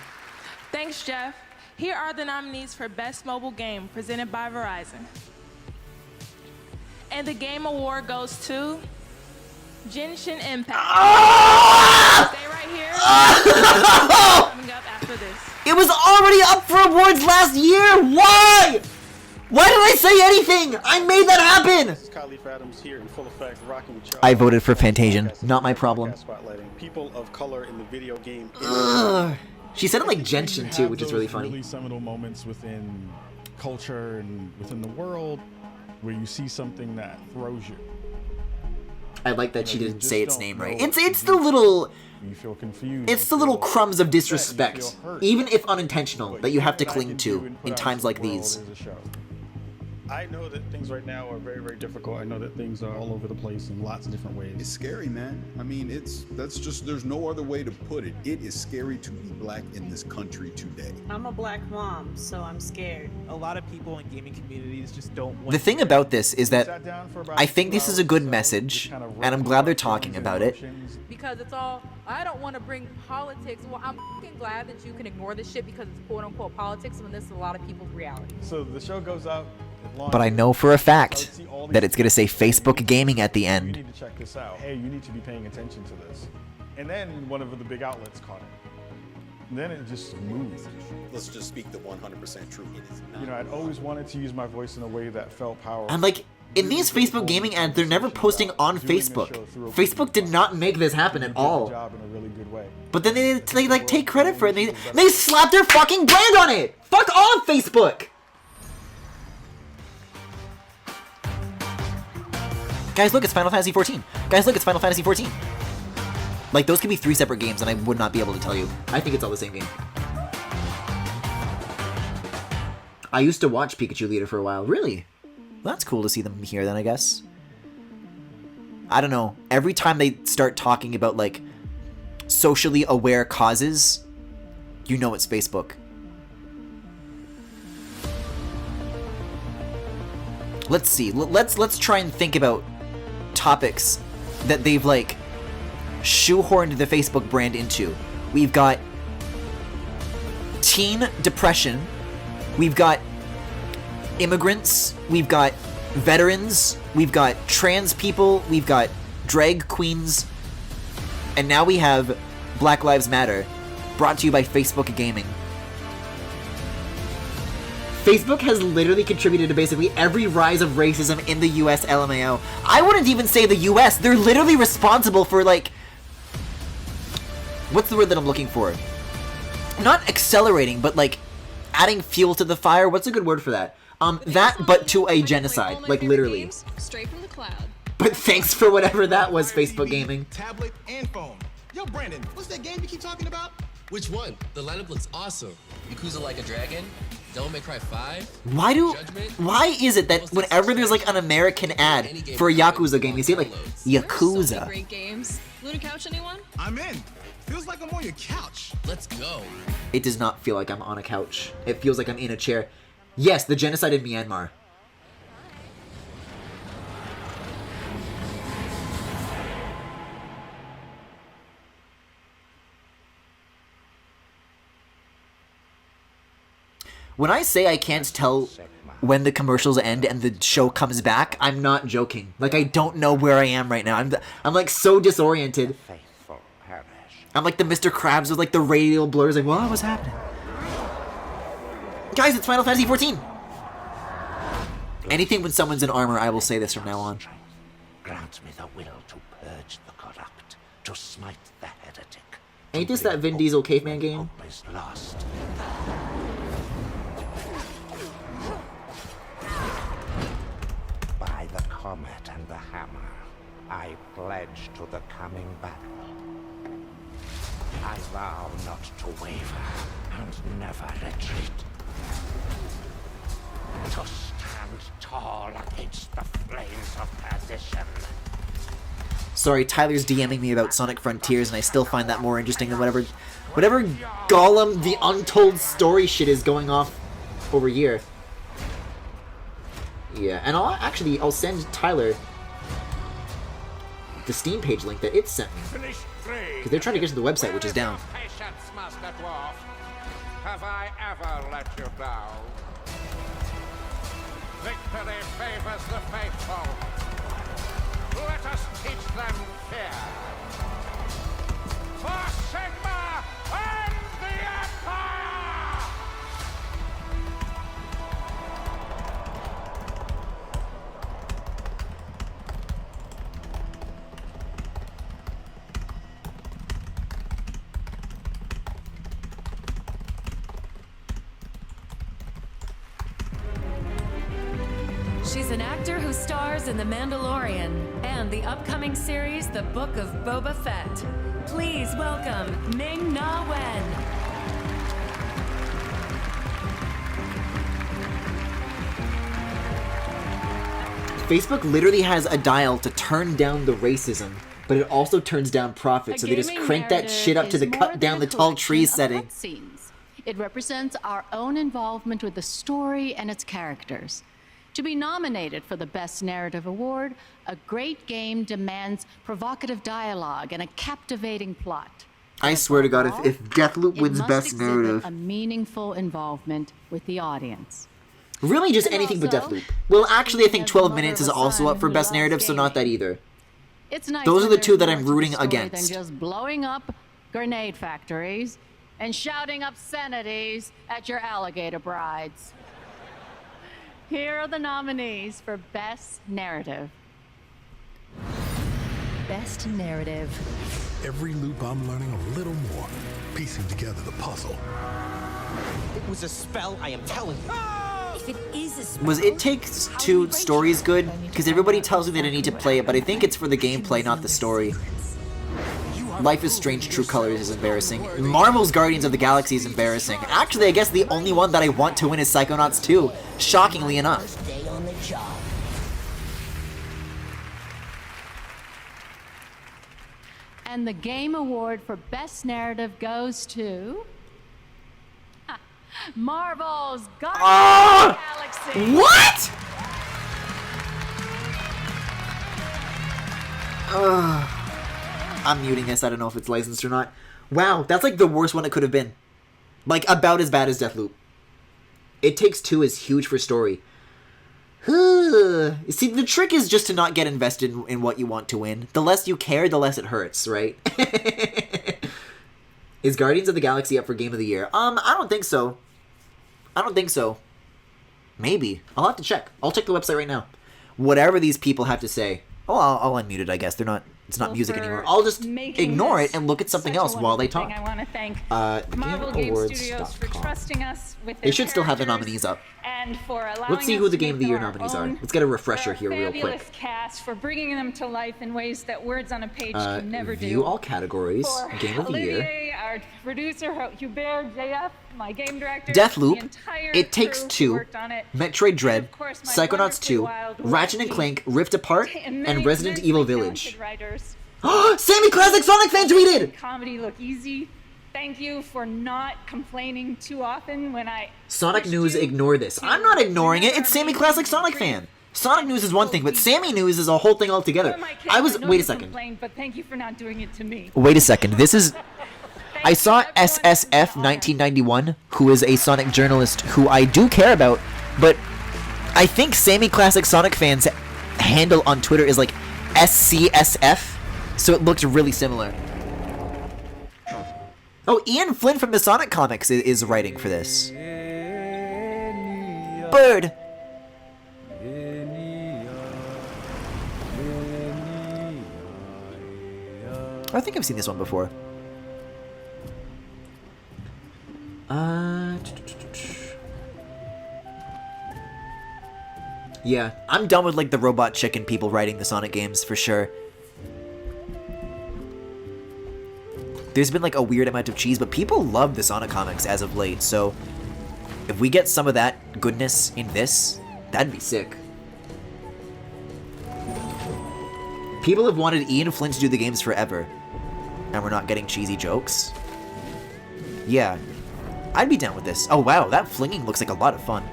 Thanks, Jeff. Here are the nominees for Best Mobile Game presented by Verizon. And the Game Award goes to Genshin Impact. Stay right here. Coming up after this. It was already up for awards last year. Why? Why did I say anything? I made that happen. This is Kyle Adams here in full effect, rocking with Charlie. I voted for Fantasian. Not my problem. Spotlighting people of color in the video game. Ugh. She said it like Genshin too, which is really funny. Really seminal moments within culture and within the world where you see something that throws you. I like that she didn't say its name right. It's the little... You feel confused. It's the little crumbs of disrespect, even if unintentional, that you have to cling to in times like these. I know that things right now are very, very difficult. I know that things are all over the place in lots of different ways. It's scary, man. I mean, that's just, there's no other way to put it. It is scary to be black in this country today. I'm a black mom, so I'm scared. A lot of people in gaming communities just don't want The thing about this is that I think this is a good message, and I'm glad they're talking about it. Because it's all, I don't want to bring politics. Well, I'm fucking glad that you can ignore this shit because it's quote unquote politics when this is a lot of people's reality. So the show goes out. But I know for a fact that it's going to say Facebook Gaming at the You end. need to check this out. Hey, you need to be paying attention to this. And then one of the big outlets caught it. And then it just moved. Let's just speak the 100% truth. It is not. You know, I'd always wanted to use my voice in a way that felt powerful. I'm like, In these Facebook gaming ads, they're never posting on Facebook. Facebook did not make this happen at all. But then they like take credit for it. And they slap their fucking brand on it. Fuck off, Facebook. Guys, look, it's Final Fantasy XIV. Guys, look, it's Final Fantasy XIV. Like, those could be 3 separate games, and I would not be able to tell you. I think it's all the same game. I used to watch Pikachu Leader for a while. Really? Well, that's cool to see them here, then, I guess. I don't know. Every time they start talking about, like, socially aware causes, you know it's Facebook. Let's see. Let's try and think about topics that they've, like, shoehorned the Facebook brand into. We've got teen depression. We've got immigrants. We've got veterans. We've got trans people. We've got drag queens. And now we have Black Lives Matter, brought to you by Facebook Gaming. Facebook has literally contributed to basically every rise of racism in the US LMAO. I wouldn't even say the US. They're literally responsible for, like... What's the word that I'm looking for? Not accelerating, but, like, adding fuel to the fire. What's a good word for that? That, but to a genocide. Like, literally. Straight from the cloud. But thanks for whatever that was, Facebook Gaming. Tablet and phone. Yo, Brandon, what's that game you keep talking about? Which one? The lineup looks awesome. Yakuza Like a Dragon, Devil May Cry 5. Why is it that whenever there's like an American ad for a Yakuza game, you see like Yakuza? Great games. Luna Couch, anyone? I'm in. Feels like I'm on your couch. Let's go. It does not feel like I'm on a couch. It feels like I'm in a chair. Yes, the genocide in Myanmar. When I say I can't tell when the commercials end and the show comes back, I'm not joking. Like, I don't know where I am right now. I'm like so disoriented. I'm like the Mr. Krabs with like the radial blurs. Like, what was happening? Guys, it's Final Fantasy XIV. Anything when someone's in armor, I will say this from now on. Grant me the will to purge the corrupt, to smite the heretic. Ain't this that Vin Diesel caveman game? Is lost. By the comet and the hammer, I pledge to the coming battle. I vow not to waver and never retreat. To stand tall against the flames of perdition. Sorry, Tyler's DMing me about Sonic Frontiers, and I still find that more interesting than whatever Gollum the Untold Story shit is going off over here. Yeah, and I'll send Tyler the Steam page link that it sent me. Because they're trying to get to the website, which is down. Patience, Master Dwarf. Have I ever let you down? Victory favors the faithful. Let us teach them fear. For Sigma and the Empire! She's an actor who stars in The Mandalorian and the upcoming series The Book of Boba Fett. Please welcome Ming-Na Wen. Facebook literally has a dial to turn down the racism, but it also turns down profit, so they just crank that shit up to the cut down the tall trees setting. It represents our own involvement with the story and its characters. To be nominated for the Best Narrative Award, a great game demands provocative dialogue and a captivating plot. I swear to God, if Deathloop wins Best Narrative... a meaningful involvement with the audience. Really, just anything but Deathloop. Well, actually, I think 12 Minutes is also up for Best Narrative, so not that either. It's nice Those are the two that there's I'm more to rooting the story against. than just blowing up grenade factories and shouting obscenities at your alligator brides. Here are the nominees for Best Narrative. Best narrative. Every loop I'm learning a little more, piecing together the puzzle. It was a spell, I am telling you. If it is a spell, Was It Takes Two stories good? Because everybody tells me that I need to play it, but I think it's for the gameplay, not the story. Life is Strange True Colors is embarrassing. Marvel's Guardians of the Galaxy is embarrassing. Actually, I guess the only one that I want to win is Psychonauts 2, shockingly enough. Day on the job. And the Game Award for Best Narrative goes to... Marvel's Guardians of the Galaxy. What? I'm muting this. I don't know if it's licensed or not. Wow, that's like the worst one it could have been. Like, about as bad as Deathloop. It Takes Two is huge for story. See, the trick is just to not get invested in what you want to win. The less you care, the less it hurts, right? Is Guardians of the Galaxy up for Game of the Year? I don't think so. I don't think so. Maybe. I'll have to check. I'll check the website right now. Whatever these people have to say. Oh, I'll unmute it, I guess. They're not... It's not music anymore. I'll just ignore it and look at something else while they talk. I want to thank Marvel Game Studios for trusting us with their They should still have the nominees up. and for allowing Let's see us who the to Game of the make Year our nominees are. own. Let's get a refresher For here real fabulous quick. cast for bringing them to life in ways that words on a page can never View do. all categories. For Game of the Year. Olivier, our producer, Hubert, JF, my game director, Deathloop, the entire It Takes crew who Two, worked on it, Metroid Dread, course, my Psychonauts wonderfully 2, wild, Ratchet and wacky, Clank, Rift Apart, many and Resident immensely Evil Village. talented writers. Sammy Classic Sonic fan tweeted! Comedy look easy. Thank you for not complaining too often when I Sonic News, ignore this. I'm not ignoring it. It's Sammy Classic Sonic fan. Sonic News is one thing, but Sammy News is a whole thing altogether. I was... know Wait you a second. complained, but thank you for not doing it to me. Wait a second. This is... I saw SSF1991, who is a Sonic journalist who I do care about, but I think Sammy Classic Sonic fans' handle on Twitter is like SCSF, so it looks really similar. Oh, Ian Flynn from the Sonic comics is writing for this. Bird! I think I've seen this one before. Yeah, I'm done with like the robot chicken people writing the Sonic games for sure. There's been like a weird amount of cheese, but people love the Sonic comics as of late, so if we get some of that goodness in this, that'd be sick. People have wanted Ian Flynn to do the games forever, and we're not getting cheesy jokes. Yeah, I'd be down with this. Oh wow, that flinging looks like a lot of fun.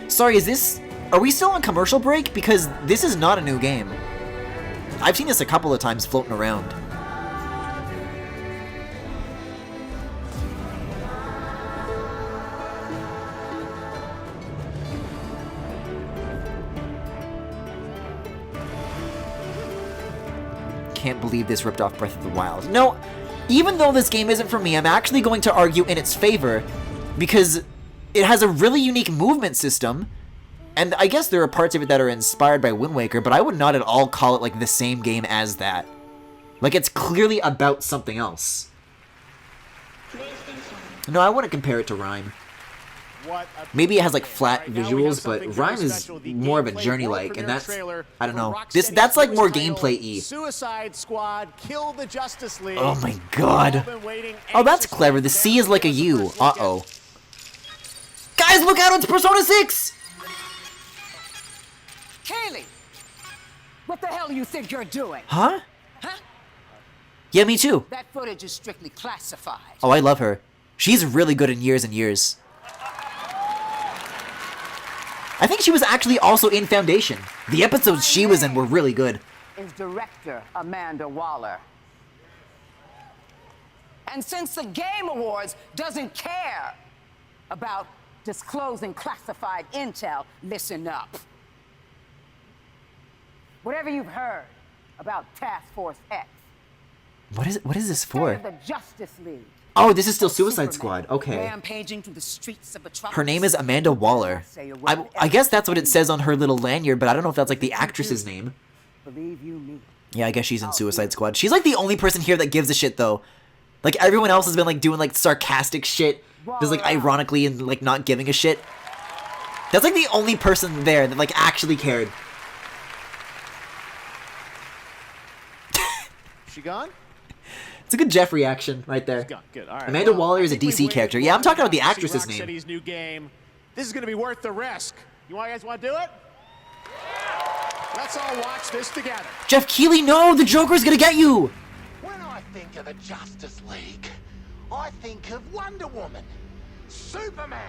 Sorry, is this... Are we still on commercial break? Because this is not a new game. I've seen this a couple of times floating around. Can't believe this ripped off Breath of the Wild. No, even though this game isn't for me, I'm actually going to argue in its favor, because it has a really unique movement system, and I guess there are parts of it that are inspired by Wind Waker, but I would not at all call it like the same game as that. Like, it's clearly about something else. No, I wouldn't compare it to Rhyme. Maybe it has like flat visuals, but Rhyme is more of a journey-like, and that's, I don't know. That's like more gameplay-y. Suicide Squad, Kill the Justice League. Oh my god. Oh, that's clever. The C is like a U. Uh-oh. Guys, look out! It's Persona 6! Kaylee! What the hell do you think you're doing? Huh? Yeah, me too. That footage is strictly classified. Oh, I love her. She's really good in Years and Years. I think she was actually also in Foundation. The episodes she was in were really good. Is director Amanda Waller. And since the Game Awards doesn't care about disclosing classified intel, listen up. Whatever you've heard about Task Force X. What is this State for? of the Justice League. Oh, this is still Suicide Squad. Okay. Rampaging through the streets of Metropolis. Her name is Amanda Waller. I guess that's what it says on her little lanyard, but I don't know if that's like the actress's name. Believe you me. Yeah, I guess she's in Suicide Squad. She's like the only person here that gives a shit though. Like everyone else has been like doing like sarcastic shit, just like ironically and like not giving a shit. That's like the only person there that like actually cared. She gone? It's a good Jeff reaction right there. Good. All right. Amanda Waller is a DC character. Yeah, I'm talking about the actress's name. Rocksteady's new game. This is going to be worth the risk. You guys want to do it? Let's all watch this together. Jeff Keighley, no! The Joker's gonna get you! When I think of the Justice League, I think of Wonder Woman, Superman,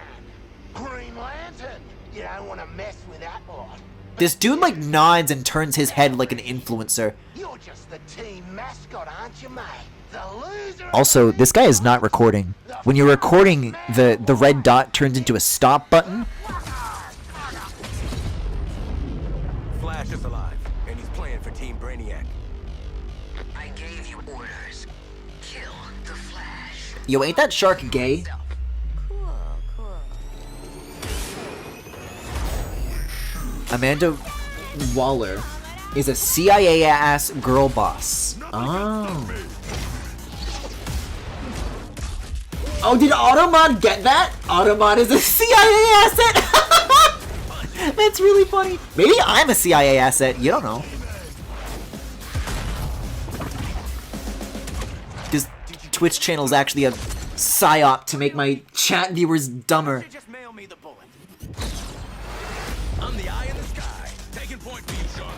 Green Lantern. You don't want to mess with that lot. This dude like nods and turns his head like an influencer. You're just the team mascot, aren't you, mate? The loser. Also, this guy is not recording. When you're recording, the red dot turns into a stop button. Flash is alive, and he's playing for Team Brainiac. I gave you orders. Kill the Flash. Yo, ain't that shark gay? Amanda Waller is a CIA-ass girl boss. Oh. Oh, did Automod get that? Automod is a CIA asset! That's really funny. Maybe I'm a CIA asset. You don't know. This Twitch channel is actually a psyop to make my chat viewers dumber. I'm the eye in the sky. Taking point for you, Sean.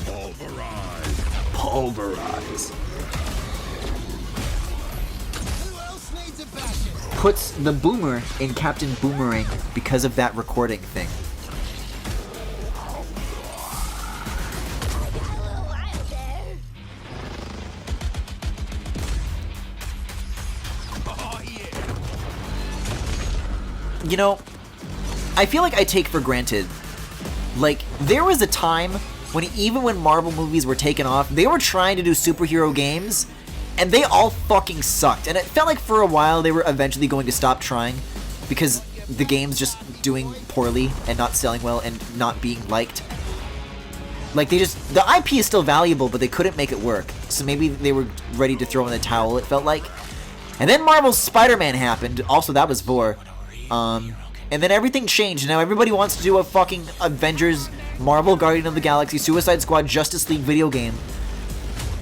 Pulverize. Pulverize. Puts the boomer in Captain Boomerang because of that recording thing. You know, I feel like I take for granted, like, there was a time when even when Marvel movies were taken off, they were trying to do superhero games, and they all fucking sucked. And it felt like for a while they were eventually going to stop trying, because the game's just doing poorly and not selling well and not being liked. Like, the IP is still valuable, but they couldn't make it work. So maybe they were ready to throw in the towel, it felt like. And then Marvel's Spider-Man happened, also that was Vor. And then everything changed. Now everybody wants to do a fucking Avengers, Marvel, Guardian of the Galaxy, Suicide Squad, Justice League video game.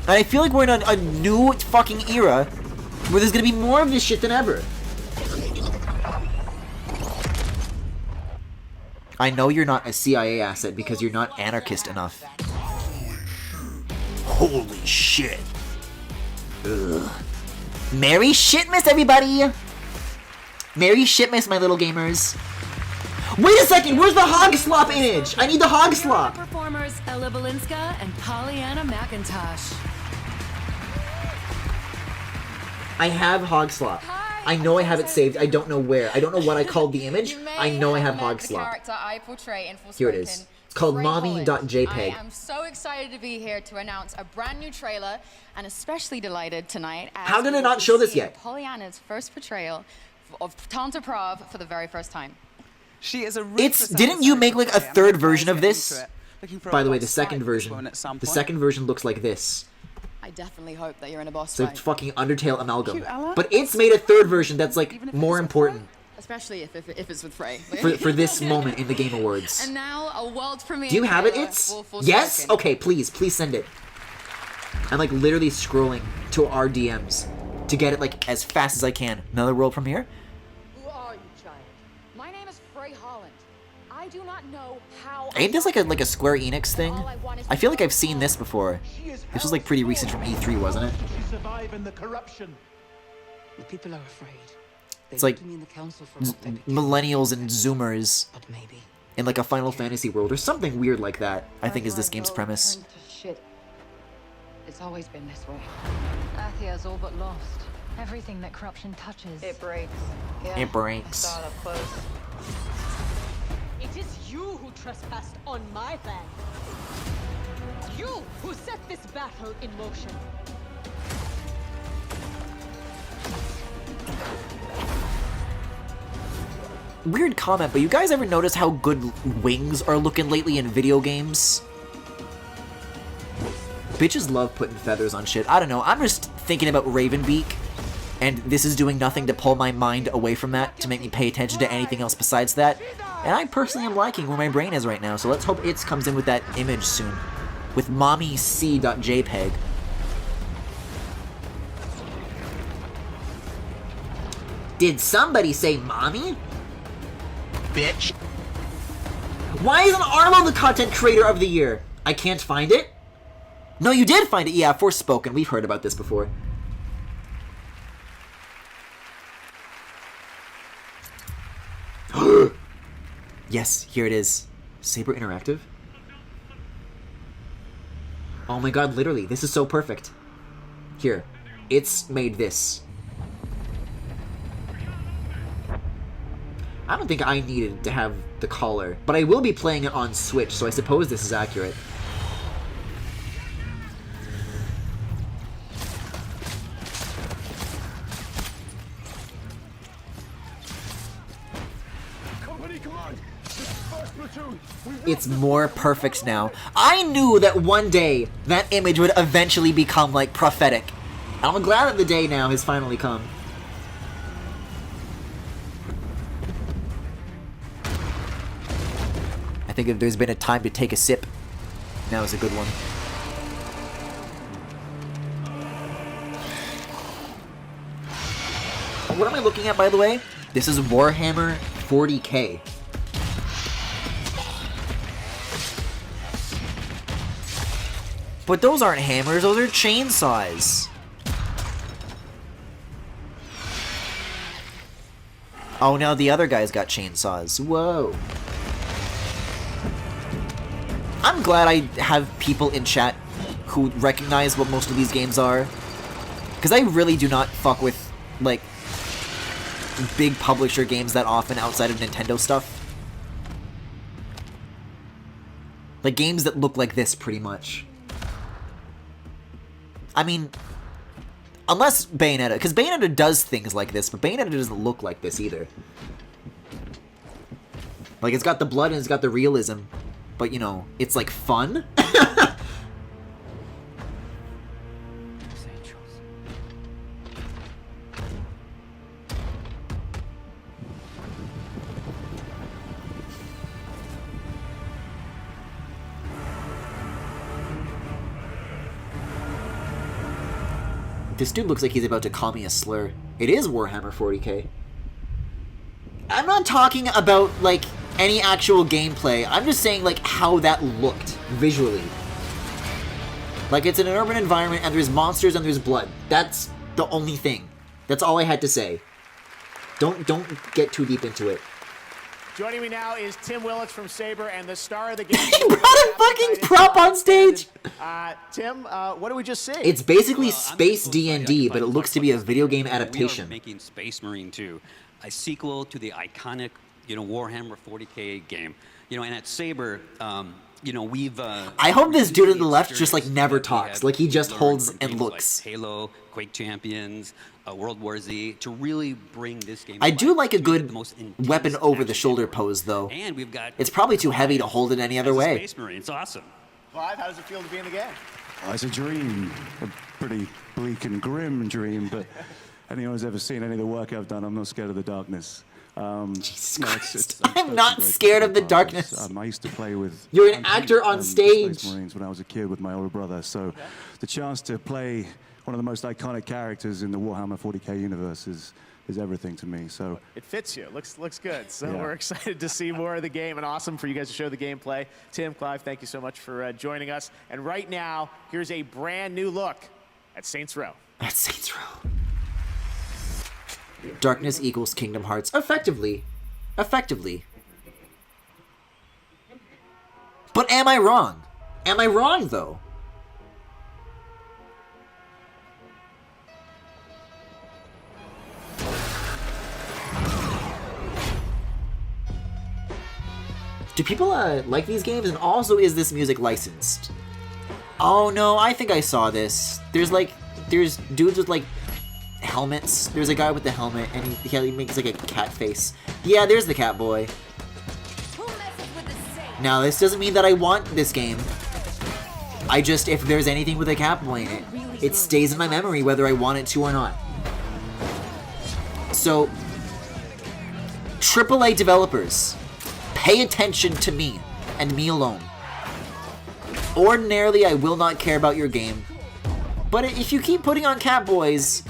And I feel like we're in a new fucking era where there's gonna be more of this shit than ever. I know you're not a CIA asset because you're not anarchist enough. Holy shit. Ugh. Merry Shitmas, everybody! Merry Shitmas, my little gamers. Wait a second, where's the Hog Slop image? I need the Hog Slop. Performers Ella Balinska and Pollyanna McIntosh. I have Hog Slop. I know I have it saved. I don't know where. I don't know what I called the image. I know I have Hog Slop. I portray in Here it is. It's called mommy.jpg. I am so excited to be here to announce a brand new trailer, and especially delighted tonight. How did it not show this yet? Pollyanna's first portrayal of Tanta Prav for the very first time. She is a didn't you make like a third version of this? By the way, the second version. The second version looks like this. I definitely hope that you're in a boss It's a fight. fucking Undertale amalgam. But it's made a third version that's like more important Especially if it's with Frey. for this moment in the Game Awards. And now a world premiere. Do you have it? trailer It's for yes. Spoken. Okay, please send it. I'm like literally scrolling to our DMs to get it like as fast as I can. Another world premiere. Who are you, child? My name is Frey Holland. I do not know how. Ain't this like a Square Enix thing? I feel like I've seen this before. This was like pretty recent from E3, wasn't it? Survive in the corruption. The people are afraid. It's like millennials and Zoomers in like a Final Fantasy world or something weird like that. I think is this game's premise. Shit. It's always been this way. Athia's all but lost. Everything that corruption touches. It breaks. It breaks. Saw it up close. It is you who trespassed on my land. You who set this battle in motion. Weird comment, but you guys ever notice how good wings are looking lately in video games? Bitches love putting feathers on shit. I don't know, I'm just thinking about Ravenbeak, and this is doing nothing to pull my mind away from that, to make me pay attention to anything else besides that. And I personally am liking where my brain is right now, so let's hope it comes in with that image soon. With mommyc.jpg. Did somebody say mommy? Bitch. Why isn't Arlo the content creator of the year? I can't find it. No, you did find it. Yeah, Forspoken. We've heard about this before. Yes, here it is. Saber Interactive. Oh my god, literally. This is so perfect. Here. It's made this. I don't think I needed to have the collar, but I will be playing it on Switch, so I suppose this is accurate. It's more perfect now. I knew that one day that image would eventually become like prophetic. And I'm glad that the day now has finally come. I think if there's been a time to take a sip, now is a good one. What am I looking at, by the way? This is Warhammer 40k. But those aren't hammers, those are chainsaws. Oh, now the other guy's got chainsaws. Whoa. I'm glad I have people in chat who recognize what most of these games are. Because I really do not fuck with, like, big publisher games that often outside of Nintendo stuff. Like, games that look like this, pretty much. I mean, unless Bayonetta, because Bayonetta does things like this, but Bayonetta doesn't look like this either. Like, it's got the blood and it's got the realism, but, you know, it's, like, fun? This dude looks like he's about to call me a slur. It is Warhammer 40k. I'm not talking about, like, any actual gameplay. I'm just saying, like, how that looked visually. Like, it's in an urban environment, and there's monsters and there's blood. That's the only thing. That's all I had to say. Don't get too deep into it. Joining me now is Tim Willits from Saber and the star of the game. He brought a fucking prop on stage! Tim, what do we just see? It's basically Space D&D, but it looks to be a video game adaptation. We are making Space Marine 2, a sequel to the iconic, Warhammer 40k game. And at Saber, we've... I hope this dude on the left just, like, never talks. Like, he just holds and looks. Like Halo, Quake Champions, World War Z, to really bring this game I do like a good weapon over the shoulder pose, though. And we've got... It's probably too heavy to hold it any other way. Space Marine, it's awesome. Clive, how does it feel to be in the game? Oh, it's a dream. A pretty bleak and grim dream, but anyone who's ever seen any of the work I've done, I'm not scared of the darkness. Jesus Christ. I'm not scared of the darkness. I used to play with... You're an actor on stage. Space Marines when I was a kid with my older brother, so the chance to play one of the most iconic characters in the Warhammer 40k universe is everything to me. So it fits you. Looks good. So yeah. We're excited to see more of the game, and awesome for you guys to show the gameplay. Tim, Clive, thank you so much for joining us. And right now, here's a brand new look at Saints Row. At Saints Row. Darkness equals Kingdom Hearts. Effectively. Effectively. But am I wrong? Am I wrong, though? Do people like these games? And also, is this music licensed? Oh no, I think I saw this. There's dudes with like helmets. There's a guy with the helmet, and he makes like a cat face. Yeah, there's the cat boy. Now, this doesn't mean that I want this game. I just, if there's anything with a cat boy in it, it stays in my memory whether I want it to or not. So, AAA developers, pay attention to me, and me alone. Ordinarily, I will not care about your game, but if you keep putting on cat boys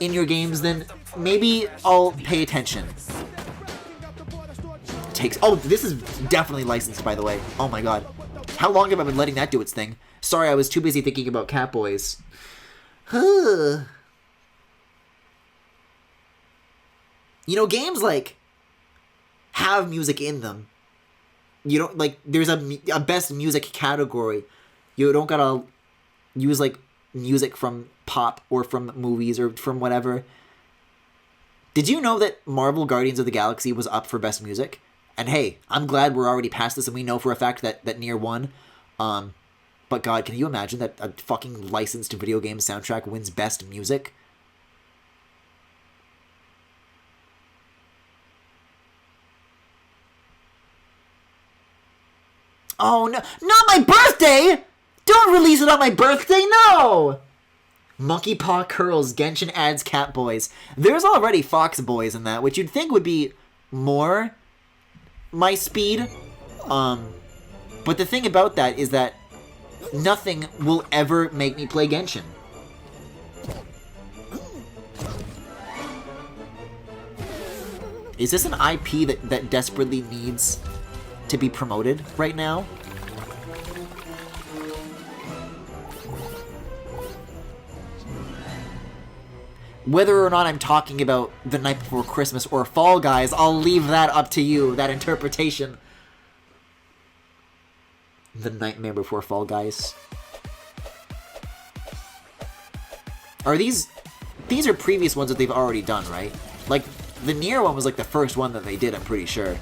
in your games, then maybe I'll pay attention. Oh, this is definitely licensed, by the way. Oh my god. How long have I been letting that do its thing? Sorry, I was too busy thinking about cat boys. You know, games like have music in them. You don't like there's a best music category. You don't gotta use like music from pop or from movies or from whatever. Did you know that Marvel Guardians of the Galaxy was up for best music? And hey, I'm glad we're already past this and we know for a fact that Nier won. But god, can you imagine that a fucking licensed video game soundtrack wins best music? Oh no, not my birthday! Don't release it on my birthday, no! Monkey Paw Curls, Genshin adds cat boys. There's already fox boys in that, which you'd think would be more my speed. But the thing about that is that nothing will ever make me play Genshin. Is this an IP that desperately needs to be promoted right now? Whether or not I'm talking about The Night Before Christmas or Fall Guys, I'll leave that up to you, that interpretation. The Nightmare Before Fall Guys. Are these are previous ones that they've already done, right? Like, the Nier one was like the first one that they did, I'm pretty sure.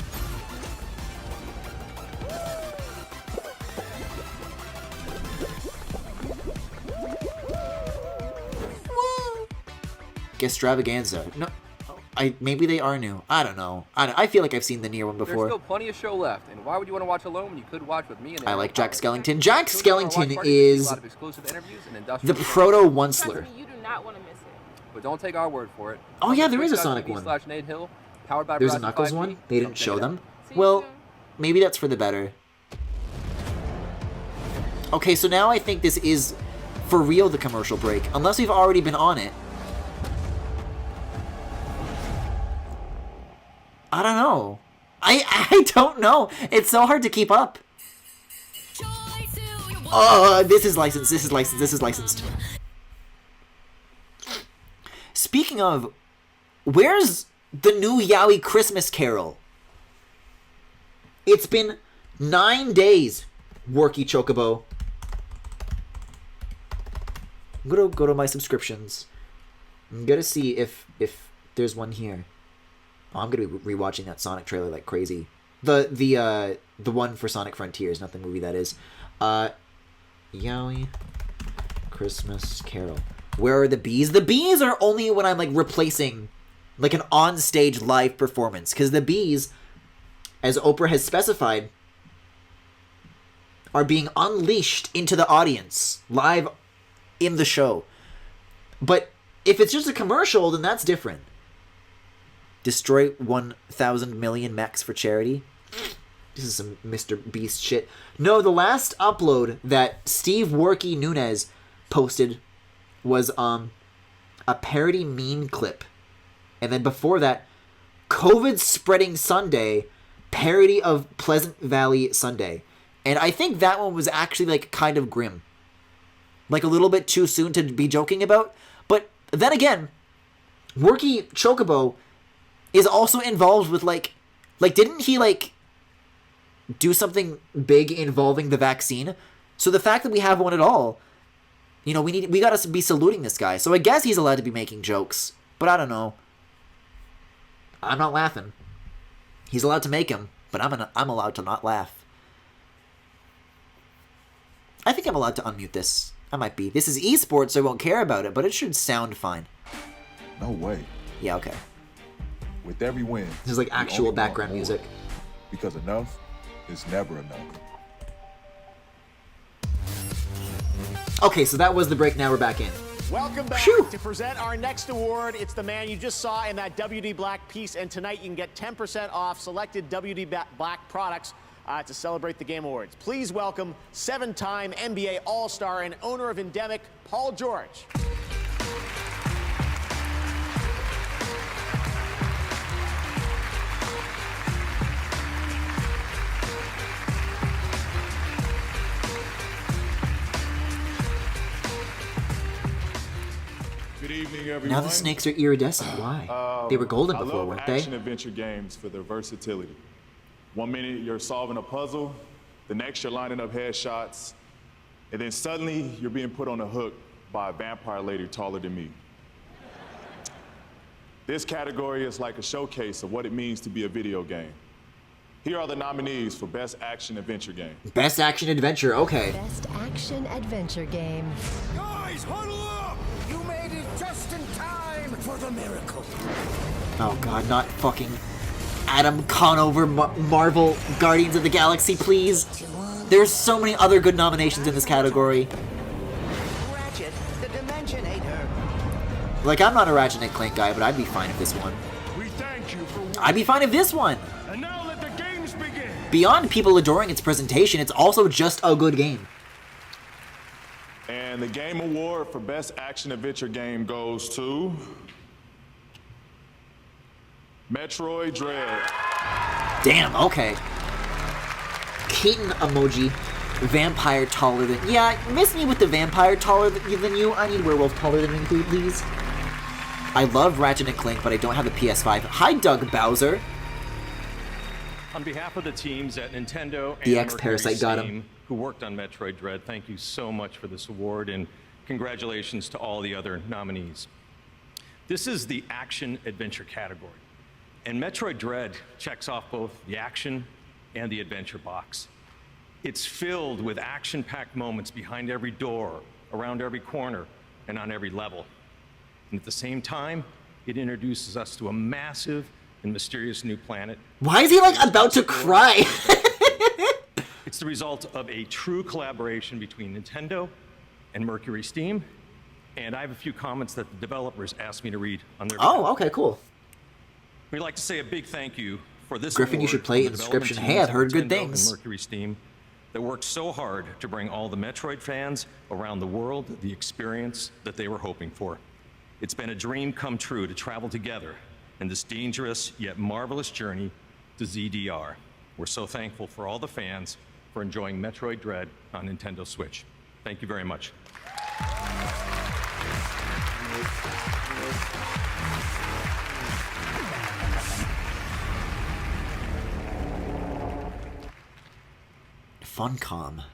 Extravaganza. No, maybe they are new. I don't know. I feel like I've seen the Nier one before. There's still plenty of show left, and why would you want to watch alone when you could watch with me? And I like Jack Skellington. Jack Skellington is the proto Onceler. You do not want to miss it. But don't take our word for it. Oh yeah, there is a Sonic one. Hill, powered by There's a Knuckles 5G. One. They didn't show them. Well, maybe that's for the better. Okay, so now I think this is for real the commercial break, unless we've already been on it. I don't know. I don't know. It's so hard to keep up. Oh, this is licensed. This is licensed. This is licensed. Speaking of, where's the new Yaoi Christmas Carol? It's been 9 days, Worky Chocobo. I'm gonna go to my subscriptions. I'm gonna see if there's one here. Oh, I'm gonna be rewatching that Sonic trailer like crazy. The one for Sonic Frontiers, not the movie that is. Yaoi Christmas Carol. Where are the bees? The bees are only when I'm like replacing like an on-stage live performance, because the bees, as Oprah has specified, are being unleashed into the audience live in the show. But if it's just a commercial, then that's different. Destroy 1,000 million mechs for charity. This is some Mr. Beast shit. No, the last upload that Steve Worky Nunez posted was a parody meme clip. And then before that, COVID Spreading Sunday, parody of Pleasant Valley Sunday. And I think that one was actually like kind of grim. Like a little bit too soon to be joking about. But then again, Worky Chocobo is also involved with like didn't he like do something big involving the vaccine? So the fact that we have one at all, you know, we gotta be saluting this guy. So I guess he's allowed to be making jokes, but I don't know. I'm not laughing. He's allowed to make them. but I'm allowed to not laugh. I think I'm allowed to unmute this. I might be. This is esports, so I won't care about it, but it should sound fine. No way. Yeah, okay. With every win, this is like actual background music. Because enough is never enough. Okay, so that was the break. Now we're back in. Welcome back to present our next award. It's the man you just saw in that WD Black piece, and tonight you can get 10% off selected WD Black products to celebrate the Game Awards. Please welcome 7-time NBA All-Star and owner of Endemic, Paul George. Good evening, everyone. Now the snakes are iridescent. Why? They were golden before, weren't they? Action-adventure games for their versatility. 1 minute you're solving a puzzle, the next you're lining up headshots, and then suddenly you're being put on a hook by a vampire lady taller than me. This category is like a showcase of what it means to be a video game. Here are the nominees for Best Action Adventure Game. Best Action Adventure, okay. Best Action Adventure Game. Guys, huddle up! You made it just in time for the miracle. Oh god, not fucking Adam Conover Marvel Guardians of the Galaxy, please. There's so many other good nominations in this category. Ratchet, the Dimensionator. Like, I'm not a Ratchet and Clank guy, but I'd be fine if this won. We thank you for winning. I'd be fine if this won. And now let the games begin. Beyond people adoring its presentation, it's also just a good game. And the Game Award for Best Action Adventure Game goes to Metroid Dread. Damn, okay. Keaton emoji. Vampire taller than... Yeah, miss me with the vampire taller than you. I need werewolf taller than me, please. I love Ratchet and Clank, but I don't have the PS5. Hi, Doug Bowser. On behalf of the teams at Nintendo and The ex-Parasite got him. who worked on Metroid Dread, thank you so much for this award, and congratulations to all the other nominees. This is the action-adventure category, and Metroid Dread checks off both the action and the adventure box. It's filled with action-packed moments behind every door, around every corner, and on every level. And at the same time, it introduces us to a massive and mysterious new planet. Why is he, like, about to cry? It's the result of a true collaboration between Nintendo and Mercury Steam, and I have a few comments that the developers asked me to read on their behalf. Oh, okay, cool. We'd like to say a big thank you for this Griffin, you award should play from the Inscription. development Hey, I've teams heard at good Nintendo things. and Mercury Steam that worked so hard to bring all the Metroid fans around the world the experience that they were hoping for. It's been a dream come true to travel together in this dangerous yet marvelous journey to ZDR. We're so thankful for all the fans for enjoying Metroid Dread on Nintendo Switch. Thank you very much. Funcom.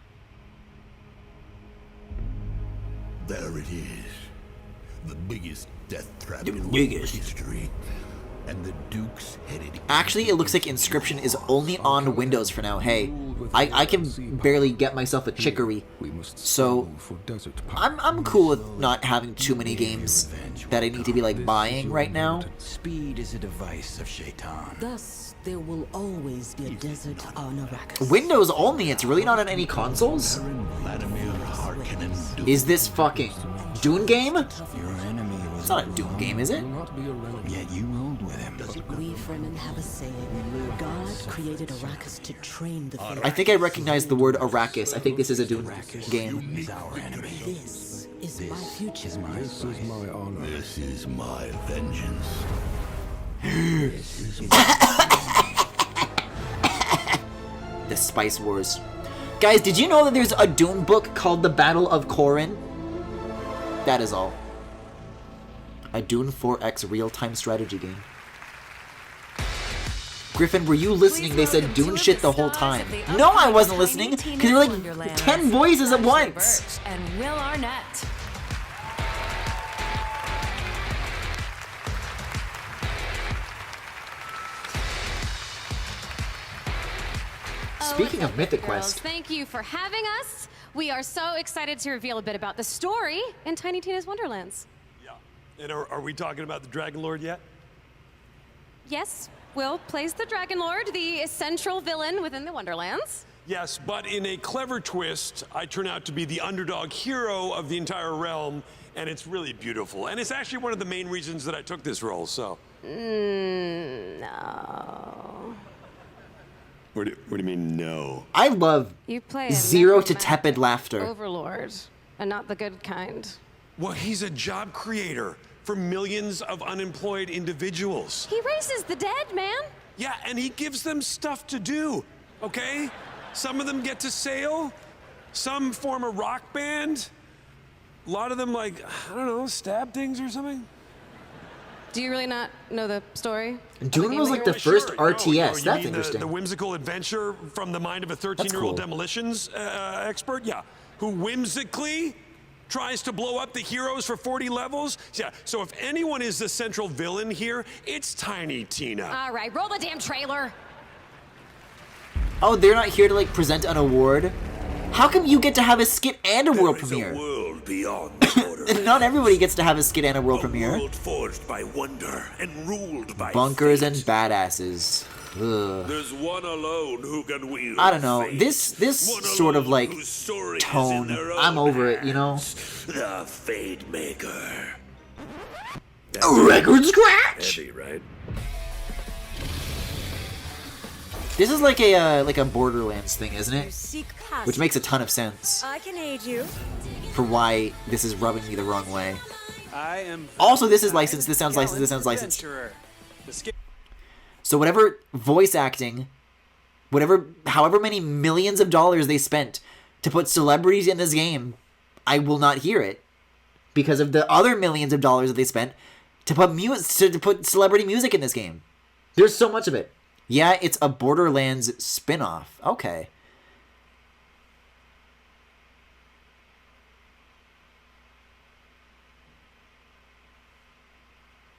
There it is. The biggest death trap The in biggest. history. And the Duke's headed. Actually, it looks like Inscription is only on Windows for now. Hey, I can barely get myself a chicory, so I'm cool with not having too many games that I need to be like buying right now. Speed is a device of Shaitan. Thus, there will always be a desert on Arrakis. Windows only. It's really not on any consoles. Is this fucking Dune game? It's not a Dune game, is it? Yet you rolled with him. We Fremen have a saying. God created Arrakis to train the Fremen. I think I recognize the word Arrakis. I think this is a Dune game. Is our enemy. This is my future. This is my honor. This is my vengeance. The Spice Wars. Guys, did you know that there's a Dune book called The Battle of Corrin? That is all. A Dune 4X real-time strategy game. Griffin, were you listening? They said Dune shit the whole time. No, I wasn't listening, because there were like 10 voices at once. And Will Arnett. Speaking of Mythic girls, Quest. thank you for having us. We are so excited to reveal a bit about the story in Tiny Tina's Wonderlands. And are we talking about the Dragon Lord yet? Yes, Will plays the Dragon Lord, the central villain within the Wonderlands. Yes, but in a clever twist, I turn out to be the underdog hero of the entire realm, and it's really beautiful. And it's actually one of the main reasons that I took this role, so. No. What do you mean, no? I love You play a zero to necromantic tepid laughter. Overlord, and not the good kind. Well, he's a job creator for millions of unemployed individuals. He raises the dead, man. Yeah, and he gives them stuff to do, okay? Some of them get to sail, some form a rock band. A lot of them, like, I don't know, stab things or something. Do you really not know the story? Doom was like the first RTS. You That's mean interesting. The whimsical adventure from the mind of a 13-year-old cool. demolitions expert? Yeah. Who whimsically tries to blow up the heroes for 40 levels? Yeah. So if anyone is the central villain here, it's Tiny Tina. All right, roll the damn trailer. Oh, they're not here to like present an award? How come you get to have a skit and a world premiere? World beyond the border. And not everybody gets to have a skit and a world premiere. World forged by wonder and ruled by Bunkers and badasses. Ugh. There's one alone who can wield I don't know. fate. This One sort of alone like whose story is in tone. their own I'm over it, you know. hands. The Fate Maker. A record scratch. Heavy, right? This is like a Borderlands thing, isn't it? Which makes a ton of sense I can aid you. for why this is rubbing me the wrong way. I am Also, this is licensed. This sounds licensed. This sounds licensed. So whatever voice acting, however many millions of dollars they spent to put celebrities in this game, I will not hear it because of the other millions of dollars that they spent to put celebrity music in this game. There's so much of it. Yeah, it's a Borderlands spin-off. Okay.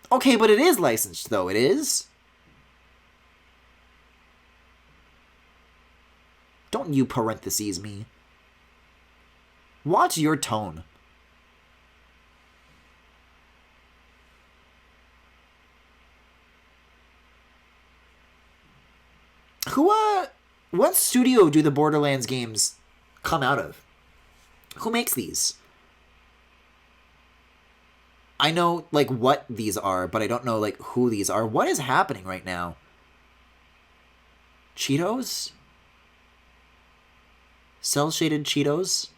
Okay, but it is licensed, though. It is. Don't you parentheses me. Watch your tone. What studio do the Borderlands games come out of? Who makes these? I know, like, what these are, but I don't know, like, who these are. What is happening right now? Cheetos? Cell-shaded Cheetos?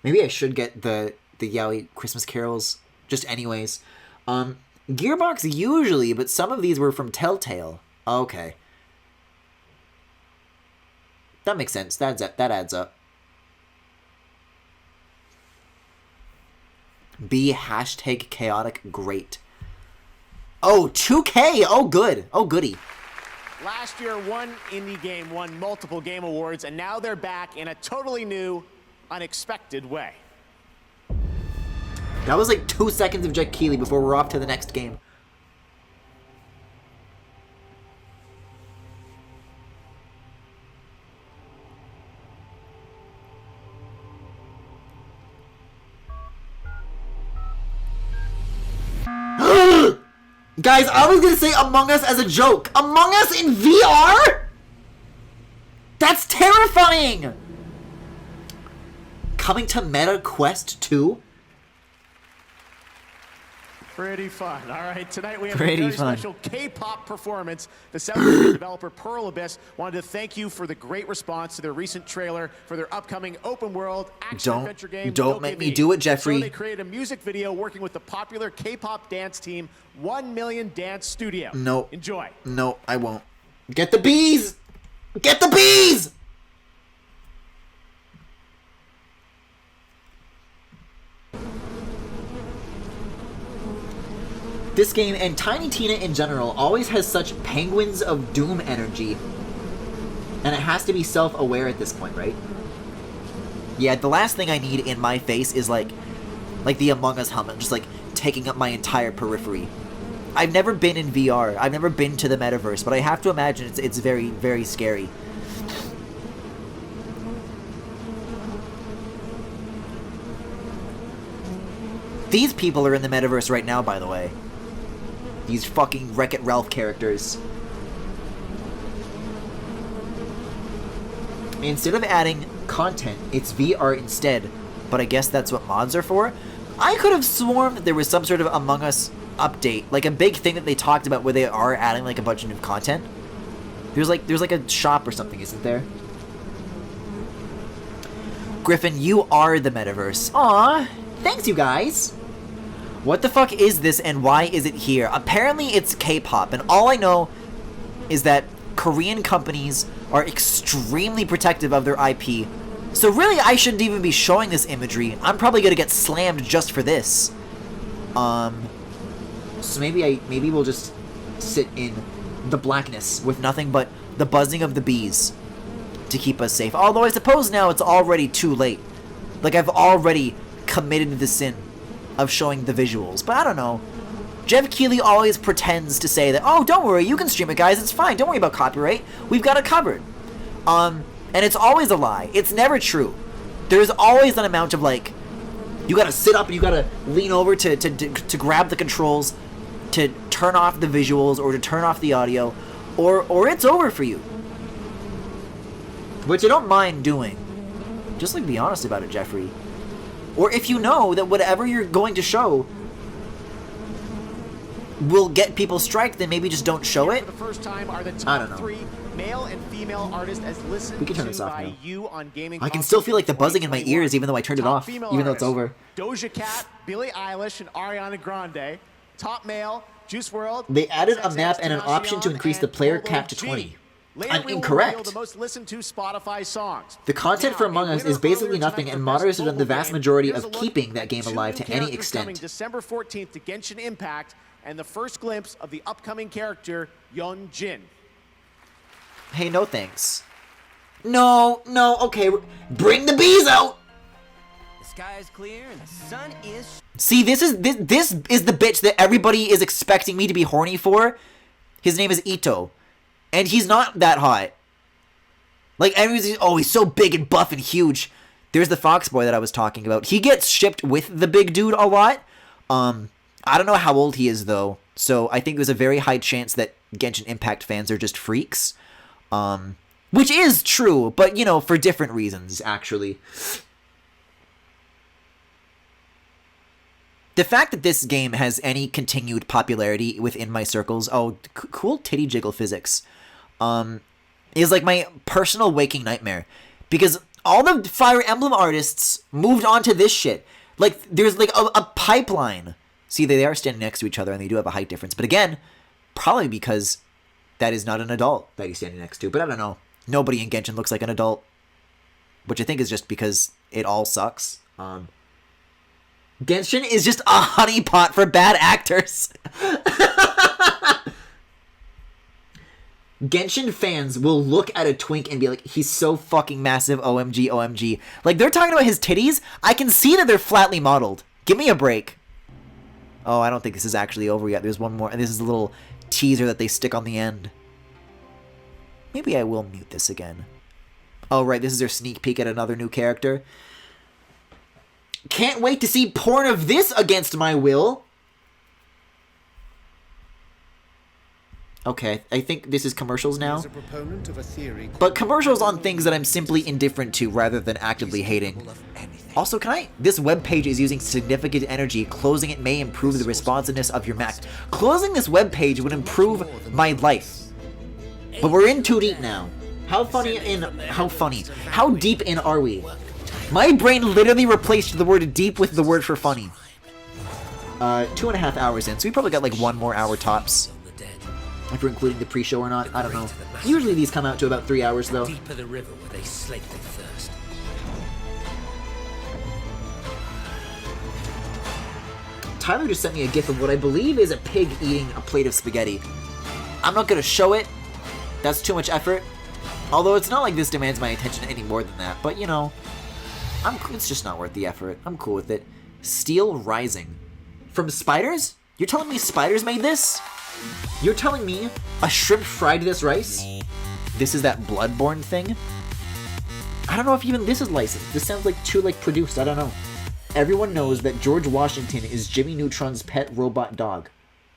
Maybe I should get the Yowie Christmas carols just anyways. Gearbox usually, but some of these were from Telltale. Okay. That makes sense. That adds up. Be #chaotic great. Oh, 2K! Oh, good. Oh, goody. Last year, one indie game won multiple game awards, and now they're back in a totally new, unexpected way. That was like 2 seconds of Jack Keighley before we're off to the next game. Guys, I was gonna say Among Us as a joke. Among Us in VR? That's terrifying! Coming to Meta Quest 2? Pretty fun. All right, tonight we have Pretty a very fun. special K-pop performance. The South Korean developer Pearl Abyss wanted to thank you for the great response to their recent trailer for their upcoming open-world action-adventure game. Don't make me do it, Jeffrey. So they created a music video working with the popular K-pop dance team 1 Million Dance Studio. No. Enjoy. No, I won't. Get the bees! Get the bees! This game, and Tiny Tina in general, always has such Penguins of Doom energy. And it has to be self-aware at this point, right? Yeah, the last thing I need in my face is like the Among Us helmet, just like taking up my entire periphery. I've never been in VR. I've never been to the metaverse, but I have to imagine it's very, very scary. These people are in the metaverse right now, by the way. These fucking Wreck-It Ralph characters. Instead of adding content, it's VR instead. But I guess that's what mods are for? I could have sworn that there was some sort of Among Us update. Like a big thing that they talked about where they are adding like a bunch of new content. There's like a shop or something, isn't there? Griffin, you are the metaverse. Aw, thanks you guys. What the fuck is this and why is it here? Apparently it's K-pop, and all I know is that Korean companies are extremely protective of their IP. So really, I shouldn't even be showing this imagery. I'm probably gonna get slammed just for this. So maybe we'll just sit in the blackness with nothing but the buzzing of the bees to keep us safe. Although I suppose now it's already too late. Like I've already committed the sin of showing the visuals, but I don't know. Jeff Keighley always pretends to say that, oh, don't worry, you can stream it, guys, it's fine, don't worry about copyright, we've got it covered. And it's always a lie. It's never true. There's always an amount of, like, you gotta sit up and you gotta lean over to grab the controls, to turn off the visuals, or to turn off the audio, or it's over for you. Which I don't mind doing. Just, like, be honest about it, Jeffrey. Or if you know that whatever you're going to show will get people striked, then maybe just don't show it. For the first time are the top I don't know. 3 male and female artists as listened We can turn to this off by now. you on gaming. I can still feel like the buzzing in my ears even though I turned it off, even though it's over. Doja Cat, Billie Eilish, and Ariana Grande. Top male, Juice WRLD. They added a map and an option to increase the player cap to 20. I'm incorrect. The most listened to Spotify songs. The content for Among Us is basically nothing, and modders have done the vast majority of keeping that game alive to any extent. December 14th to Genshin Impact, and the first glimpse of the upcoming character, Yeon Jin. Hey, no thanks. No, okay, bring the bees out! The sky is clear and the sun is... See, this is the bitch that everybody is expecting me to be horny for. His name is Ito. And he's not that hot. Like, everyone's, oh, he's so big and buff and huge. There's the Fox boy that I was talking about. He gets shipped with the big dude a lot. I don't know how old he is, though. So I think there's a very high chance that Genshin Impact fans are just freaks. Which is true, but, you know, for different reasons, actually. The fact that this game has any continued popularity within my circles, oh, cool titty jiggle physics, is like my personal waking nightmare. Because all the Fire Emblem artists moved on to this shit. Like, there's like a pipeline. See, they are standing next to each other and they do have a height difference. But again, probably because that is not an adult that he's standing next to. But I don't know. Nobody in Genshin looks like an adult. Which I think is just because it all sucks. Genshin is just a honeypot for bad actors. Genshin fans will look at a twink and be like, he's so fucking massive, OMG, OMG. Like, they're talking about his titties. I can see that they're flatly modeled. Give me a break. Oh, I don't think this is actually over yet. There's one more, and this is a little teaser that they stick on the end. Maybe I will mute this again. Oh, right, this is their sneak peek at another new character. Can't wait to see porn of this against my will. Okay, I think this is commercials now. But commercials on things that I'm simply indifferent to rather than actively hating. Also, this webpage is using significant energy. Closing it may improve the responsiveness of your Mac. Closing this webpage would improve my life. But we're in too deep now. How deep in are we? My brain literally replaced the word deep with the word for funny. 2.5 hours in, so we probably got like 1 more hour tops. If we're including the pre-show or not, I don't know. Usually these come out to about 3 hours though. Deeper the river where they slake their thirst. Tyler just sent me a gif of what I believe is a pig eating a plate of spaghetti. I'm not gonna show it. That's too much effort. Although it's not like this demands my attention any more than that. But, you know, it's just not worth the effort. I'm cool with it. Steel Rising. From Spiders? You're telling me Spiders made this? You're telling me a shrimp fried this rice? This is that Bloodborne thing? I don't know if even this is licensed. This sounds like too, like, produced. I don't know. Everyone knows that George Washington is Jimmy Neutron's pet robot dog.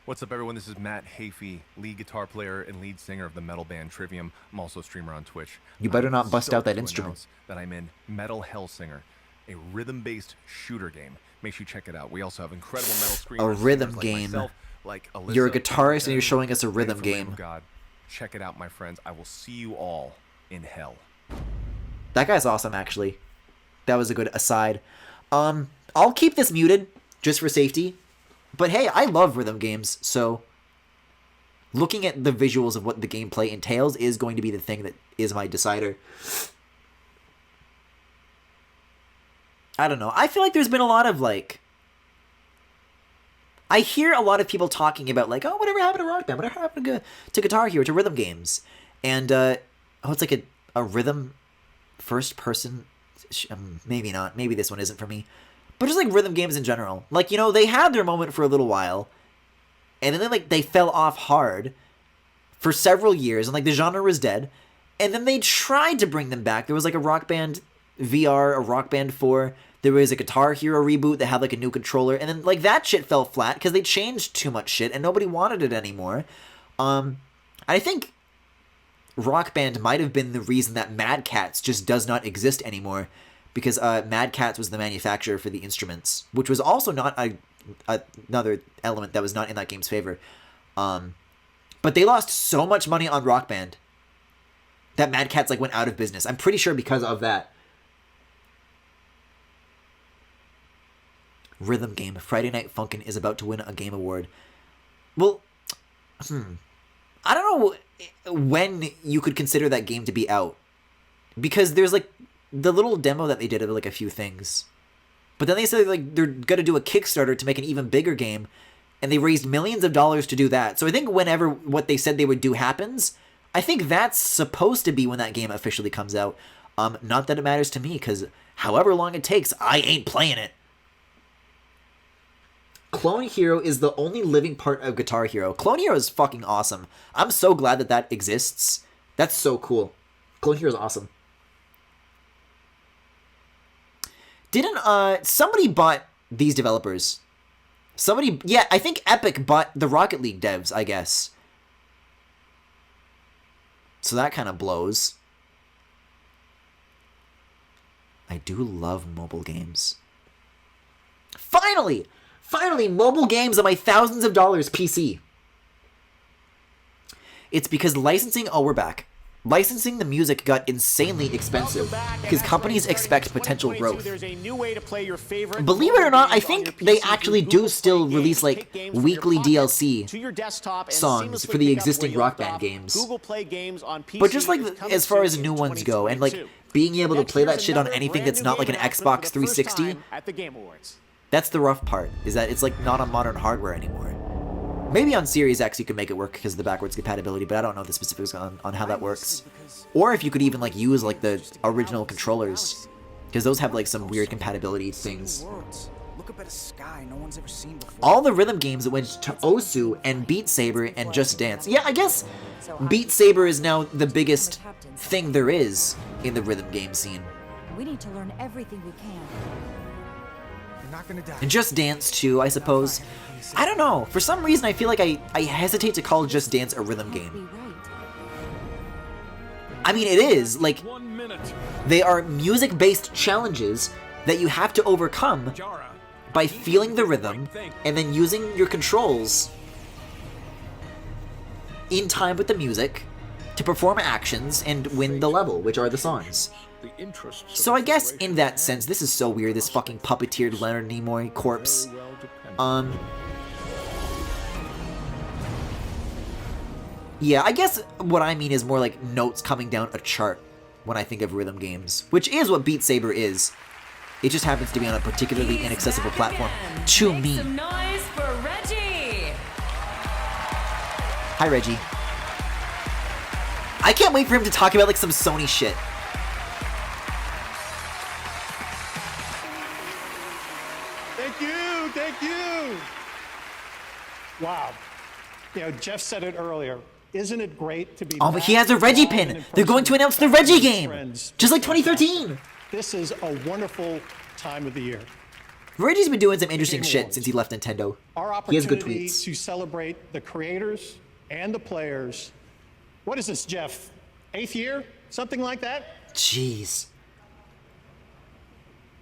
What's up, everyone? This is Matt Hafey, lead guitar player and lead singer of the metal band Trivium. I'm also a streamer on Twitch. You better not bust out that to instrument. announce that I'm in Metal Hellsinger, a rhythm-based shooter game. Make sure you check it out. We also have incredible metal screamers. A rhythm like game. myself, like Alyssa, You're a guitarist and you're showing us a rhythm Ready for Lamb game. of God. Check it out, my friends. I will see you all in hell. That guy's awesome, actually. That was a good aside. I'll keep this muted, just for safety. But hey, I love rhythm games, so looking at the visuals of what the gameplay entails is going to be the thing that is my decider. I don't know. I feel like there's been a lot of, like... I hear a lot of people talking about, like, oh, whatever happened to Rock Band? Whatever happened to Guitar Hero, to rhythm games? And, oh, it's like a rhythm first person... maybe not. Maybe this one isn't for me. But just, like, rhythm games in general. Like, you know, they had their moment for a little while. And then, like, they fell off hard for several years. And, like, the genre was dead. And then they tried to bring them back. There was, like, a Rock Band VR, a Rock Band 4. There was a Guitar Hero reboot that had, like, a new controller. And then, like, that shit fell flat because they changed too much shit and nobody wanted it anymore. I think Rock Band might have been the reason that Mad Catz just does not exist anymore. Because Mad Catz was the manufacturer for the instruments, which was also not another element that was not in that game's favor. But they lost so much money on Rock Band that Mad Catz, like, went out of business. I'm pretty sure because of that. Rhythm game. Friday Night Funkin' is about to win a game award. Well, I don't know when you could consider that game to be out. Because there's, like, the little demo that they did of, like, a few things. But then they said, like, they're going to do a Kickstarter to make an even bigger game. And they raised millions of dollars to do that. So I think whenever what they said they would do happens, I think that's supposed to be when that game officially comes out. Not that it matters to me, because however long it takes, I ain't playing it. Clone Hero is the only living part of Guitar Hero. Clone Hero is fucking awesome. I'm so glad that that exists. That's so cool. Clone Hero is awesome. Didn't, somebody bought these developers. Somebody, yeah, I think Epic bought the Rocket League devs, I guess. So that kind of blows. I do love mobile games. Finally! Finally, mobile games on my thousands of dollars PC. It's because licensing, oh, we're back. Licensing the music got insanely expensive because companies expect potential growth. Believe it or not, I think they actually do still release, like, weekly DLC songs for the existing Rock Band games. But just, like, as far as new ones go, and, like, being able to play that shit on anything that's not, like, an Xbox 360, that's the rough part, is that it's, like, not on modern hardware anymore. Maybe on Series X you can make it work because of the backwards compatibility, but I don't know the specifics on how that works. Or if you could even, like, use, like, the original controllers, because those have, like, some weird compatibility things. Look up at a sky no one's ever seen before. All the rhythm games that went to Osu and Beat Saber and Just Dance. Yeah, I guess Beat Saber is now the biggest thing there is in the rhythm game scene. We need to learn everything we can. You're not gonna die. And Just Dance too, I suppose. I don't know. For some reason, I feel like I hesitate to call Just Dance a rhythm game. I mean, it is. Like, they are music-based challenges that you have to overcome by feeling the rhythm and then using your controls in time with the music to perform actions and win the level, which are the songs. So I guess in that sense, this is so weird, this fucking puppeteered Leonard Nimoy corpse. Yeah, I guess what I mean is more like notes coming down a chart when I think of rhythm games, which is what Beat Saber is. It just happens to be on a particularly inaccessible platform to me. Some noise for Reggie. Hi, Reggie. I can't wait for him to talk about like some Sony shit. Thank you, thank you. Wow. You know, Jeff said it earlier. Isn't it great to be Oh, but he has a Reggie pin. They're going to announce the Reggie game. Just like 2013. This is a wonderful time of the year. Reggie's been doing some interesting shit since he left Nintendo. Our He has good opportunity tweets. to celebrate the creators and the players. What is this, Jeff? 8th year? Something like that? Jeez.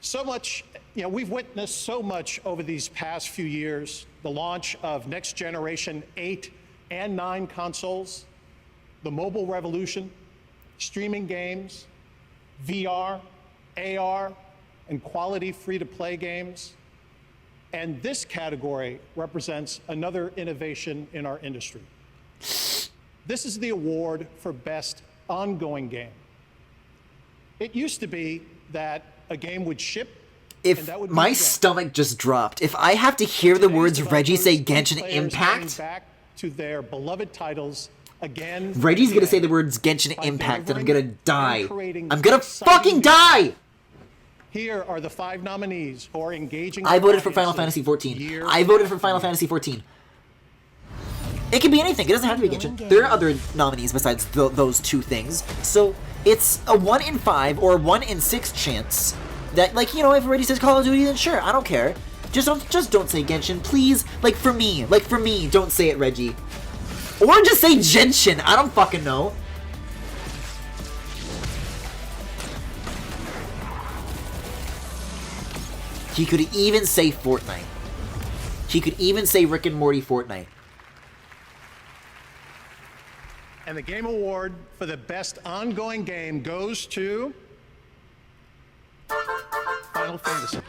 So much, you know, we've witnessed so much over these past few years. The launch of next generation 8 and 9 consoles, the mobile revolution, streaming games, VR, AR, and quality free-to-play games. And this category represents another innovation in our industry. This is the award for Best Ongoing Game. It used to be that a game would ship, and If that would be my the game. stomach just dropped, if I have to hear the words Reggie say Genshin Players Impact, getting back to their beloved titles again. Reggie's gonna say the words Genshin Impact and I'm gonna die. I'm gonna fucking die! Here are the 5 nominees who are engaging. I their voted for Final audiences Fantasy XIV. year I voted for after Final year. Fantasy XIV. It can be anything. It doesn't have to be Genshin. There are other nominees besides those two things. So it's a 1 in 5 or 1 in 6 chance that, like, you know, if Reggie says Call of Duty, then sure, I don't care. Just don't say Genshin, please. Like for me, don't say it, Reggie. Or just say Genshin. I don't fucking know. He could even say Fortnite. He could even say Rick and Morty Fortnite. And the Game Award for the Best Ongoing Game goes to Final Fantasy.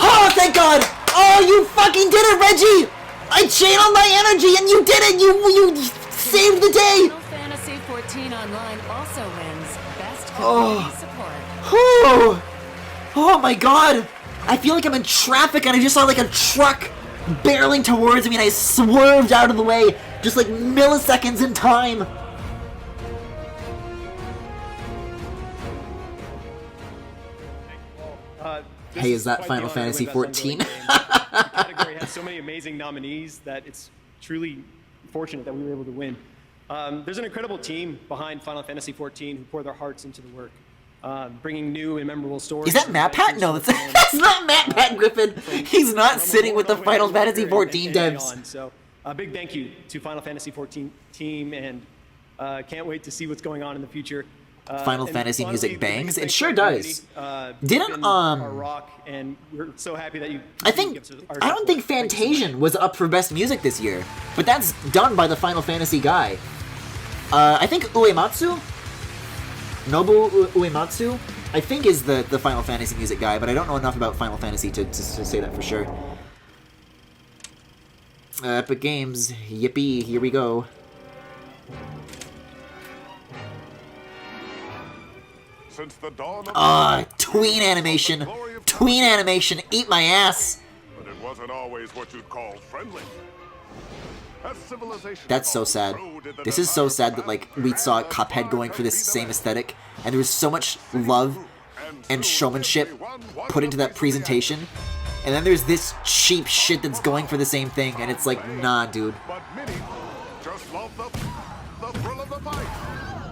Oh, thank God! Oh, you fucking did it, Reggie! I channeled my energy and you did it! You saved the day! Final Fantasy 14 Online also wins Best Oh. Community Support. Oh! Oh my God! I feel like I'm in traffic and I just saw like a truck barreling towards me and I swerved out of the way just like milliseconds in time. This Hey, is that quite Final the honor to Fantasy win Best 14? Ongoing Game. The category has so many amazing nominees that it's truly fortunate that we were able to win. There's an incredible team behind Final Fantasy 14 who pour their hearts into the work, bringing new and memorable stories. Is that Matt Pat? No, that's not Matt Pat Griffin. He's not sitting with the Final Fantasy 14 devs. So a big thank you to Final Fantasy 14 team, and can't wait to see what's going on in the future. Final And Fantasy honestly, music the bangs. biggest It thanks sure to our does. community. Didn't, You've been our rock, and we're so happy that you. I think I don't think Fantasian was up for best music this year, but that's done by the Final Fantasy guy. I think Uematsu, Nobu Uematsu, I think is the Final Fantasy music guy, but I don't know enough about Final Fantasy to say that for sure. Epic Games, yippee! Here we go. Since the dawn of Tween animation, tween animation, eat my ass. But it wasn't always what you'd call friendly. As civilization That's so sad. This is so sad that like we saw Cuphead going for this same aesthetic, and there was so much love and showmanship put into that presentation, and then there's this cheap shit that's going for the same thing, and it's like, nah, dude. But many just love the thrill of the fight.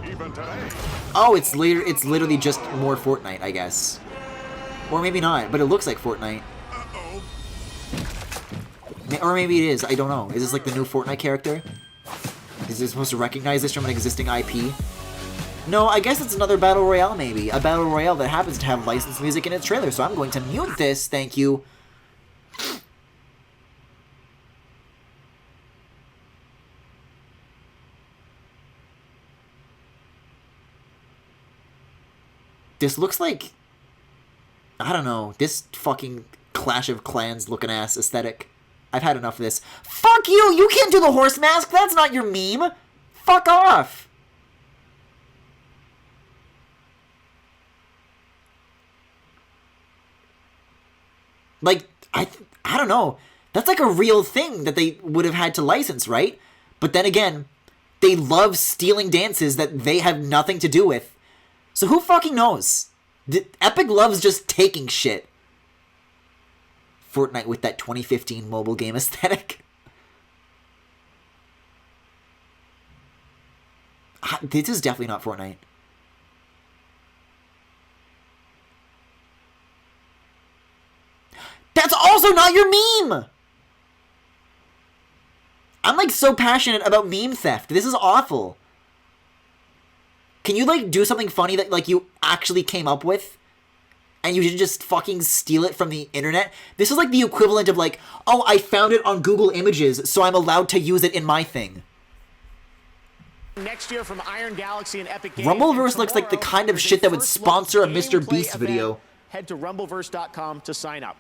Even today. Oh, it's literally just more Fortnite, I guess. Or maybe not, but it looks like Fortnite. Or maybe it is, I don't know. Is this like the new Fortnite character? Is it supposed to recognize this from an existing IP? No, I guess it's another Battle Royale maybe. A Battle Royale that happens to have licensed music in its trailer, so I'm going to mute this, thank you. This looks like, I don't know, this fucking Clash of Clans looking ass aesthetic. I've had enough of this. Fuck you! You can't do the horse mask! That's not your meme! Fuck off! Like, I don't know. That's like a real thing that they would have had to license, right? But then again, they love stealing dances that they have nothing to do with. So who fucking knows? Epic loves just taking shit. Fortnite with that 2015 mobile game aesthetic. This is definitely not Fortnite. That's also not your meme! I'm like so passionate about meme theft. This is awful. Can you like do something funny that like you actually came up with? And you didn't just fucking steal it from the internet? This is like the equivalent of like, oh, I found it on Google Images, so I'm allowed to use it in my thing. Next year from Iron Galaxy and Epic Games. Rumbleverse looks like the kind of shit that would sponsor a Mr. Beast video. Head to rumbleverse.com to sign up.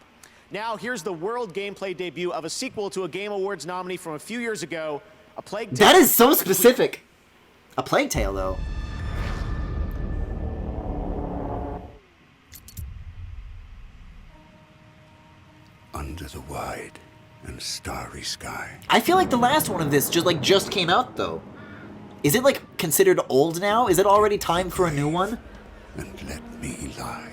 Now, here's the world gameplay debut of a sequel to a Game Awards nominee from a few years ago, A Plague Tale. That is so specific. A Plague Tale, though. Under the wide and starry sky. I feel like the last one of this just came out, though. Is it, like, considered old now? Is it already time for a new one? And let me lie.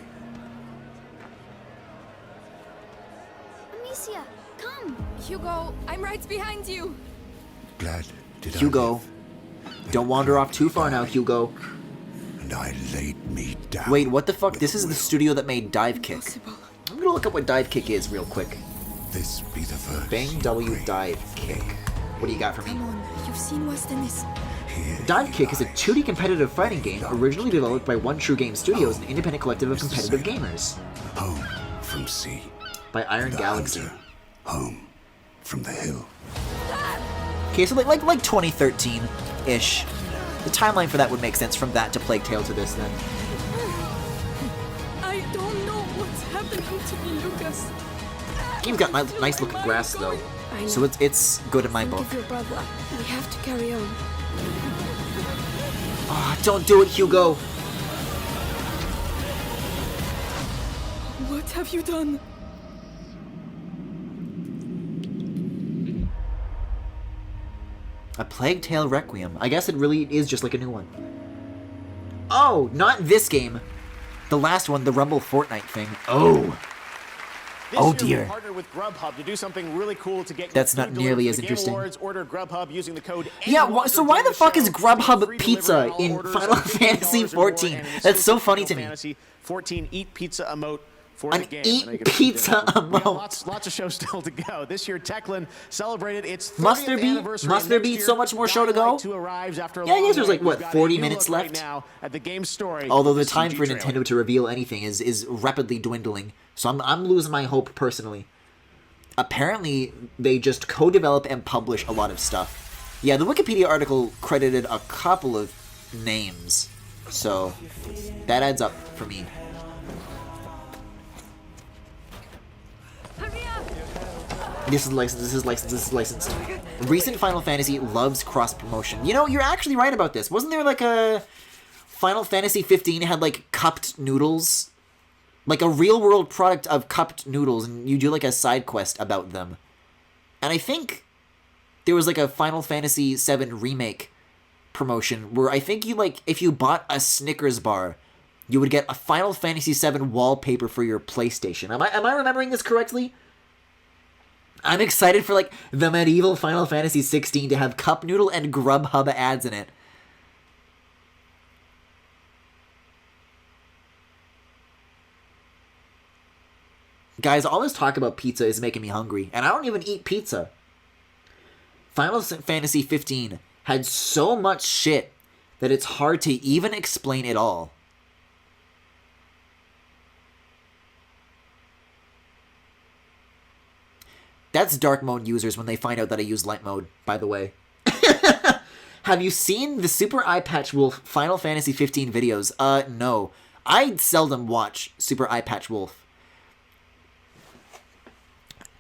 Amicia, come! Hugo, I'm right behind you! Glad did Hugo. Don't wander off too far now, Hugo. And I laid me down. Wait, what the fuck? This is the studio that made Dive Kick. I'm gonna look up what Dive Kick is real quick. This be the first. Bang W Dive Kick. What do you got for me? Come on, you've seen worse than this. Dive Kick is a 2D competitive fighting game originally developed by One True Game Studios, an independent collective of competitive gamers. Home from sea. By Iron Galaxy. Home from the hill. Okay, so like 2013-ish. The timeline for that would make sense from that to Plague Tale to this then. I don't know what's happening to me, Lucas. Game's got nice looking grass though, so it's good in my book. Give your brother. We have to carry on. Ah, don't do it, Hugo. What have you done? A Plague Tale Requiem. I guess it really is just like a new one. Oh, not this game. The last one, the Rumble Fortnite thing. Oh. Oh dear. We partnered with Grubhub to do something really cool to get. That's not nearly as interesting. Awards, order Grubhub using the code. Yeah, so why the fuck is Grubhub pizza in Final Fantasy XIV? That's so funny to me. Fantasy 14 Eat Pizza emote. For An the game. Eat Pizza emote. Lots of shows still to go. This year, Techland celebrated its 30th Must there be so much more show to go? Yeah, I guess there's like, what, 40 minutes left? Right now at the game story. Although the time for Nintendo to reveal anything is rapidly dwindling. So I'm losing my hope personally. Apparently, they just co-develop and publish a lot of stuff. Yeah, the Wikipedia article credited a couple of names. So, that adds up for me. This is licensed. Recent Final Fantasy loves cross-promotion. You know, you're actually right about this. Wasn't there like a... Final Fantasy 15 had like cupped noodles? Like a real-world product of cupped noodles, and you do like a side quest about them. And I think there was like a Final Fantasy 7 remake promotion where I think you like, if you bought a Snickers bar, you would get a Final Fantasy 7 wallpaper for your PlayStation. Am I remembering this correctly? I'm excited for, like, the medieval Final Fantasy 16 to have Cup Noodle and Grubhub ads in it. Guys, all this talk about pizza is making me hungry, and I don't even eat pizza. Final Fantasy 15 had so much shit that it's hard to even explain it all. That's dark mode users when they find out that I use light mode, by the way. Have you seen the Super Eye Patch Wolf Final Fantasy 15 videos? No. I seldom watch Super Eye Patch Wolf.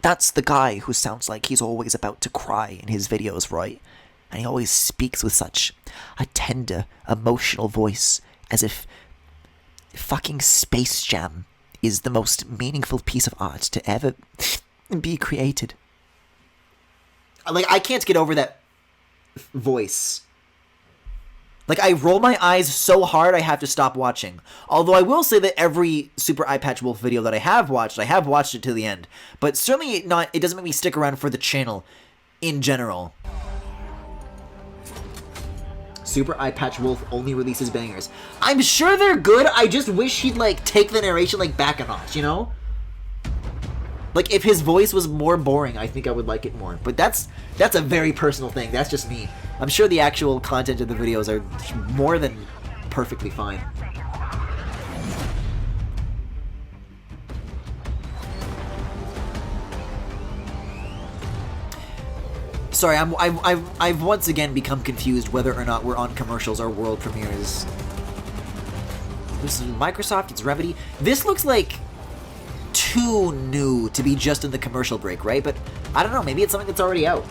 That's the guy who sounds like he's always about to cry in his videos, right? And he always speaks with such a tender, emotional voice, as if fucking Space Jam is the most meaningful piece of art to ever be created. Like, I can't get over that voice. Like, I roll my eyes so hard I have to stop watching. Although I will say that every Super Eye Patch Wolf video that I have watched it to the end. But certainly it doesn't make me stick around for the channel in general. Super Eye Patch Wolf only releases bangers. I'm sure they're good, I just wish he'd, like, take the narration, like, back a notch, you know? Like, if his voice was more boring, I think I would like it more. But that's a very personal thing. That's just me. I'm sure the actual content of the videos are more than perfectly fine. Sorry, I've once again become confused whether or not we're on commercials or world premieres. This is Microsoft, it's Remedy. This looks like too new to be just in the commercial break, right? But I don't know, maybe it's something that's already out.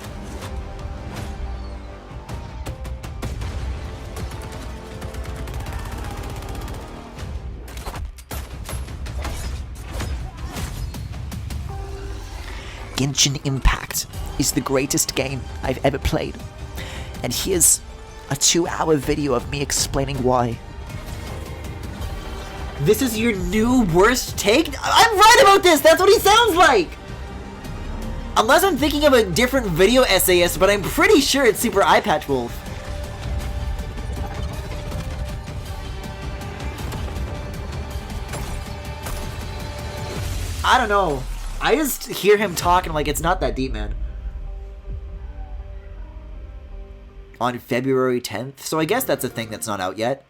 Genshin Impact is the greatest game I've ever played. And here's a 2-hour video of me explaining why. This is your new worst take? I'm right about this! That's what he sounds like! Unless I'm thinking of a different video essayist, but I'm pretty sure it's Super Eye Patch Wolf. I don't know. I just hear him talking like it's not that deep, man. On February 10th, so I guess that's a thing that's not out yet.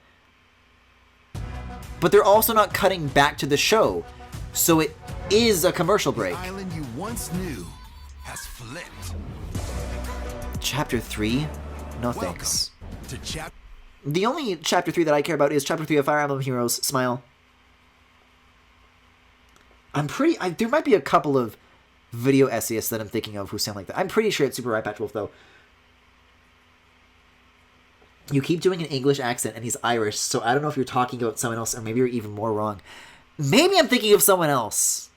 But they're also not cutting back to the show, so it is a commercial break. The island you once knew has flipped. Chapter 3? No thanks. To the only Chapter 3 that I care about is Chapter 3 of Fire Emblem Heroes, Smile. There might be a couple of video essayists that I'm thinking of who sound like that. I'm pretty sure it's Super Eye Patch Wolf, though. You keep doing an English accent, and he's Irish, so I don't know if you're talking about someone else, or maybe you're even more wrong. Maybe I'm thinking of someone else.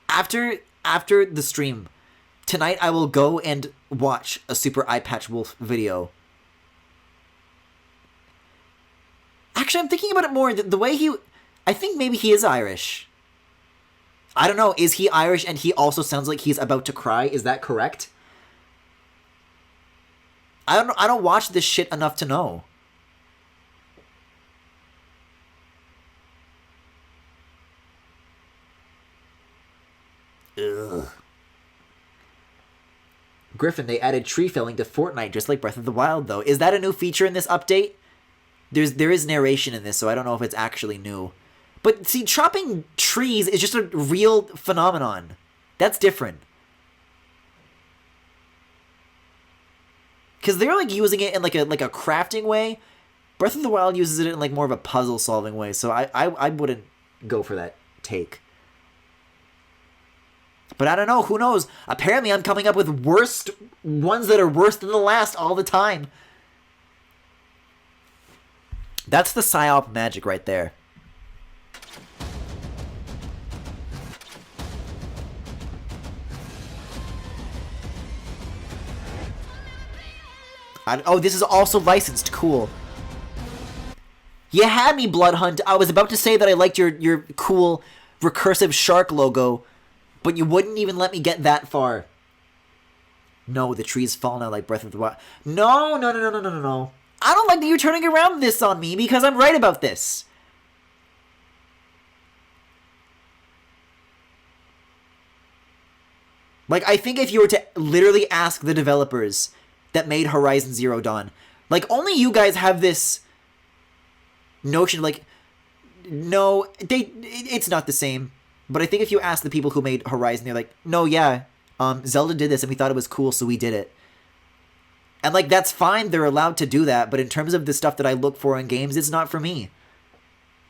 After the stream, tonight I will go and watch a Super Eye Patch Wolf video. Actually, I'm thinking about it more. The way I think maybe he is Irish. I don't know. Is he Irish and he also sounds like he's about to cry? Is that correct? I don't know. I don't watch this shit enough to know. Ugh. Griffin, they added tree felling to Fortnite just like Breath of the Wild, though. Is that a new feature in this update? There is narration in this, so I don't know if it's actually new. But see, chopping trees is just a real phenomenon. That's different. Because they're like using it in like a crafting way. Breath of the Wild uses it in like more of a puzzle solving way, so I wouldn't go for that take. But I don't know, who knows? Apparently I'm coming up with worst ones that are worse than the last all the time. That's the PSYOP magic right there. Oh, this is also licensed. Cool. You had me, Bloodhunt. I was about to say that I liked your cool recursive shark logo, but you wouldn't even let me get that far. No, the trees fall now like Breath of the Wild. No. I don't like that you're turning around this on me because I'm right about this. Like, I think if you were to literally ask the developers that made Horizon Zero Dawn, like, only you guys have this notion, like, no, it's not the same. But I think if you ask the people who made Horizon, they're like, no, yeah, Zelda did this and we thought it was cool, so we did it. And, like, that's fine, they're allowed to do that, but in terms of the stuff that I look for in games, it's not for me.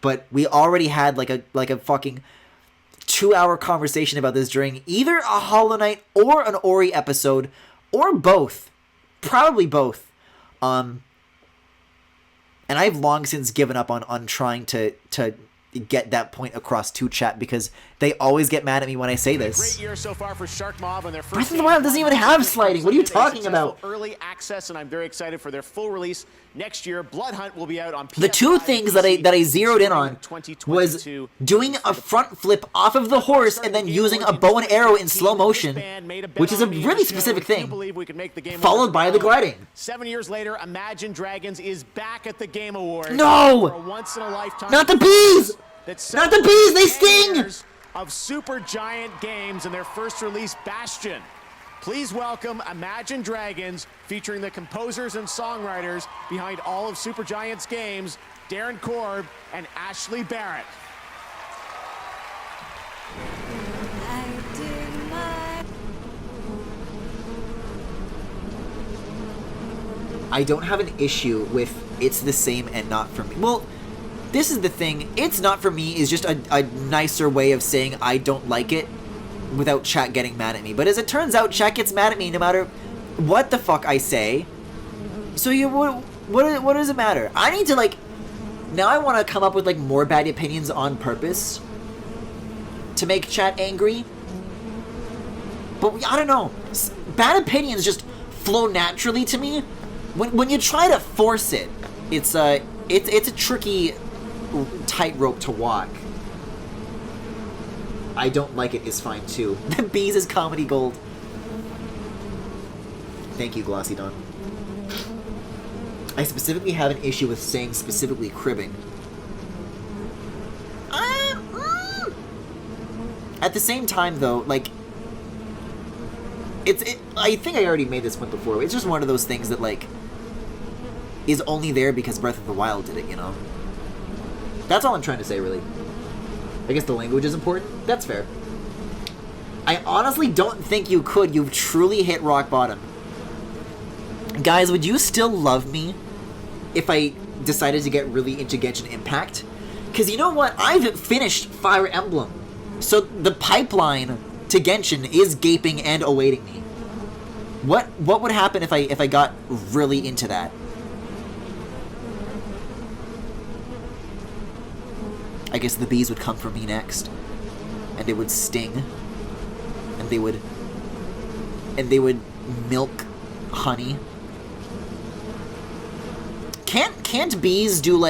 But we already had, like a fucking 2-hour conversation about this during either a Hollow Knight or an Ori episode, or both. Probably both. And I've long since given up on trying to get that point across to chat because they always get mad at me when I say this. Great year so far for Shark Mob on their first Breath of the Wild doesn't even have sliding. What are you talking about? Early access, and I'm very excited for their full release next year. Blood Hunt will be out on PS5, The two things that I zeroed in on was doing a front flip off of the horse and then using a bow and arrow in slow motion, which is a really specific thing, followed by the gliding. 7 years later, Imagine Dragons is back at the Game Awards. No! For a once-in-a-lifetime Not the bees! Not the bees! They sting! Of Super Giant Games and their first release, Bastion. Please welcome Imagine Dragons, featuring the composers and songwriters behind all of Super Giant's games, Darren Korb and Ashley Barrett. I don't have an issue with it's the same and not for me. Well, this is the thing. It's not for me is just a nicer way of saying I don't like it without chat getting mad at me. But as it turns out, chat gets mad at me no matter what the fuck I say. So what does it matter? I need to now I want to come up with more bad opinions on purpose to make chat angry. But I don't know. Bad opinions just flow naturally to me. When you try to force it, it's a tricky tightrope to walk. I don't like it is fine too. The bees is comedy gold. Thank you, Glossy Dawn. I specifically have an issue with saying specifically cribbing. At the same time, though, I think I already made this point before. It's just one of those things that is only there because Breath of the Wild did it, you know? That's all I'm trying to say, really. I guess the language is important. That's fair. I honestly don't think you could. You've truly hit rock bottom. Guys, would you still love me if I decided to get really into Genshin Impact? Because you know what? I've finished Fire Emblem. So the pipeline to Genshin is gaping and awaiting me. What would happen if I got really into that? I guess the bees would come for me next, and they would sting, and they would milk honey. Can't bees do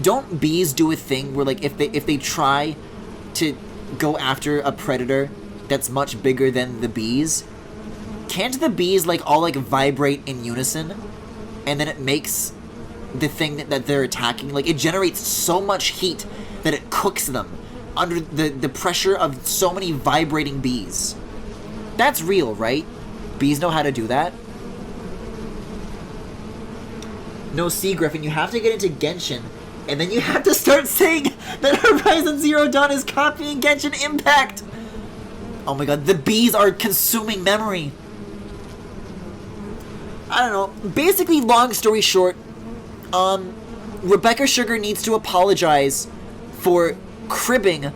don't bees do a thing where if they try to go after a predator that's much bigger than the bees, can't the bees all vibrate in unison, and then it makes the thing that they're attacking it generates so much heat that it cooks them under the pressure of so many vibrating bees. That's real, right? Bees know how to do that. No, see, Griffin, you have to get into Genshin, and then you have to start saying that Horizon Zero Dawn is copying Genshin Impact. Oh my god, the bees are consuming memory. I don't know. Basically, long story short, Rebecca Sugar needs to apologize for cribbing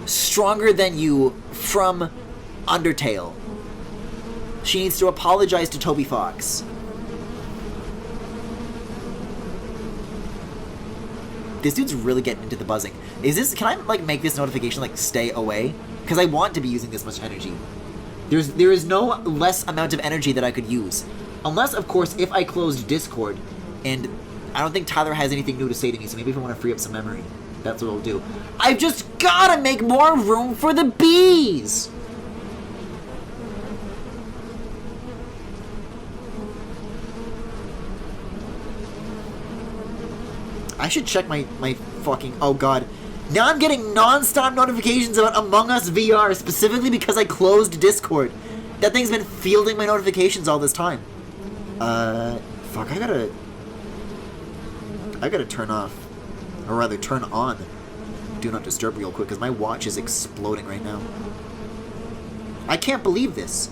Stronger Than You from Undertale. She needs to apologize to Toby Fox. This dude's really getting into the buzzing. Can I make this notification stay away? Because I want to be using this much energy. There is no less amount of energy that I could use. Unless, of course, if I closed Discord, and I don't think Tyler has anything new to say to me, so maybe if I want to free up some memory, that's what I'll do. I've just gotta make more room for the bees! I should check my fucking... Oh god. Now I'm getting non-stop notifications about Among Us VR, specifically because I closed Discord. That thing's been fielding my notifications all this time. Fuck, I gotta turn off, or rather turn on Do Not Disturb real quick, because my watch is exploding right now. I can't believe this.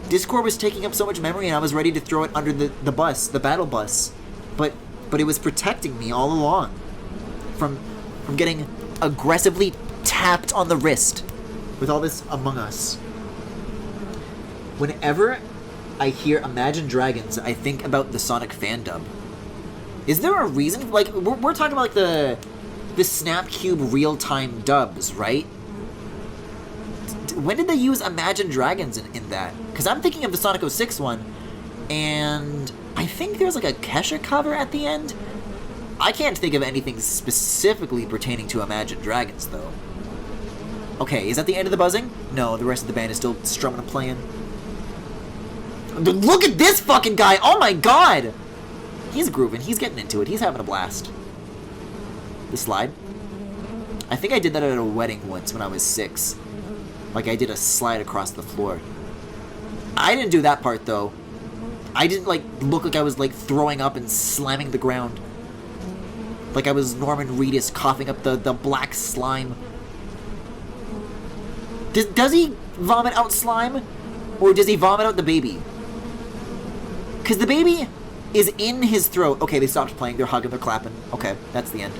Discord was taking up so much memory and I was ready to throw it under the bus, the battle bus. But it was protecting me all along from getting aggressively tapped on the wrist with all this Among Us. Whenever I hear Imagine Dragons, I think about the Sonic fan dub. Is there a reason? We're talking about the Snapcube real-time dubs, right? When did they use Imagine Dragons in that? Because I'm thinking of the Sonic 06 one, and I think there's like a Kesha cover at the end. I can't think of anything specifically pertaining to Imagine Dragons, though. Okay, is that the end of the buzzing? No, the rest of the band is still strumming and playing. Look at this fucking guy! Oh my god! He's grooving. He's getting into it. He's having a blast. The slide? I think I did that at a wedding once when I was 6. Like, I did a slide across the floor. I didn't do that part, though. I didn't, like, look like I was, like, throwing up and slamming the ground. Like I was Norman Reedus coughing up the black slime. Does he vomit out slime? Or does he vomit out the baby? Because the baby is in his throat. Okay, they stopped playing. They're hugging. They're clapping. Okay, that's the end.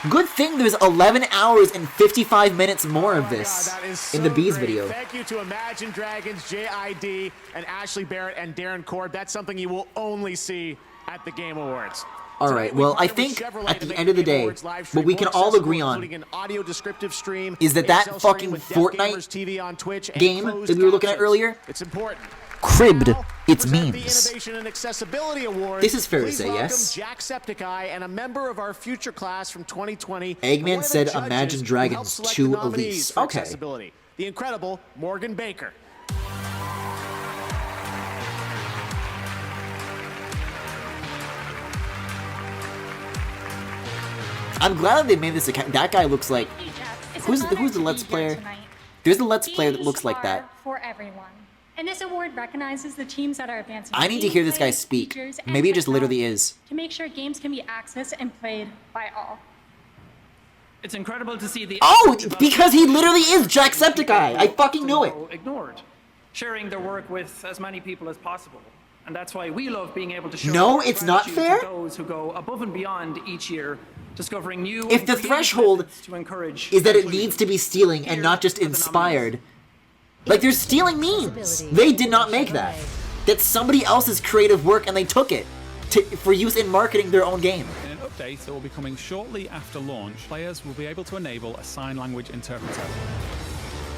Good thing there's 11 hours and 55 minutes more of this in the Bees video. Thank you to Imagine Dragons, JID, and Ashley Barrett and Darren Cord. That's something you will only see at the Game Awards. All right, well, I think at the end of the day, what we can all agree on is that that fucking Fortnite game that we were looking at earlier, it's important. Cribbed its memes. Innovation and Accessibility Award. This is fair to say, yes. Jacksepticeye and a member of our future class from 2020. Eggman said Imagine Dragons 2 Elise. Okay. The incredible Morgan Baker. I'm glad they made this account. That guy looks like... Who's the Let's Player? There's a Let's Player that looks like that. For everyone. And this award recognizes the teams that are advancing. I need to hear this guy speak. Maybe it just literally is. To make sure games can be accessed and played by all. It's incredible to see the... Oh, because he literally is Jacksepticeye. I fucking knew it. Ignored. Sharing their work with as many people as possible. And that's why we love being able to show... No, it's not fair. To those who go above and beyond each year, discovering new... If the threshold to encourage is that it needs to be stealing and not just inspired... Like, they're stealing memes. They did not make that. That's somebody else's creative work, and they took it for use in marketing their own game. In an update that will be coming shortly after launch, players will be able to enable a sign language interpreter.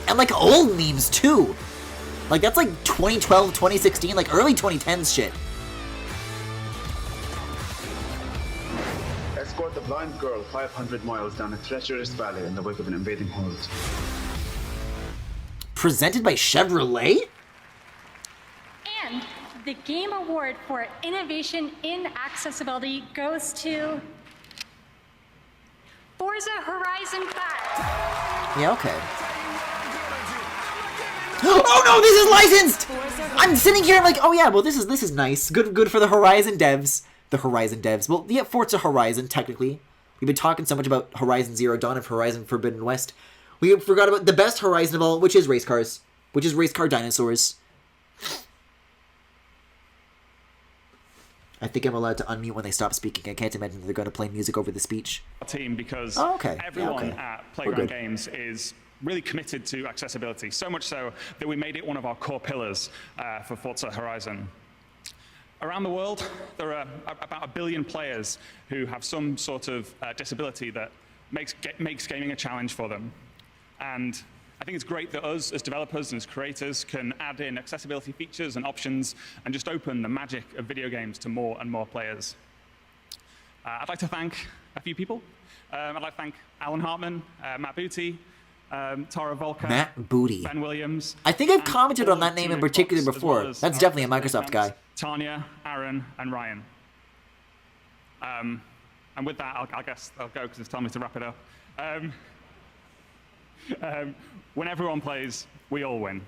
And, like, old memes, too. Like, that's like 2012, 2016, like early 2010s shit. Escort the blind girl 500 miles down a treacherous valley in the wake of an invading horde. Presented by Chevrolet? And the Game Award for Innovation in Accessibility goes to Forza Horizon 5. Yeah, okay. Oh no, this is licensed! I'm sitting here, I'm like, oh yeah, well this is nice. Good for the Horizon devs. The Horizon devs. Well, yeah, Forza Horizon, technically. We've been talking so much about Horizon Zero Dawn of Horizon Forbidden West. We forgot about the best Horizon of all, which is race cars. Which is race car dinosaurs. I think I'm allowed to unmute when they stop speaking. I can't imagine they're going to play music over the speech. Team, because everyone at Playground Games is really committed to accessibility, so much so that we made it one of our core pillars for Forza Horizon. Around the world, there are about 1 billion players who have some sort of disability that makes gaming a challenge for them. And I think it's great that us, as developers and as creators, can add in accessibility features and options and just open the magic of video games to more and more players. I'd like to thank a few people. I'd like to thank Alan Hartman, Matt Booty, Tara Volker, Matt Booty. Ben Williams. I think I've commented on that name in particular before. That's definitely a Microsoft guy. Tanya, Aaron, and Ryan. And with that, I guess I'll go because it's time to wrap it up. When everyone plays, we all win.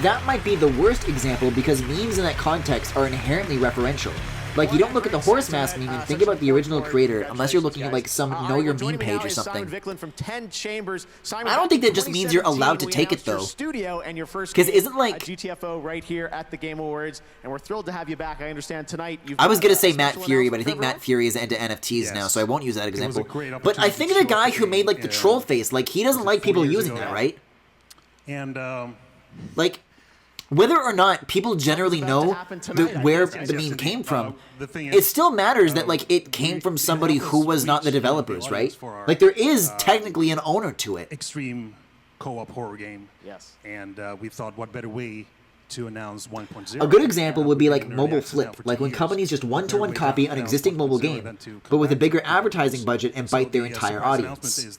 That might be the worst example because memes in that context are inherently referential. Like, you don't look at the horse mask meme and think about the original creator unless you're looking at, like, some Know Your Meme page or something. I don't think that just means you're allowed to take it, though. Because isn't, like... GTFO right here at the Game Awards, and we're thrilled to have you back. I understand tonight I was going to say Matt Fury, but I think Matt Fury is into NFTs now, so I won't use that example. But I think the guy who made, like, the troll face, like, he doesn't like people using that, right? And, like... whether or not people generally know where the meme came from, it still matters that like it came from somebody who was not the developers, right? Like there is technically an owner to it. Extreme co-op horror game. Yes. And we thought, what better way to announce 1.0? A good example would be like mobile flip, like when companies just one-to-one copy an existing mobile game, but with a bigger advertising budget and bite their entire audience.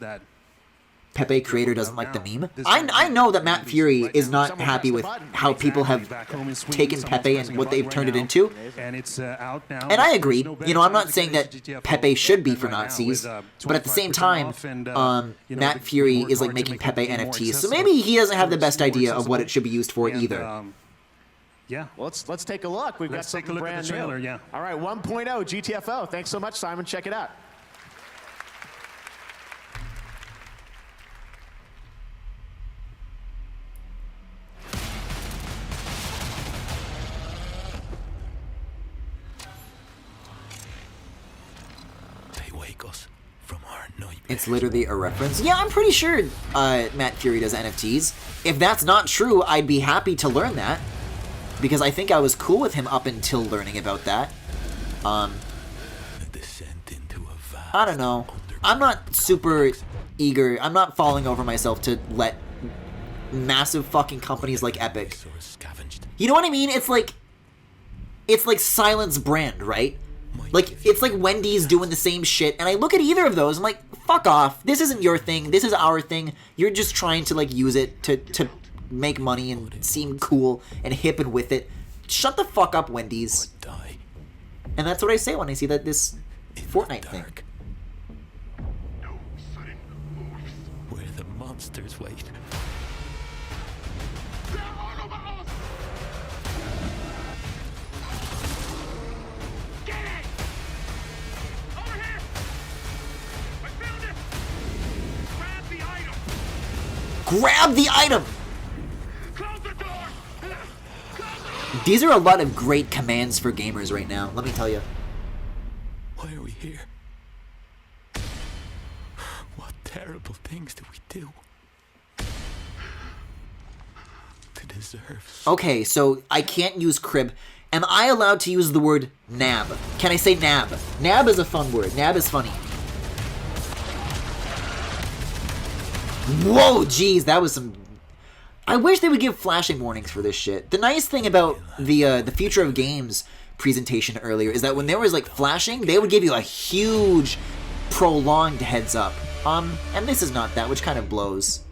Pepe creator doesn't like the meme. I know that Matt Fury is not happy with how people have taken Pepe and what they've turned it into. And it's out now. And I agree. You know, I'm not saying that Pepe should be for Nazis, but at the same time, Matt Fury is like making Pepe NFTs, so maybe he doesn't have the best idea of what it should be used for either. Yeah. Let's take a look. We've got something brand new. All right, 1.0 GTFO. Thanks so much, Simon. Check it out. It's literally a reference. Yeah, I'm pretty sure Matt Fury does NFTs. If that's not true, I'd be happy to learn that. Because I think I was cool with him up until learning about that. I don't know. I'm not super eager. I'm not falling over myself to let massive fucking companies like Epic. You know what I mean? It's like Silence brand, right? Like, it's like Wendy's doing the same shit, and I look at either of those, I'm like, fuck off. This isn't your thing. This is our thing. You're just trying to, like, use it to make money and seem cool and hip and with it. Shut the fuck up, Wendy's. And that's what I say when I see that this Fortnite thing. Where the monsters wait. Grab the item! These are a lot of great commands for gamers right now, let me tell you. Why are we here? What terrible things do we do to deserve? Okay, so I can't use crib. Am I allowed to use the word nab? Can I say nab? Nab is a fun word. Nab is funny. Whoa, jeez, that was some... I wish they would give flashing warnings for this shit. The nice thing about the Future of Games presentation earlier is that when there was, like, flashing, they would give you a huge, prolonged heads up. And this is not that, which kind of blows.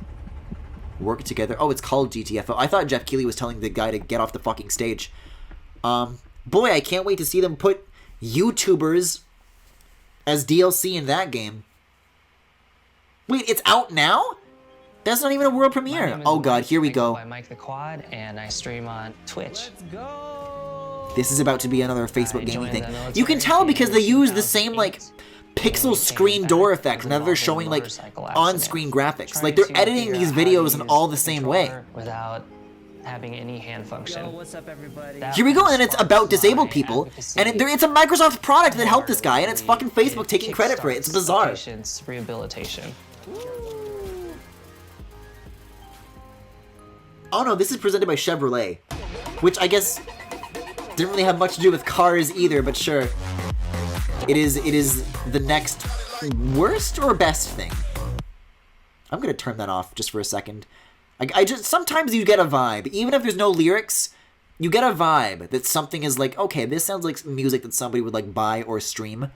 Work together. Oh, it's called GTFO. I thought Jeff Keighley was telling the guy to get off the fucking stage. Boy, I can't wait to see them put YouTubers as DLC in that game. Wait, it's out now? That's not even a world premiere. Oh god, here we go. I'm Mike the Quad, and I stream on Twitch. Let's go. This is about to be another Facebook gaming thing. You can tell because they use the same, like, pixel screen door effect. Now they're showing, like, on-screen graphics. Like, they're editing these videos in all the same way. Without having any hand function. Yo, what's up, everybody? Here we go, and it's about disabled people, and it's a Microsoft product that helped this guy, and it's fucking Facebook taking credit for it. It's bizarre. Patience, rehabilitation. Oh no, this is presented by Chevrolet, which I guess didn't really have much to do with cars either, but sure. It is the next worst or best thing. I'm gonna turn that off just for a second. I just, sometimes you get a vibe, even if there's no lyrics, you get a vibe that something is like, okay, this sounds like music that somebody would like buy or stream.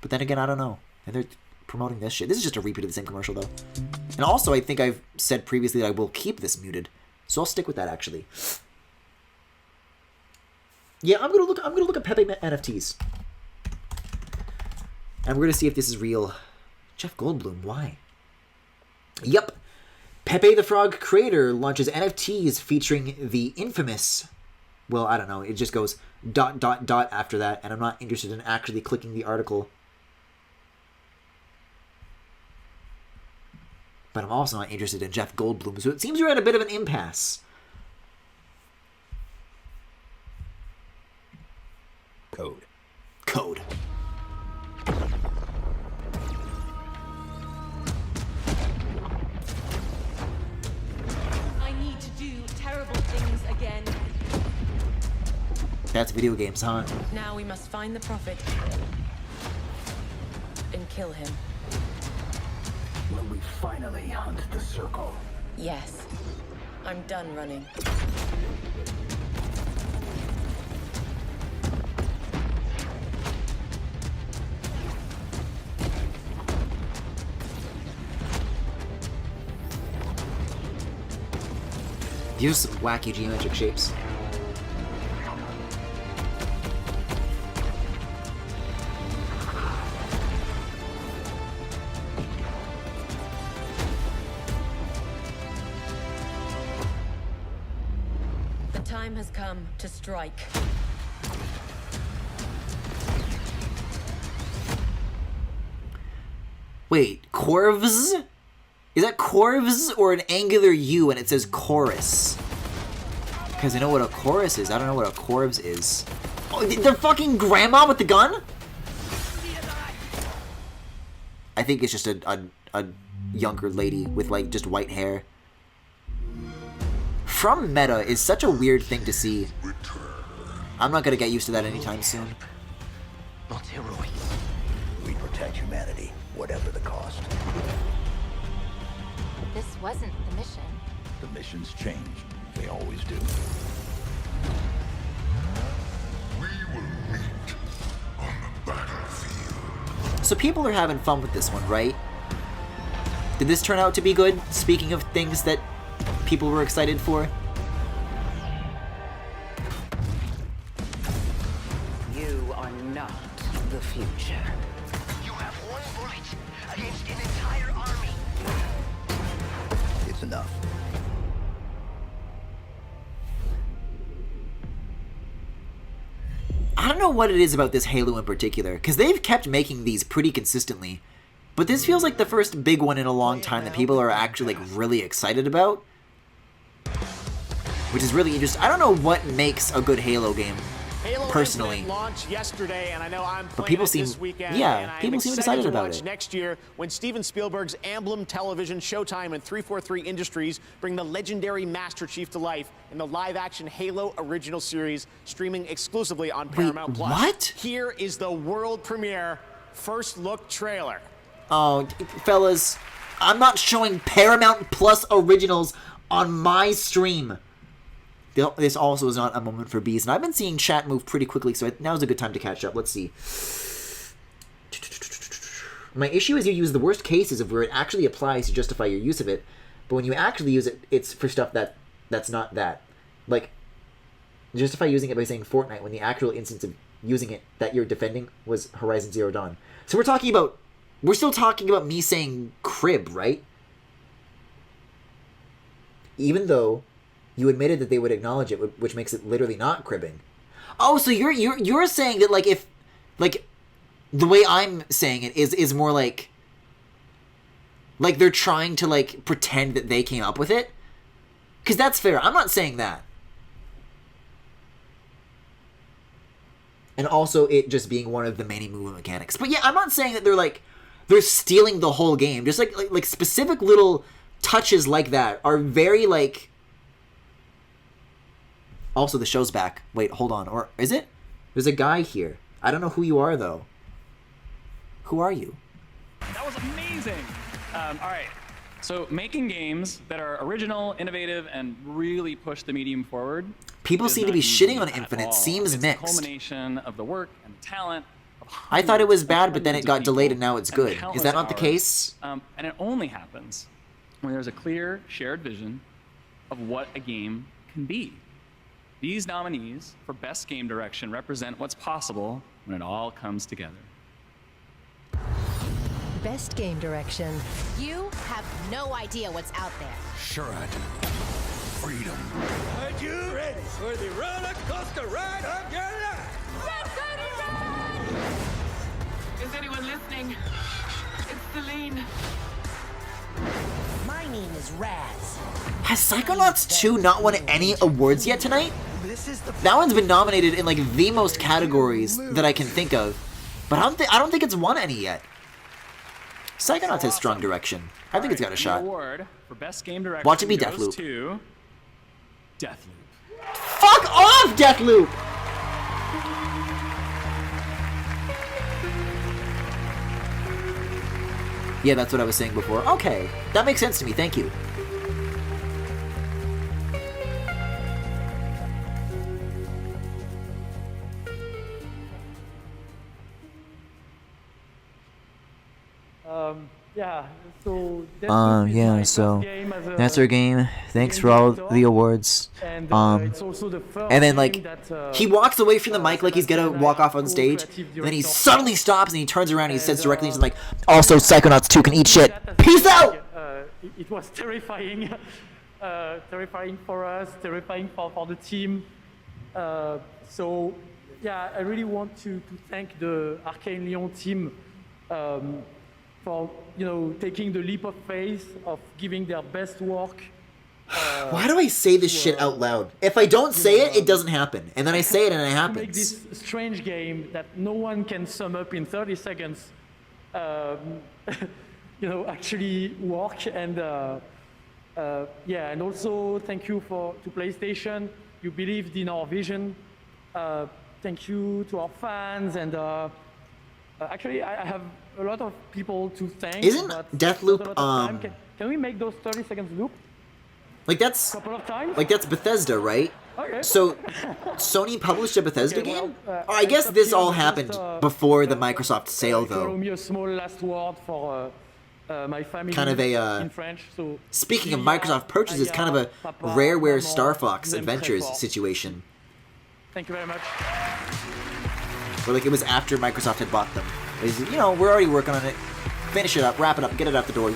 But then again, I don't know. And they're promoting this shit. This is just a repeat of the same commercial though. And also, I think I've said previously that I will keep this muted. So I'll stick with that actually. Yeah, I'm gonna look at Pepe NFTs. And we're gonna see if this is real. Jeff Goldblum, why? Yep. Pepe the Frog creator launches NFTs featuring the infamous... Well, I don't know. It just goes ... after that, and I'm not interested in actually clicking the article. But I'm also not interested in Jeff Goldblum, so it seems we're at a bit of an impasse. Code. I need to That's video games, huh? Now we must find the Prophet and kill him. Will we finally hunt the circle? Yes. I'm done running. Use wacky geometric shapes. The time has come to strike. Wait, Corvs? Is that Corvs or an angular U and it says chorus? Because I know what a chorus is. I don't know what a Corvs is. Oh, the fucking grandma with the gun? I think it's just a younger lady with like just white hair. From meta is such a weird thing to see. I'm not gonna get used to that anytime soon. Not heroic. We protect humanity, whatever the cost. This wasn't the mission. The missions change. They always do. So people are having fun with this one, right? Did this turn out to be good? Speaking of things that people were excited for. You are not the future. You have one bullet against an entire army. It's enough. I don't know what it is about this Halo in particular, because they've kept making these pretty consistently. But this feels like the first big one in a long time that people are actually like really excited about. Which is really interesting. I don't know what makes a good Halo game, personally. Halo launched yesterday, and I know I'm But playing people it seem, this weekend. yeah, and people I'm seem excited to about watch it. next year when Steven Spielberg's Emblem Television, Showtime, and 343 Industries bring the legendary Master Chief to life in the live-action Halo original series, streaming exclusively on Paramount Plus. What? Here is the world premiere first look trailer. Oh, fellas, I'm not showing Paramount Plus originals on my stream. This also is not a moment for bees, and I've been seeing chat move pretty quickly, so now's a good time to catch up. Let's see. My issue is you use the worst cases of where it actually applies to justify your use of it, but when you actually use it, it's for stuff that's not that. Like, justify using it by saying Fortnite when the actual instance of using it that you're defending was Horizon Zero Dawn. So we're still talking about me saying crib, right? Even though you admitted that they would acknowledge it, which makes it literally not cribbing. Oh, so you're saying that like if like the way I'm saying it is more like they're trying to like pretend that they came up with it? Cuz that's fair. I'm not saying that. And also it just being one of the many movement mechanics. But yeah, I'm not saying that they're stealing the whole game. Just like specific little touches like that are very like. Also, the show's back. Wait, hold on. Or is it? There's a guy here. I don't know who you are, though. Who are you? That was amazing. All right. So making games that are original, innovative, and really push the medium forward. People seem to be shitting on Infinite. Seems it's mixed. The culmination of the work and the talent. I thought it was bad, but then it got delayed and now it's good. Is that not the case? And it only happens when there's a clear, shared vision of what a game can be. These nominees for Best Game Direction represent what's possible when it all comes together. Best Game Direction. You have no idea what's out there. Sure I do. Freedom. Are you ready for the roller coaster ride of your life? Is anyone listening? It's Celine. My name is Raz. Has Psychonauts 2 not won any awards yet tonight? That one's been nominated in like the most categories that I can think of, but I don't think it's won any yet. Psychonauts has strong direction. I think it's got a shot. Award for Best Game Direction. Watch it be goes Deathloop. to Deathloop. Fuck off, Deathloop! Yeah, that's what I was saying before. Okay, that makes sense to me. Thank you. Yeah, so Yeah, so that's our game. Thanks for all the awards. and then like he walks away from the mic like he's gonna walk off on stage, and then he suddenly stops and he turns around and he says directly, he's like, "Also, Psychonauts 2 can eat shit. Peace out." It was terrifying, terrifying for us, terrifying for the team. So yeah, I really want to thank the Arcane Lyon team. For taking the leap of faith of giving their best work. Why do I say this shit out loud? If I don't say it, it doesn't happen, and then I say it and it To make happens. this strange game that no one can sum up in 30 seconds, actually work. And yeah, and also thank you to PlayStation. You believed in our vision. Thank you to our fans, and actually I have a lot of people to thank. Isn't but Deathloop, not a lot of time. Can we make those 30 seconds loop? Like that's Couple of times? like that's Bethesda, right? Okay. So Sony published a Bethesda Okay, game? well, I guess it's up this to you. all Just, happened before the Microsoft sale, Follow though. me a small last word for my family Kind of a, in French. So Speaking of Microsoft purchases, kind of a Rareware Star Fox Adventures situation. Thank you very much. Where like it was after Microsoft had bought them. It's, we're already working on it. Finish it up, wrap it up, get it out the door,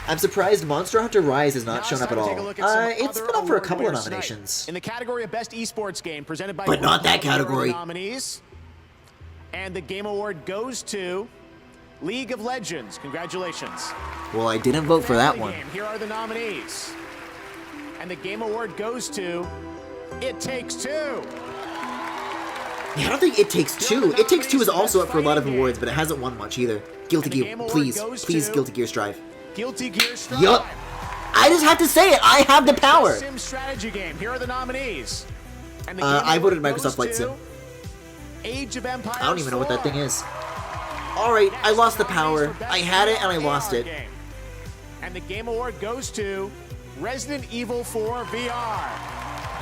I'm surprised Monster Hunter Rise has not shown up at all. It's been up for a couple of nominations. In the category of Best Esports Game, presented by... But not that category. Nominees. And the Game Award goes to League of Legends. Congratulations. Well, I didn't vote for that one. Game. Here are the nominees. And the Game Award goes to It Takes Two. Yeah, I don't think It Takes Two. It Takes Two is also up for a lot of awards, but it hasn't won much either. Guilty Gear, please, Guilty Gear Strive. Guilty Gear Strive. Yup. I just have to say it. I have the power. Sim strategy game. Here are the nominees. And the I voted Microsoft Flight Sim. Age of Empires. I don't even know what that thing is. All right, I lost the power. I had it and I lost it. And the Game Award goes to Resident Evil 4 VR.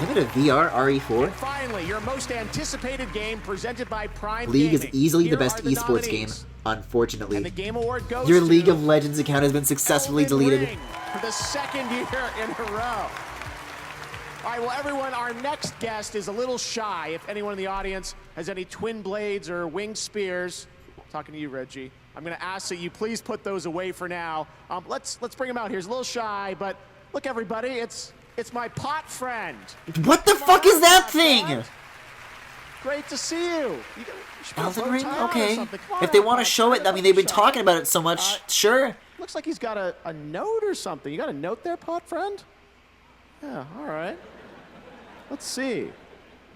I made a VR RE4. And finally, your most anticipated game presented by Prime League Gaming. is easily Here the best are the esports nominees. game, unfortunately. And the Game Award goes Your to League of Legends account has been successfully Elden deleted. Ring for the second year in a row. All right, well, everyone, our next guest is a little shy. If anyone in the audience has any twin blades or winged spears, talking to you, Reggie, I'm going to ask that you please put those away for now. Let's bring him out here. He's a little shy, but look, everybody, it's my pot friend. What the fuck is that thing? Great to see you. Elden Ring? Okay. If they want to show it, I mean, they've been talking about it so much. Sure. Looks like he's got a note or something. You got a note there, pot friend? Yeah, all right. Let's see.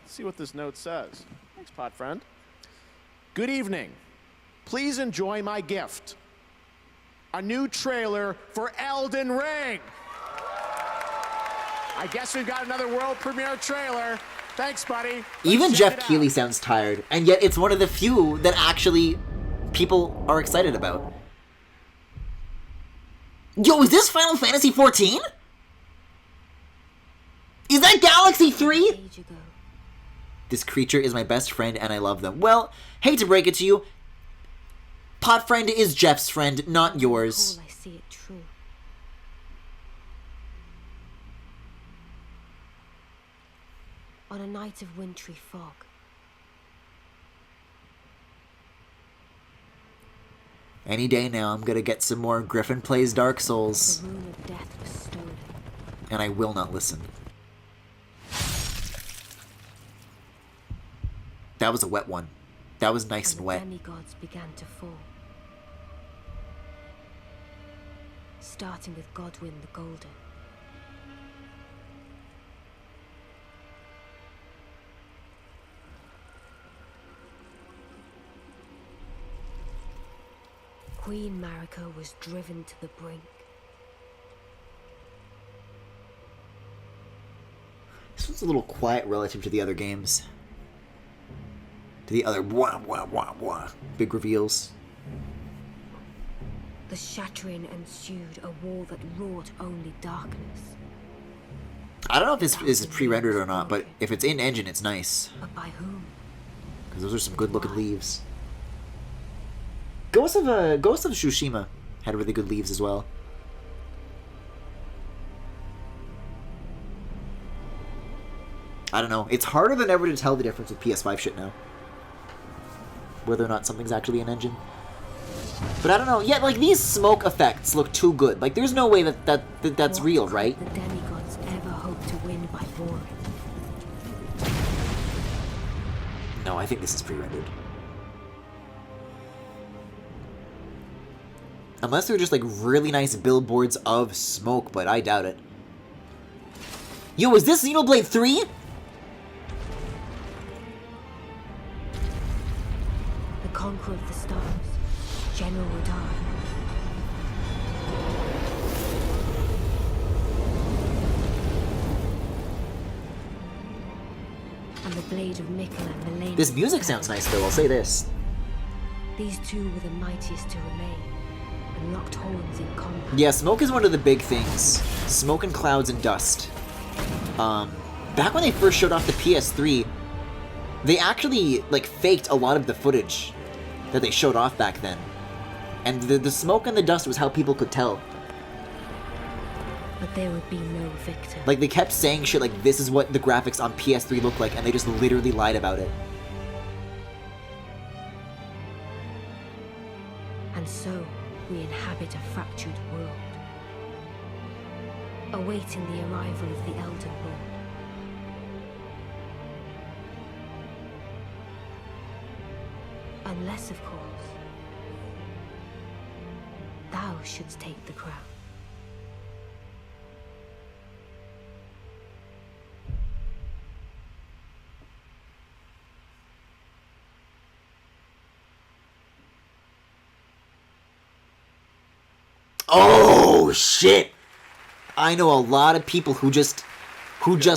Let's see what this note says. Thanks, pot friend. Good evening. Please enjoy my gift. A new trailer for Elden Ring. I guess we've got another world premiere trailer. Thanks, buddy. Even Jeff Keighley sounds tired, and yet it's one of the few that actually people are excited about. Yo, is this Final Fantasy XIV? Is that Galaxy 3? This creature is my best friend and I love them. Well, hate to break it to you, Pot Friend is Jeff's friend, not yours. I see it true. On a night of wintry fog, Any day now, I'm gonna get some more Griffin Plays Dark Souls. the rune of death was stolen. And I will not listen. That was a wet one. That was nice and wet. Demigods began to fall. Starting with Godwyn the Golden. Queen Marika was driven to the brink. This one's a little quiet relative to the other games. To the other big reveals. The shattering ensued, a war that wrought only darkness. I don't know if this is pre-rendered or not, but if it's in engine, it's nice. But by whom? Because those are some good-looking leaves. Ghost of Tsushima had really good leaves as well. I don't know. It's harder than ever to tell the difference with PS5 shit now. Whether or not something's actually an engine. But I don't know. Yeah, like, these smoke effects look too good. Like, there's no way that's real, right? The demigods ever hope to win by boring. No, I think this is pre-rendered. Unless they're just, like, really nice billboards of smoke, but I doubt it. Yo, is this Xenoblade 3? The conqueror of the stars, General Radar. And the blade of Mikkel and Milena. This music sounds nice, though, I'll say this. These two were the mightiest to remain, and locked horns in combat. Yeah, smoke is one of the big things. Smoke and clouds and dust. Back when they first showed off the PS3, they actually, like, faked a lot of the footage that they showed off back then. And the smoke and the dust was how people could tell. But there would be no victor. Like, they kept saying shit like, this is what the graphics on PS3 look like, and they just literally lied about it. And so, we inhabit a fractured world, awaiting the arrival of the Elden Lord. Unless, of course, thou shouldst take the crown. Oh, shit! I know a lot of people who just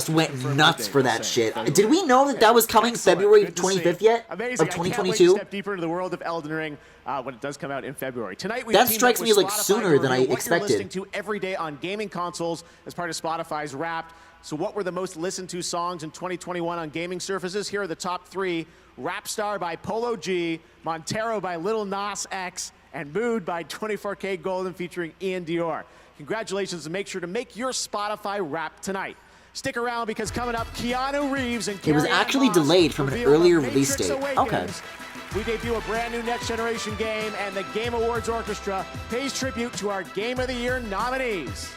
went nuts for that shit. Did we know that was coming February 25th yet? Amazing. Of I can't wait to 2022? step deeper into the world of Elden Ring when it does come out in February. Tonight, That strikes me like sooner than I what expected. You're listening to every day on gaming consoles as part of Spotify's Wrapped. So what were the most listened to songs in 2021 on gaming surfaces? Here are the top three. Rap Star by Polo G, Montero by Lil Nas X, and Mood by 24K Golden featuring Ian Dior. Congratulations, and make sure to make your Spotify Wrapped tonight. Stick around because coming up, Keanu Reeves and It was Carrie-Anne actually Moss delayed from an reveal earlier The release Matrix date. Awakens. Okay. We debut a brand new Next Generation game, and the Game Awards Orchestra pays tribute to our Game of the Year nominees.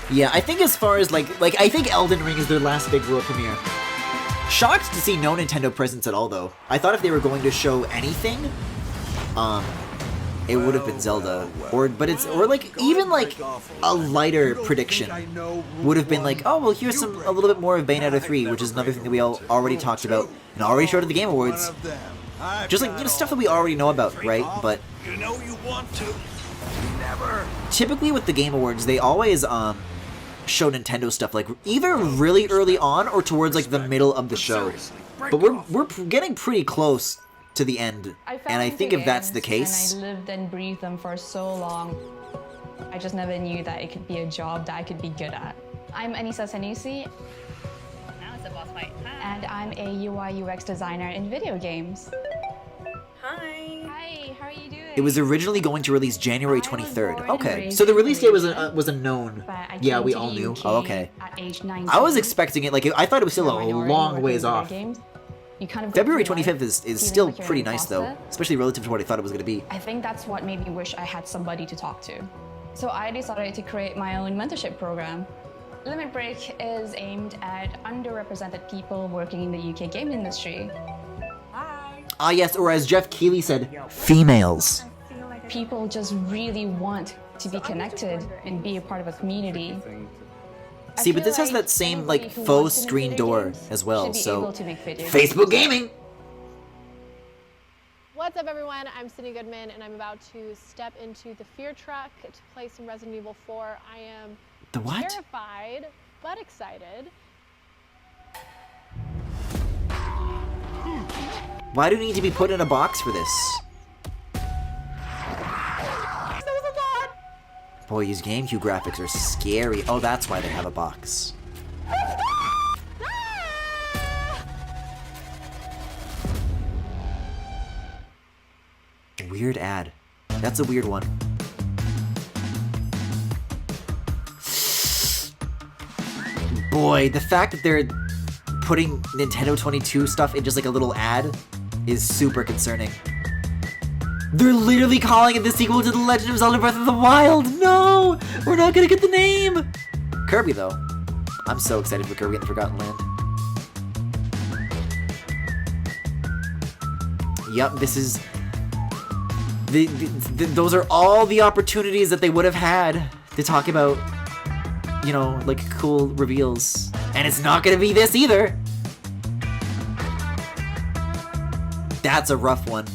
Yeah, I think as far as like I think Elden Ring is their last big world premiere. Shocked to see no Nintendo presence at all, though. I thought if they were going to show anything, it would have been Zelda, or like even like a lighter prediction would have been like, oh well, here's a little bit more of Bayonetta 3, which is another thing that we all already talked about and already showed at the Game Awards. Just like, you know, stuff that we already know about, right? But You know you want to. Never. typically with the Game Awards, they always show Nintendo stuff like either really early on or towards like the middle of the show. But we're getting pretty close to the end, and I think if that's the case, And I lived and breathed them for so long. I just never knew that it could be a job that I could be good at. I'm Anissa Sanusi. Now it's a boss fight. And I'm a UI UX designer in video games. Hi. Hi, how are you doing? it was originally going to release January 23rd. Okay, so the release date was a known. Yeah, we all knew. Oh, okay. At age 19. I was expecting it, like, I thought it was still a long ways off. You kind of February 25th is still pretty nice, though, especially relative to what I thought it was going to be. I think that's what made me wish I had somebody to talk to. So I decided to create my own mentorship program. Limit Break is aimed at underrepresented people working in the UK game industry. Ah, yes, or as Jeff Keighley said, females. People just really want to be connected and be a part of a community. See, but this has that same, like, faux screen door as well, so... Facebook Facebook gaming! What's up, everyone? I'm Sydney Goodman, and I'm about to step into the fear truck to play some Resident Evil 4. I am The what? terrified but excited. Why do we need to be put in a box for this? Boy, these GameCube graphics are scary. Oh, that's why they have a box. Weird ad. That's a weird one. Boy, the fact that they're putting Nintendo 22 stuff in just like a little ad is super concerning. They're literally calling it the sequel to The Legend of Zelda Breath of the Wild! No! We're not gonna get the name! Kirby, though. I'm so excited for Kirby and the Forgotten Land. Yup, this is... those are all the opportunities that they would have had to talk about, you know, like cool reveals. And it's not gonna be this either! That's a rough one.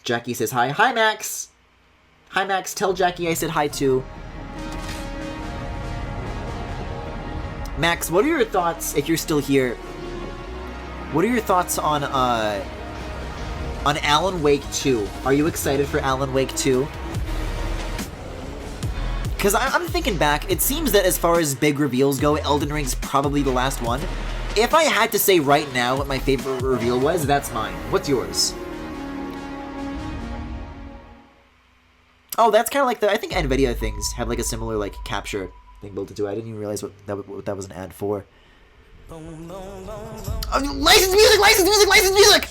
Jackie says hi. Hi, Max! Hi, Max. Tell Jackie I said hi, too. Max, what are your thoughts, if you're still here, what are your thoughts on Alan Wake 2? Are you excited for Alan Wake 2? Because I'm thinking back, it seems that as far as big reveals go, Elden Ring's probably the last one. If I had to say right now what my favorite reveal was, that's mine. What's yours? Oh, that's kind of like the... I think NVIDIA things have like a similar like capture thing built into it. I didn't even realize what that was an ad for. License music! License music! License music!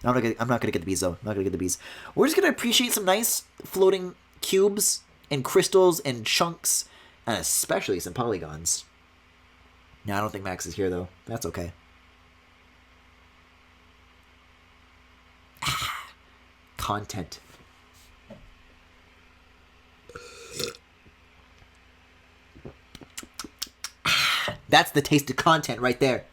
I'm not gonna get the bees though. I'm not gonna get the bees. We're just gonna appreciate some nice floating cubes and crystals and chunks, and especially some polygons. No, I don't think Max is here though. That's okay. Content. That's the taste of content right there.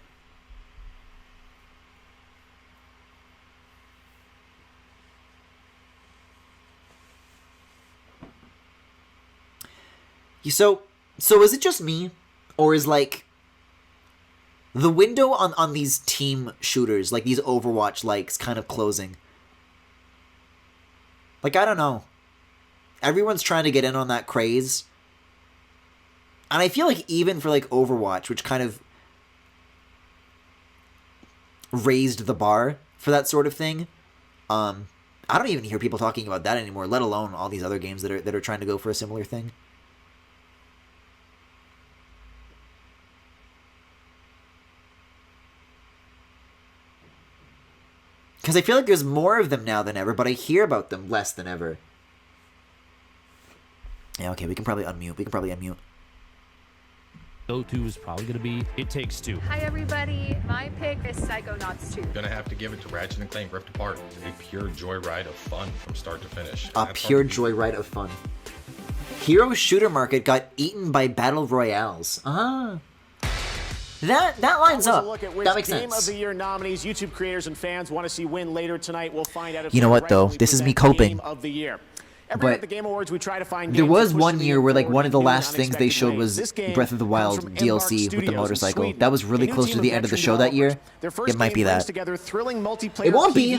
So is it just me, or is like the window on these team shooters, like these Overwatch likes, kind of closing? Like, I don't know. Everyone's trying to get in on that craze. And I feel like even for like Overwatch, which kind of raised the bar for that sort of thing, I don't even hear people talking about that anymore, let alone all these other games that are trying to go for a similar thing. Because I feel like there's more of them now than ever, but I hear about them less than ever. Yeah, okay, we can probably unmute. Go-to is probably going to be It Takes Two. Hi everybody, my pick is Psychonauts 2. Gonna have to give it to Ratchet & Clank Rift Apart. A pure joyride of fun from start to finish. A pure joyride of fun. Hero Shooter Market got eaten by Battle Royales. Ah. That lines up. That makes sense. Game of the Year nominees YouTube creators and fans want to see win later tonight. We'll find out if you know what though? This is me coping. Game of the Year. But the Game Awards, we try to find there was one year where like one of the last things they showed was Breath of the Wild DLC with the motorcycle. That was really close to the end of the show that year. It might be that. It won't be.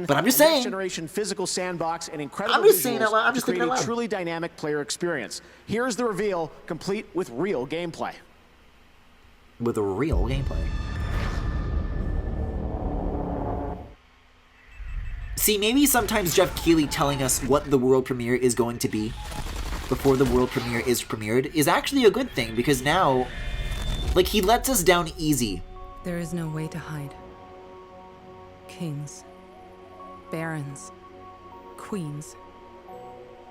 But I'm just saying. Generation physical sandbox and incredible I'm just saying that loud. I'm just thinking out loud. A truly dynamic player experience. Here's the reveal, complete with real gameplay. With a real gameplay. See, maybe sometimes Jeff Keighley telling us what the world premiere is going to be before the world premiere is premiered is actually a good thing, because now, like, he lets us down easy. There is no way to hide. Kings, barons, queens.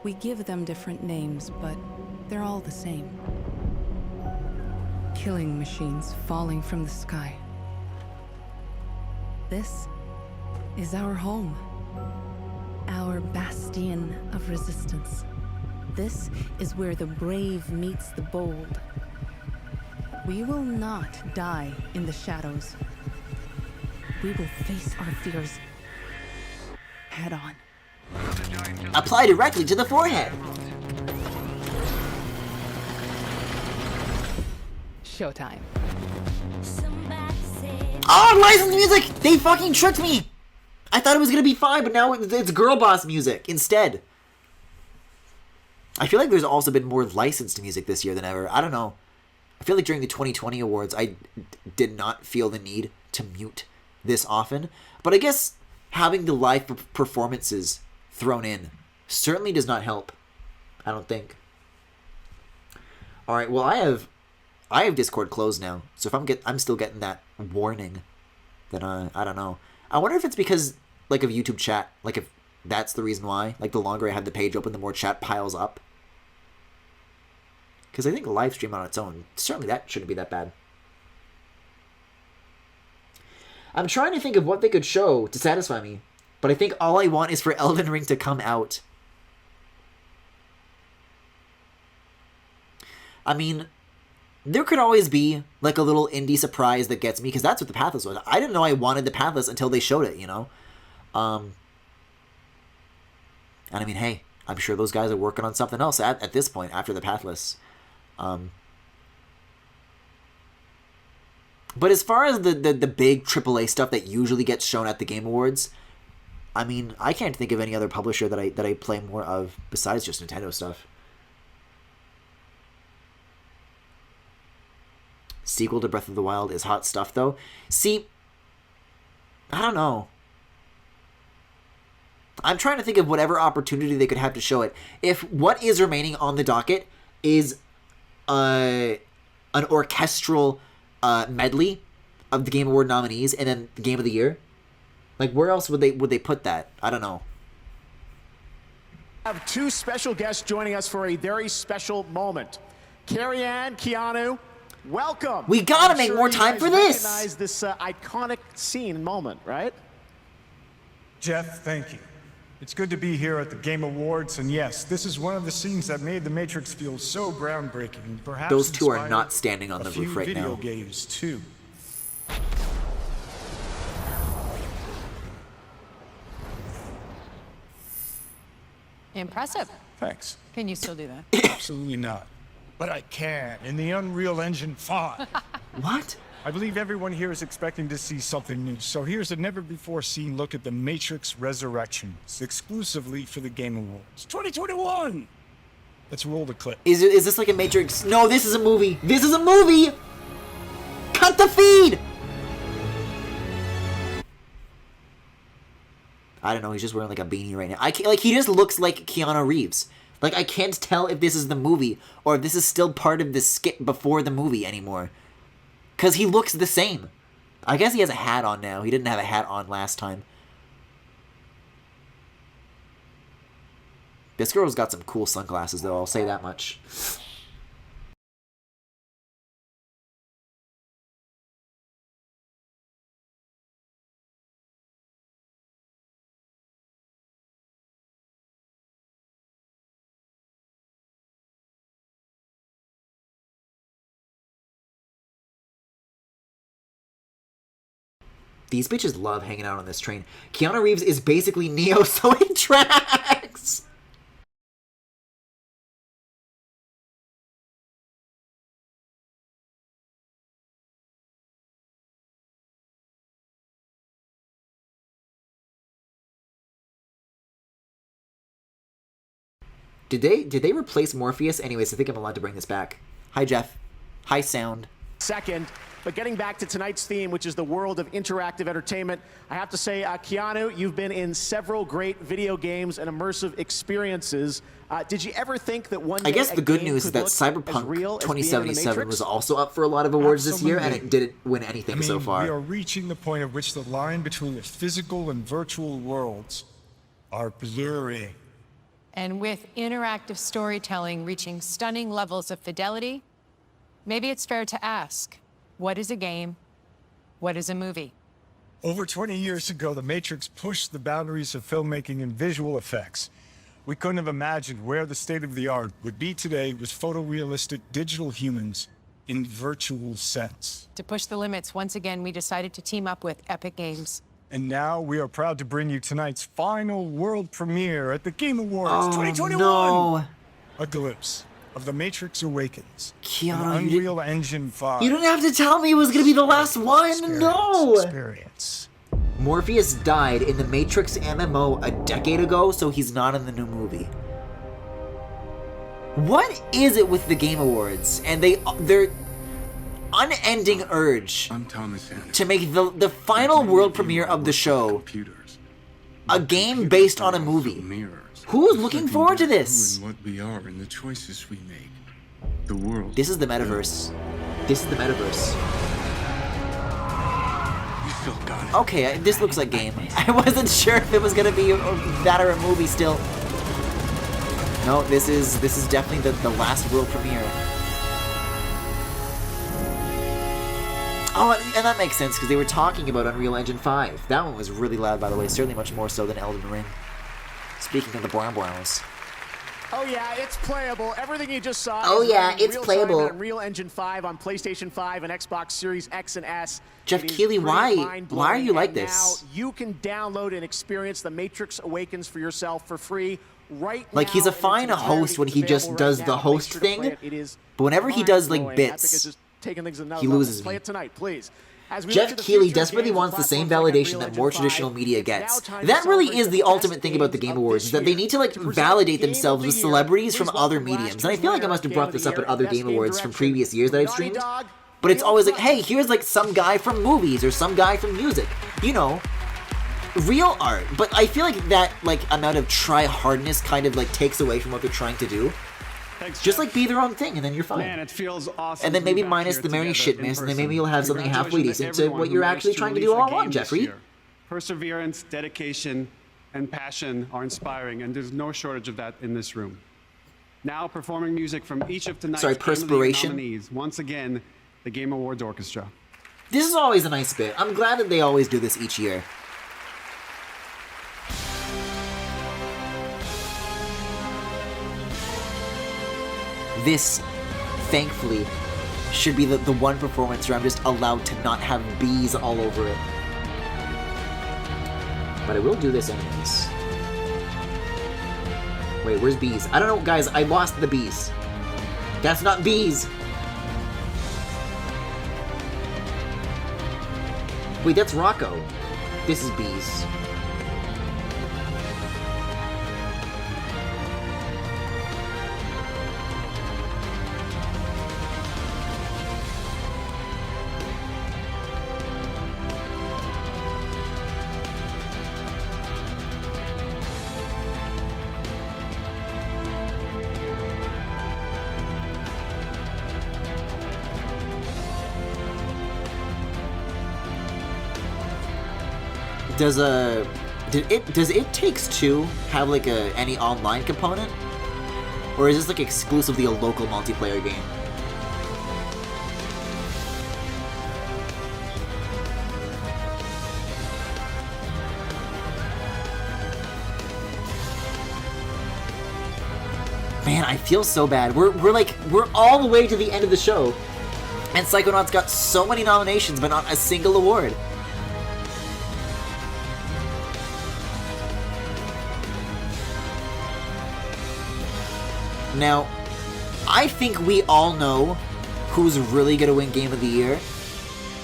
We give them different names, but they're all the same. Killing machines falling from the sky. This is our home. Our bastion of resistance. This is where the brave meets the bold. We will not die in the shadows. We will face our fears head on. Apply directly to the forehead. Showtime. Oh, licensed music! They fucking tricked me! I thought it was gonna be fine, but now it's girl boss music instead. I feel like there's also been more licensed music this year than ever. I don't know. I feel like during the 2020 awards, I did not feel the need to mute this often. But I guess having the live performances thrown in certainly does not help. I don't think. All right. Well, I have Discord closed now, so if I'm still getting that warning, then I don't know. I wonder if it's because like of YouTube chat, like if that's the reason why. Like the longer I have the page open, the more chat piles up. Because I think a live stream on its own, certainly that shouldn't be that bad. I'm trying to think of what they could show to satisfy me, but I think all I want is for Elden Ring to come out. I mean, there could always be like a little indie surprise that gets me, because that's what the Pathless was. I didn't know I wanted the Pathless until they showed it, you know? And I mean, hey, I'm sure those guys are working on something else at this point after the Pathless. But as far as the big AAA stuff that usually gets shown at the Game Awards, I mean, I can't think of any other publisher that I play more of besides just Nintendo stuff. Sequel to Breath of the Wild is hot stuff, though. See, I don't know. I'm trying to think of whatever opportunity they could have to show it. If what is remaining on the docket is an orchestral medley of the Game Award nominees and then the Game of the Year, like where else would they put that? I don't know. We have two special guests joining us for a very special moment. Carrie Ann, Keanu, welcome. We gotta make more time for this. Recognize this iconic scene and moment, right? Jeff, thank you. It's good to be here at the Game Awards, and yes, this is one of the scenes that made The Matrix feel so groundbreaking, and perhaps those two are not standing on the roof right video now. Games too. Impressive. Thanks. Can you still do that? Absolutely not. But I can, in the Unreal Engine 5. What? I believe everyone here is expecting to see something new, so here's a never-before-seen look at The Matrix Resurrections, exclusively for the Game Awards 2021! Let's roll the clip. Is this like a Matrix? No, this is a movie! This is a movie! Cut the feed! I don't know, he's just wearing like a beanie right now. He just looks like Keanu Reeves. Like, I can't tell if this is the movie or if this is still part of the skit before the movie anymore. Because he looks the same. I guess he has a hat on now. He didn't have a hat on last time. This girl's got some cool sunglasses, though. I'll say that much. These bitches love hanging out on this train. Keanu Reeves is basically Neo sewing tracks. Did they replace Morpheus? Anyways, I think I'm allowed to bring this back. Hi, Jeff. Hi, sound. Second, but getting back to tonight's theme, which is the world of interactive entertainment, I have to say, Keanu, you've been in several great video games and immersive experiences. Did you ever think that one day I guess the good news is that Cyberpunk 2077 was also up for a lot of awards this year, and it didn't win anything so far. We are reaching the point at which the line between the physical and virtual worlds are blurring. And with interactive storytelling reaching stunning levels of fidelity, maybe it's fair to ask, what is a game? What is a movie? Over 20 years ago, The Matrix pushed the boundaries of filmmaking and visual effects. We couldn't have imagined where the state-of-the-art would be today with photorealistic digital humans in virtual sets. To push the limits, once again, we decided to team up with Epic Games. And now we are proud to bring you tonight's final world premiere at the Game Awards 2021. No. A glimpse of The Matrix Awakens. Keanu, an Unreal Engine 5. You didn't have to tell me it was gonna be the last one. No. Experience. Morpheus died in the Matrix MMO a decade ago, so he's not in the new movie. What is it with the Game Awards and their unending urge to make the final world premiere of the show a game based on a movie? Who's looking forward to this? What we are and the choices we make. The world. This is the metaverse. This is the metaverse. You still got it. Okay, this looks like game. I wasn't sure if it was gonna be that or a movie still. No, this is definitely the last world premiere. Oh, and that makes sense because they were talking about Unreal Engine 5. That one was really loud, by the way. Certainly much more so than Elden Ring. Speaking of the brown browns. Oh yeah, it's playable. Everything you just saw. Oh is yeah, running in it's real playable. time on Unreal Engine 5 on PlayStation 5 and Xbox Series X and S. Jeff It is Keighley, why pretty are mind-blowing, you like and this? Now you can download and experience The Matrix Awakens for yourself for free right now. Like, he's a fine host when he just does the host thing, but whenever he does like bits, he loses Play me. it tonight, please. As we look Jeff to the Keighley future of desperately games wants the and same platforms like validation Unreal that Engine more 5, traditional media it's now gets. time to That really celebrate is the the ultimate best thing about the games Game of Awards, this is that they year. need to like To present validate Game of themselves the with Year, celebrities from please other welcome last mediums. And I year's feel like I winner must have of brought Game this of up the at Year, other Best Game Game Awards from Direction, previous years that I've Naughty streamed. Dog, But it's always like, hey, here's like some guy from movies or some guy from music. You know, real art. But I feel like that like amount of try-hardness kind of like takes away from what they're trying to do. Thanks, Just Jeff. like be their own thing, and then you're fine. Man, it feels awesome. And then to be maybe back minus here the merry together in shitness, and then person. maybe you'll have something halfway Congratulations to decent to everyone what who you're managed actually trying to release do a all game along, this Jeffrey. year. Perseverance, dedication, and passion are inspiring, and there's no shortage of that in this room. Now performing music from each of tonight's Game of the Year perspiration. nominees. Once again, the Game Awards Orchestra. This is always a nice bit. I'm glad that they always do this each year. This, thankfully, should be the one performance where I'm just allowed to not have bees all over it. But I will do this anyways. Wait, where's bees? I don't know, guys, I lost the bees. That's not bees! Wait, that's Rocco. This is bees. Does It Takes Two have like any online component? Or is this like exclusively a local multiplayer game? Man, I feel so bad. We're all the way to the end of the show, and Psychonauts got so many nominations, but not a single award. Now, I think we all know who's really gonna win Game of the Year,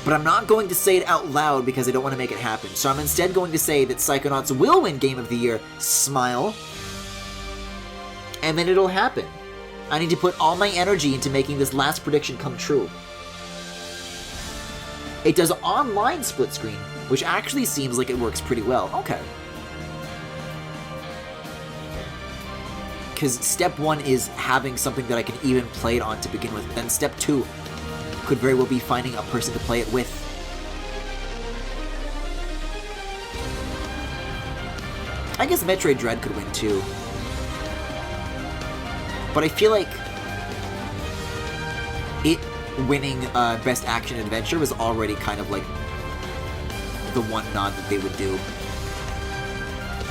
but I'm not going to say it out loud because I don't want to make it happen. So I'm instead going to say that Psychonauts will win Game of the Year, smile, and then it'll happen. I need to put all my energy into making this last prediction come true. It does online split screen, which actually seems like it works pretty well. Okay. Because step 1 is having something that I can even play it on to begin with. Then step 2 could very well be finding a person to play it with. I guess Metroid Dread could win too. But I feel like it winning Best Action Adventure was already kind of like the one nod that they would do.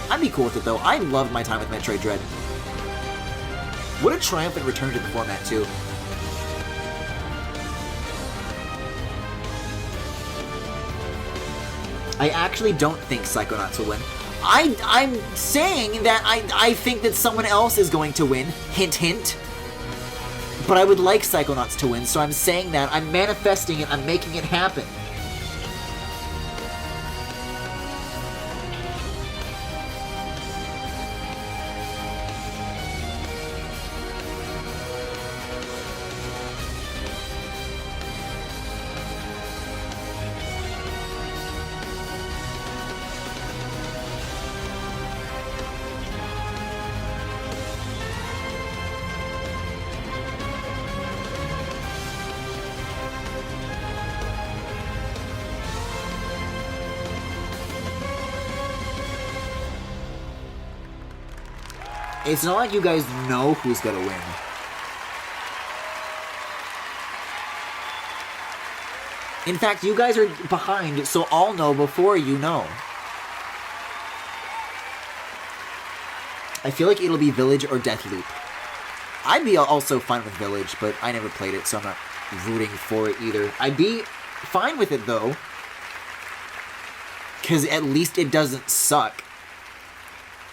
I'd be cool with it though. I loved my time with Metroid Dread. What a triumphant return to the format, too. I actually don't think Psychonauts will win. I'm saying that I think that someone else is going to win. Hint, hint. But I would like Psychonauts to win, so I'm saying that. I'm manifesting it. I'm making it happen. It's not like you guys know who's gonna win. In fact, you guys are behind, so I'll know before you know. I feel like it'll be Village or Deathloop. I'd be also fine with Village, but I never played it, so I'm not rooting for it either. I'd be fine with it, though, because at least it doesn't suck.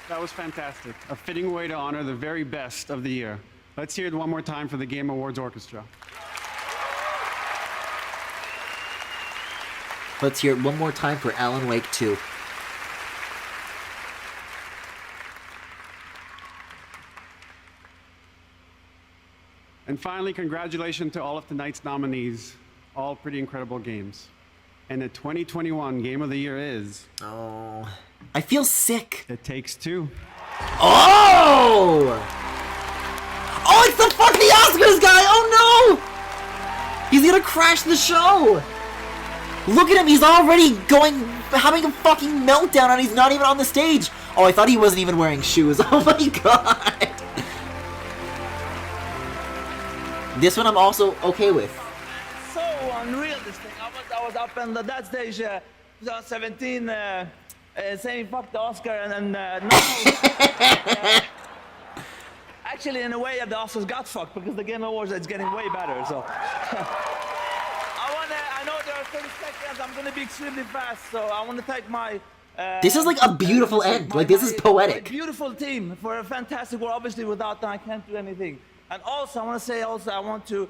That was fantastic. A fitting way to honor the very best of the year. Let's hear it one more time for the Game Awards Orchestra. Let's hear it one more time for Alan Wake 2. And finally, congratulations to all of tonight's nominees. All pretty incredible games. And the 2021 Game of the Year is... Oh... I feel sick. It Takes Two. Oh! Oh, it's the fuck the Oscars guy! Oh no! He's gonna crash the show! Look at him, he's already having a fucking meltdown and he's not even on the stage! Oh, I thought he wasn't even wearing shoes. Oh my god! This one I'm also okay with. So unreal, this thing. I was up on that stage 2017 saying fuck the Oscar and no. Actually, in a way, the Oscars got fucked because the Game Awards is getting way better. So I know there are 30 seconds. I'm gonna be extremely fast. So I want to thank my. This is like a beautiful end. Like this is poetic. My beautiful team for a fantastic work. Obviously, without them, I can't do anything. And also, I want to say, I want to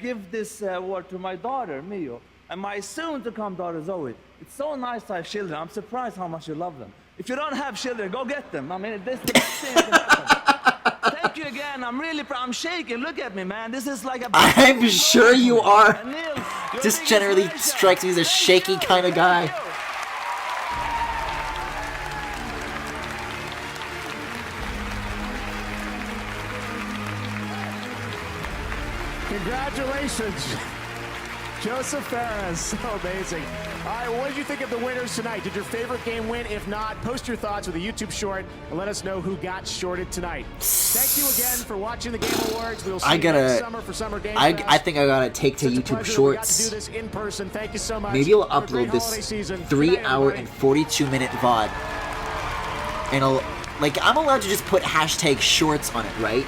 give this award to my daughter, Mio, and my soon-to-come daughter, Zoe. It's so nice to have children. I'm surprised how much you love them. If you don't have children, go get them. I mean, this is the best thing that can happen. Thank you again. I'm really proud. I'm shaking. Look at me, man. This is like a... I'm sure you are. Just generally strikes me as a shaky kind of guy. Congratulations, Joseph Ferris. So amazing. All right, well, what did you think of the winners tonight? Did your favorite game win? If not, post your thoughts with a YouTube short and let us know who got shorted tonight. Thank you again for watching the Game Awards. We'll see you next summer for Summer Game Fest. I think I gotta take to YouTube Shorts. We got to do this in person. Thank you so much. Maybe I'll upload this 3-hour and 42-minute VOD. And I'm allowed to just put hashtag shorts on it, right?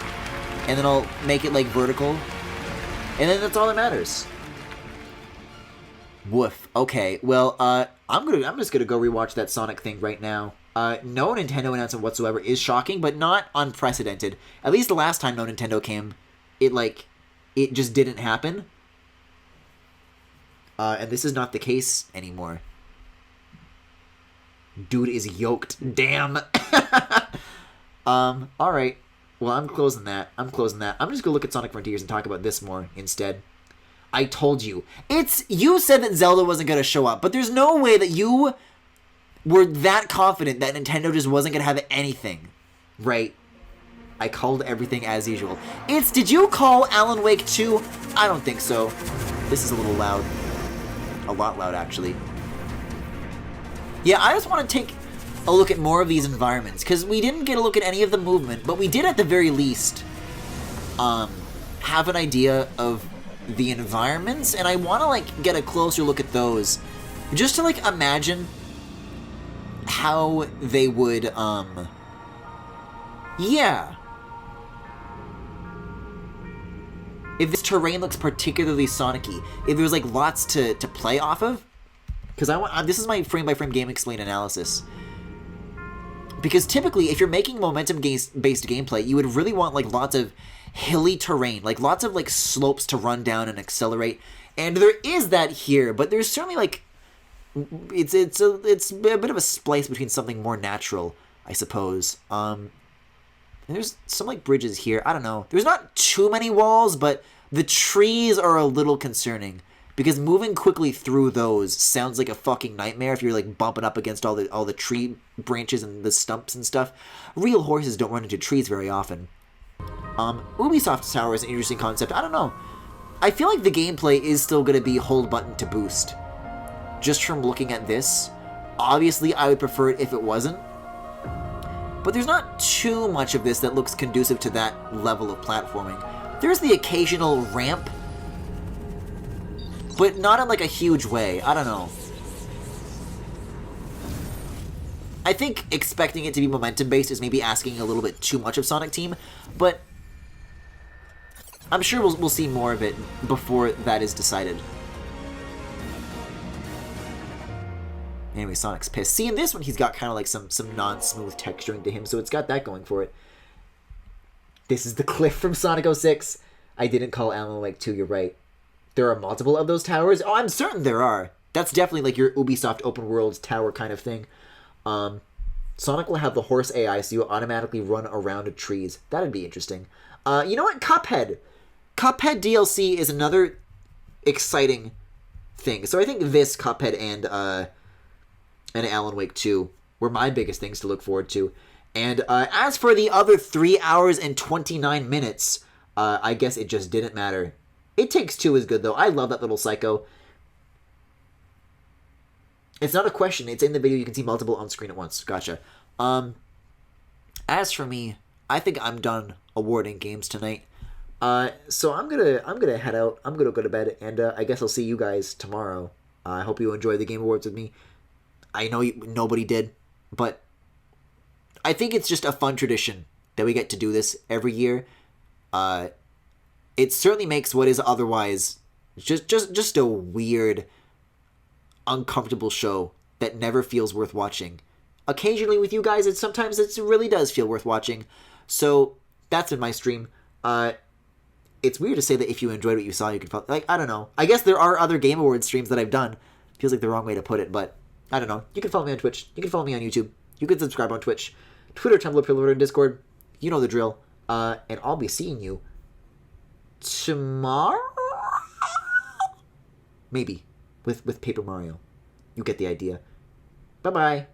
And then I'll make it like vertical. And then that's all that matters. Woof. Okay, well, I'm just gonna go rewatch that Sonic thing right now. No Nintendo announcement whatsoever is shocking, but not unprecedented. At least the last time no Nintendo came, it just didn't happen. And this is not the case anymore. Dude is yoked. Damn. Alright. Well, I'm closing that. I'm just gonna look at Sonic Frontiers and talk about this more instead. I told you. You said that Zelda wasn't gonna show up, but there's no way that you were that confident that Nintendo just wasn't gonna have anything. Right? I called everything as usual. Did you call Alan Wake 2? I don't think so. This is a little loud. A lot loud, actually. Yeah, I just want to take a look at more of these environments, because we didn't get a look at any of the movement, but we did at the very least have an idea of the environments, and I want to get a closer look at those, just to imagine how they would yeah, if this terrain looks particularly Sonic-y, if there's lots to play off of. Because this is my frame-by-frame game explain analysis. Because typically, if you're making momentum-based gameplay, you would really want like lots of hilly terrain, like lots of like slopes to run down and accelerate. And there is that here, but there's certainly like it's a bit of a splice between something more natural, I suppose. And there's some like bridges here. I don't know. There's not too many walls, but the trees are a little concerning. Because moving quickly through those sounds like a fucking nightmare if you're like bumping up against all the tree branches and the stumps and stuff. Real horses don't run into trees very often. Ubisoft Tower is an interesting concept. I don't know. I feel like the gameplay is still going to be hold button to boost. Just from looking at this. Obviously, I would prefer it if it wasn't. But there's not too much of this that looks conducive to that level of platforming. There's the occasional ramp, but not in like a huge way. I don't know. I think expecting it to be momentum-based is maybe asking a little bit too much of Sonic Team, but I'm sure we'll see more of it before that is decided. Anyway, Sonic's pissed. See, in this one, he's got kind of like some non-smooth texturing to him, so it's got that going for it. This is the cliff from Sonic 06. I didn't call Alan Wake 2, you're right. There are multiple of those towers? Oh, I'm certain there are. That's definitely like your Ubisoft open world tower kind of thing. Sonic will have the horse AI, so you automatically run around trees. That'd be interesting. You know what? Cuphead. Cuphead DLC is another exciting thing. So I think this, Cuphead, and Alan Wake 2 were my biggest things to look forward to. And as for the other 3 hours and 29 minutes, I guess it just didn't matter. It Takes Two is good, though. I love that little psycho. It's not a question. It's in the video. You can see multiple on screen at once. Gotcha. As for me, I think I'm done awarding games tonight. So I'm gonna head out. I'm gonna go to bed, and I guess I'll see you guys tomorrow. I hope you enjoyed the Game Awards with me. I know nobody did, but I think it's just a fun tradition that we get to do this every year. It certainly makes what is otherwise just a weird, uncomfortable show that never feels worth watching. Occasionally with you guys, sometimes it really does feel worth watching. So that's been my stream. It's weird to say that if you enjoyed what you saw, you could follow. Like, I don't know. I guess there are other Game Awards streams that I've done. Feels like the wrong way to put it, but I don't know. You can follow me on Twitch. You can follow me on YouTube. You can subscribe on Twitch, Twitter, Tumblr, Pillar, and Discord. You know the drill. And I'll be seeing you tomorrow? Maybe. With Paper Mario. You get the idea. Bye-bye.